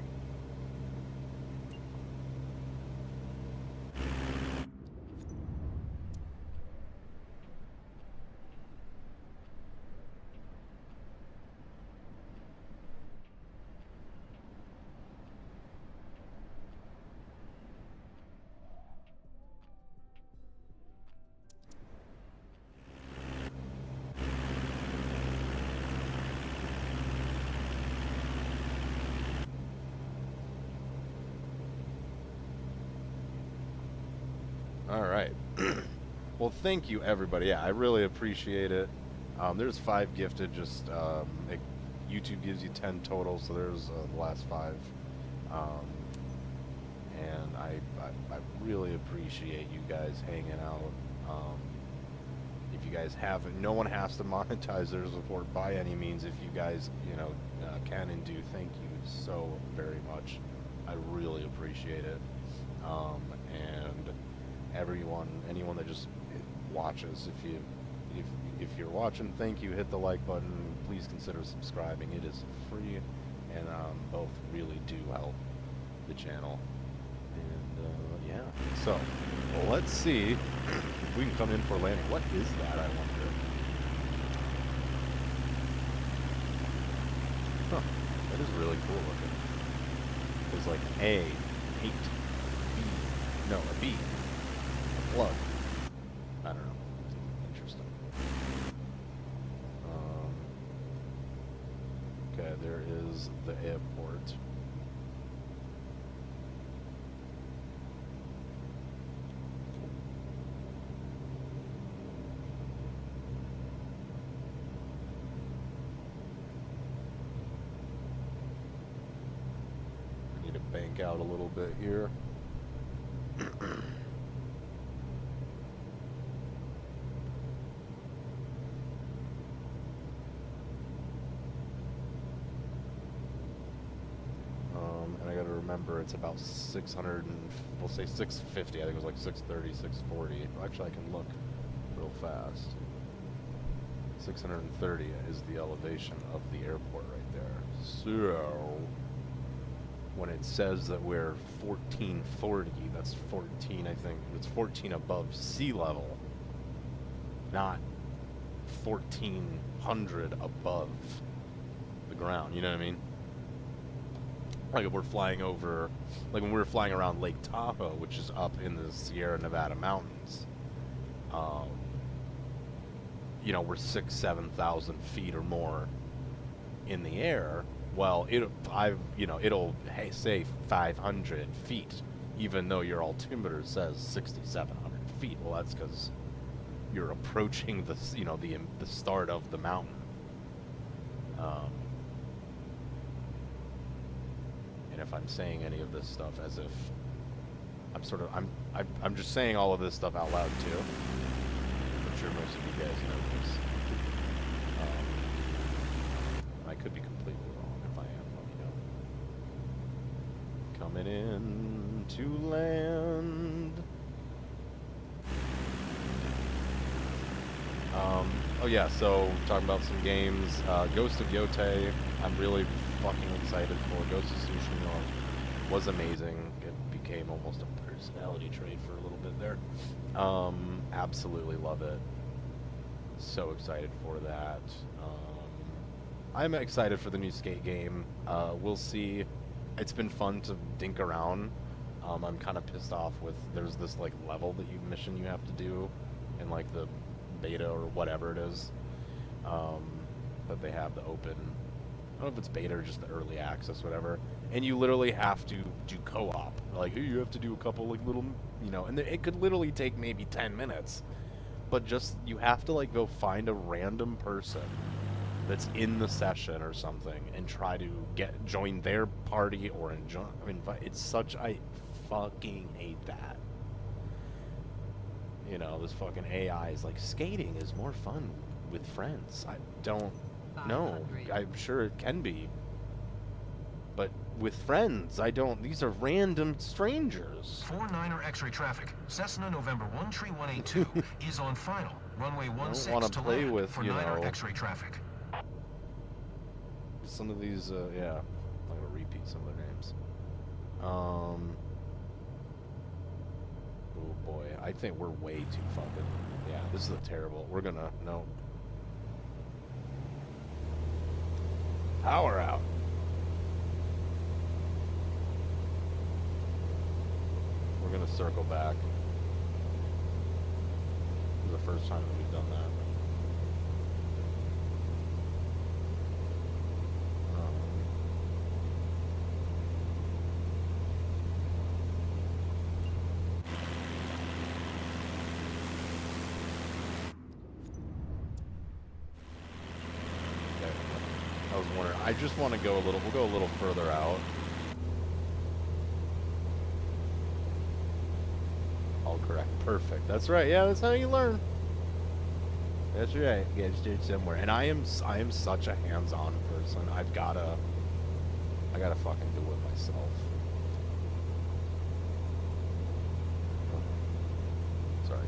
All right. Well, thank you, everybody. Yeah, I really appreciate it. There's 5 gifted. Just YouTube gives you 10 total, so there's the last 5. And I really appreciate you guys hanging out. If you guys haven't, no one has to monetize their support by any means. If you guys, can and do, thank you so very much. I really appreciate it. And anyone that just watches, if you're watching, thank you. Hit the like button. Please consider subscribing. It is free, and both really do help the channel. And yeah, so let's see if we can come in for landing. What is that, I wonder? Huh, that is really cool looking. There's like an A, 8, B, no, a B, a plug. I don't know. Interesting. Okay, there is the airport. I need to bank out a little bit here. Remember, it's about 600 and we'll say 650. I think it was like 630, 640. Actually, I can look real fast. 630 is the elevation of the airport right there. So when it says that we're 1440, that's 14, I think it's 14 above sea level, not 1400 above the ground. You know what I mean? Like if we're flying over, like when we were flying around Lake Tahoe, which is up in the Sierra Nevada mountains, we're 6,000-7,000 feet or more in the air. Well, it'll say 500 feet, even though your altimeter says 6,700 feet. Well, that's because you're approaching the start of the mountain. If I'm saying any of this stuff as if I'm just saying all of this stuff out loud too. I'm sure most of you guys know this. I could be completely wrong. If I am, let me know. Coming in to land. Oh yeah, so talking about some games. Ghost of Yotei, I'm really fucking excited for. Ghost of Tsushima was amazing. It became almost a personality trait for a little bit there. Absolutely love it. So excited for that. I'm excited for the new Skate game. We'll see. It's been fun to dink around. I'm kind of pissed off with there's this like level mission you have to do in like the beta or whatever it is. But they have the open. I don't know if it's beta or just the early access, whatever. And you literally have to do co-op. Like, you have to do a couple, like, little, and it could literally take maybe 10 minutes. But just, you have to, like, go find a random person that's in the session or something and try to join their party or invite. It's such, I fucking hate that. This fucking AI is like, skating is more fun with friends. I don't know. I'm sure it can be. But with friends, these are random strangers. 49er X-ray traffic. Cessna November 13182 is on final. Runway 16 to play land with, for 9er X-ray traffic. Some of these, yeah. I'm going to repeat some of their names. Oh boy, I think we're way too fucking... Yeah, this is terrible. We're gonna... No. Power out. We're gonna circle back. This is the first time that we've done that. I just want to go a little. We'll go a little further out. All correct. Perfect. That's right. Yeah, that's how you learn. That's right. You gotta start somewhere. And I am such a hands-on person. I gotta fucking do it myself. Sorry.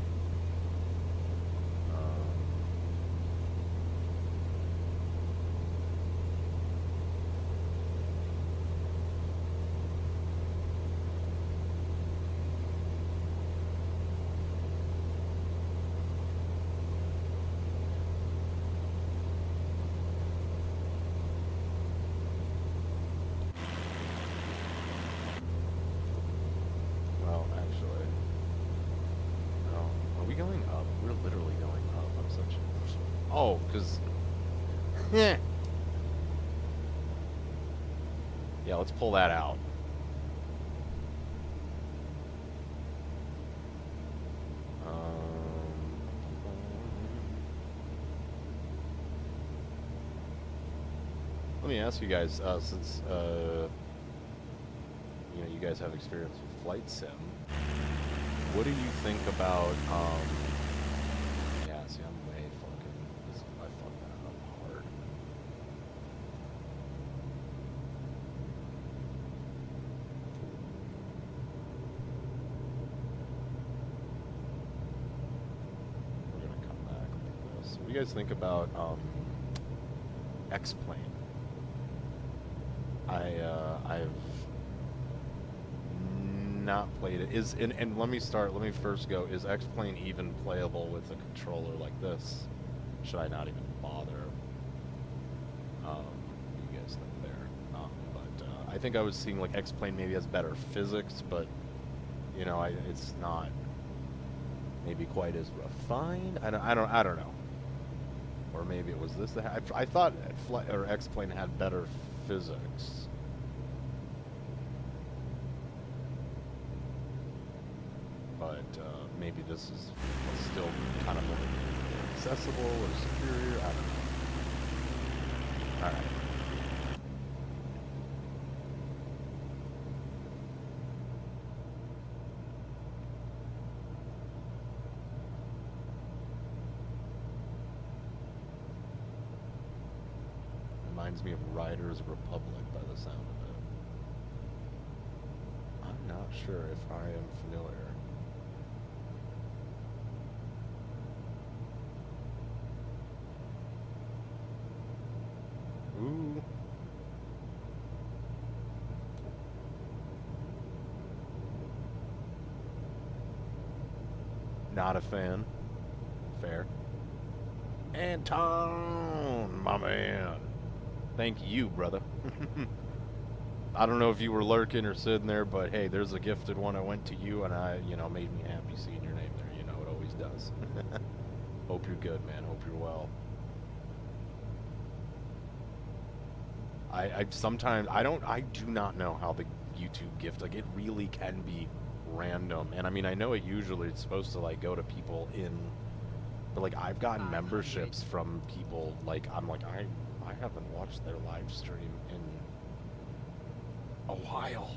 Well, actually, no. Are we going up? We're literally going up. I'm such. Oh, because. Yeah. Yeah, let's pull that out. Let me ask you guys, since you know, you guys have experience with flight sim, what do you think about yeah, see, I'm way fucking, I fucked that up hard. We're gonna come back like this. What do you guys think about X-Plane? I've not played it. And let me first go, is X-Plane even playable with a controller like this? Should I not even bother? What do you guys think there? But I think I was seeing like X-Plane maybe has better physics, but you know, it's not maybe quite as refined. I don't know. Or maybe it was this. I thought X-Plane had better physics. But maybe this is still kind of more accessible or superior. I don't know. All right. Reminds me of Riders Republic by the sound of it. I'm not sure if I am familiar. Ooh. Not a fan. Fair. Anton, my man. Thank you, brother. I don't know if you were lurking or sitting there, but hey, there's a gifted one. I went to you, and made me happy seeing your name there. You know, it always does. Hope you're good, man. Hope you're well. I sometimes, I do not know how the YouTube gift, like, it really can be random. And I mean, I know usually it's supposed to, like, go to people but, like, I've gotten memberships from people, like, I'm like, I haven't watched their live stream in a while.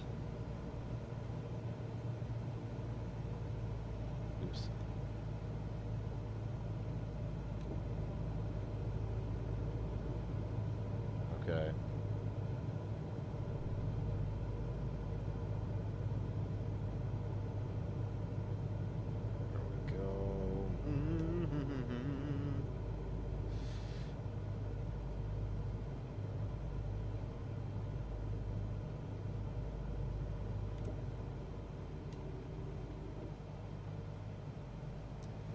Oops. Okay. There we go.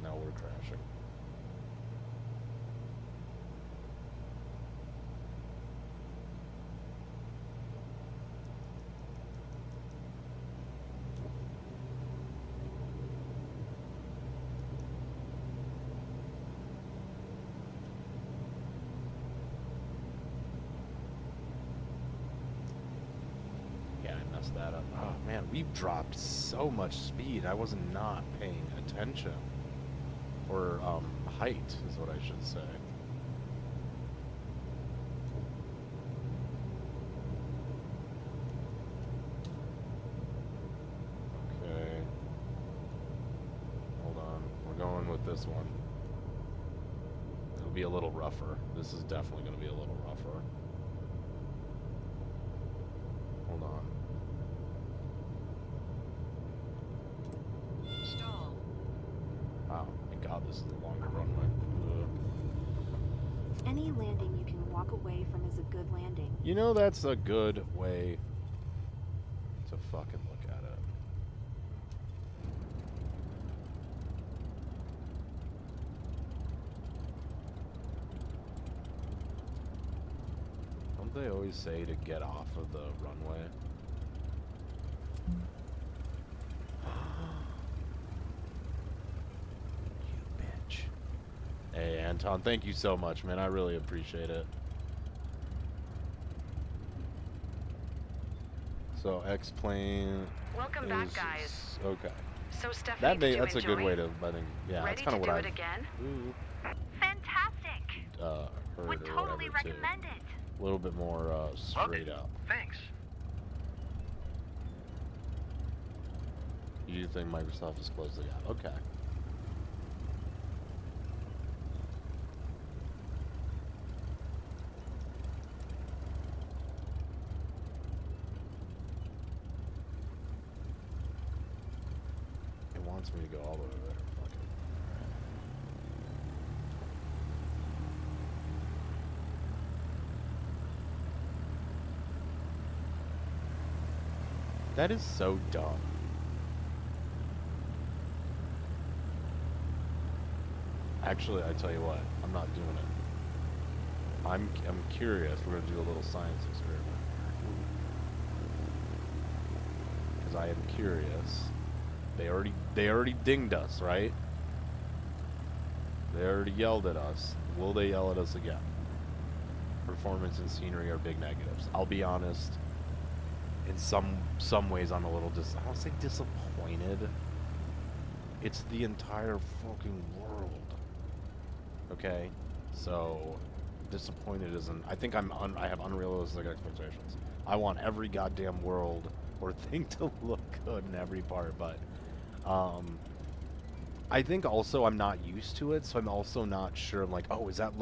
Now we're crashing. Yeah, I messed that up. Oh man, we've dropped so much speed. I was not paying attention. Or height is what I should say. this one. It'll be a little rougher. This is definitely going to be a little rougher. Hold on. Stall. Wow, thank God this is a longer runway. Any landing you can walk away from is a good landing. You know, that's a good way to fucking look at it. Don't they always say to get off of the runway? You bitch. Hey, Anton, thank you so much, man. I really appreciate it. So, X-Plane. Welcome back, guys. Okay. So, Stephanie, That's a good way to, I think, yeah, that's kind of what I... Ready to do it again? Ooh. Fantastic. Heard Would or totally whatever, too. recommend it. A little bit more straight up. Thanks. You think Microsoft has closed the gap? Okay. It wants me to go all the way there. Fuck it. That is so dumb. Actually, I tell you what, I'm not doing it. I'm curious. We're gonna do a little science experiment because I am curious. They already dinged us, right? They already yelled at us. Will they yell at us again? Performance and scenery are big negatives. I'll be honest. In some ways, I'm a little I don't say disappointed. It's the entire fucking world. Okay, so disappointed isn't. I think I have unrealistic expectations. I want every goddamn world or thing to look good in every part, but I think also I'm not used to it, so I'm also not sure. I'm like, oh, is that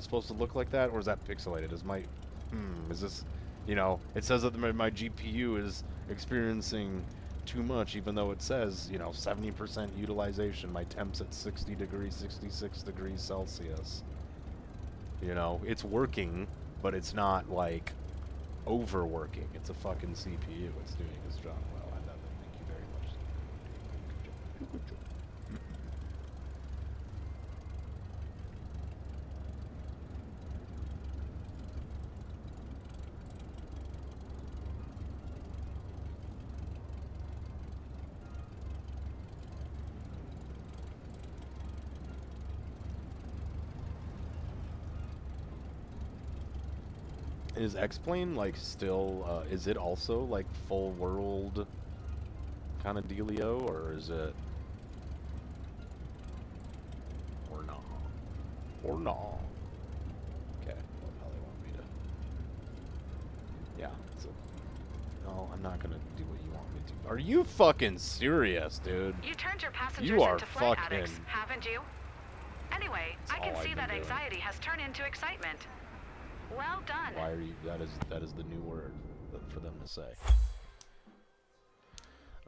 supposed to look like that, or is that pixelated? Is this, you know, it says that my GPU is experiencing too much, even though it says, you know, 70% utilization. My temp's at 60 degrees, 66 degrees Celsius. You know, it's working, but it's not like overworking. It's a fucking CPU. It's doing its job well. I love it. Thank you very much. Good job. Is X-Plane, like, still, is it also, like, full world kind of dealio, or is it... Or not? Or not? Okay, love how they want me to... Yeah, so... No, I'm not gonna do what you want me to. Are you fucking serious, dude? You turned your passengers You are into flight fucking... addicts, haven't you? Anyway, I can see that anxiety has turned into excitement. Well done. Why are you... That is the new word for them to say.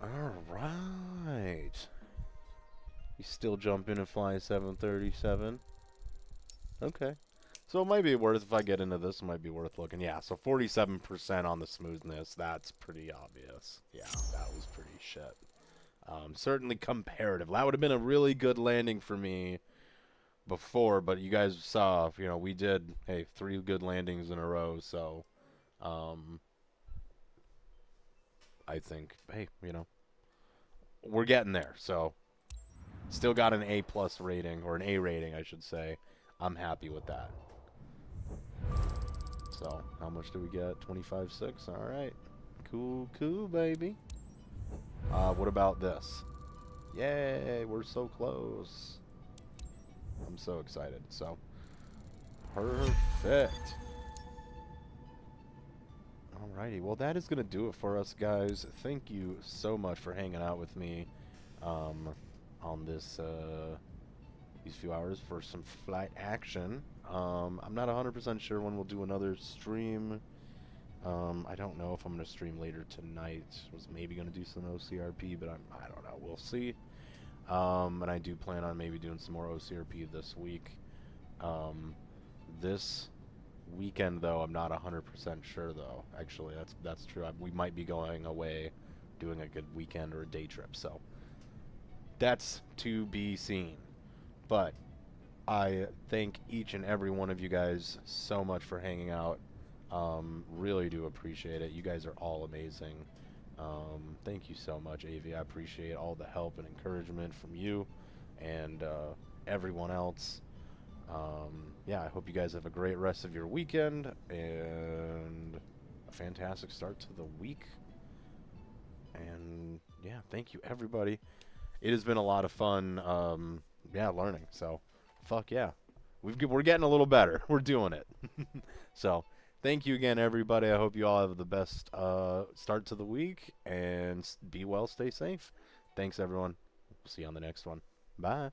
Alright. You still jump in and fly 737? Okay. So it might be worth, if I get into this, it might be worth looking. Yeah, so 47% on the smoothness. That's pretty obvious. Yeah, that was pretty shit. Certainly comparative. That would have been a really good landing for me before, but you guys saw, you know, we did, hey, 3 good landings in a row, so I think, hey, you know, we're getting there. So still got an A+ rating, or an A rating, I should say. I'm happy with that. So how much do we get? 25.6. All right, cool, baby. What about this? Yay, we're so close. I'm so excited. So, perfect. Alrighty, well that is going to do it for us, guys. Thank you so much for hanging out with me on this these few hours for some flight action. I'm not 100% sure when we'll do another stream. I don't know if I'm going to stream later tonight. Was maybe going to do some OCRP, but I don't know. We'll see. And I do plan on maybe doing some more OCRP this week. This weekend, though, I'm not 100% sure, though. Actually, that's true. We might be going away, doing a good weekend or a day trip, so that's to be seen. But I thank each and every one of you guys so much for hanging out. Really do appreciate it. You guys are all amazing. Thank you so much, Avi. I appreciate all the help and encouragement from you and everyone else. Yeah, I hope you guys have a great rest of your weekend and a fantastic start to the week. And yeah, thank you, everybody. It has been a lot of fun, yeah, learning. So, fuck yeah. We're getting a little better. We're doing it. So, thank you again, everybody. I hope you all have the best start to the week. And be well, stay safe. Thanks, everyone. See you on the next one. Bye.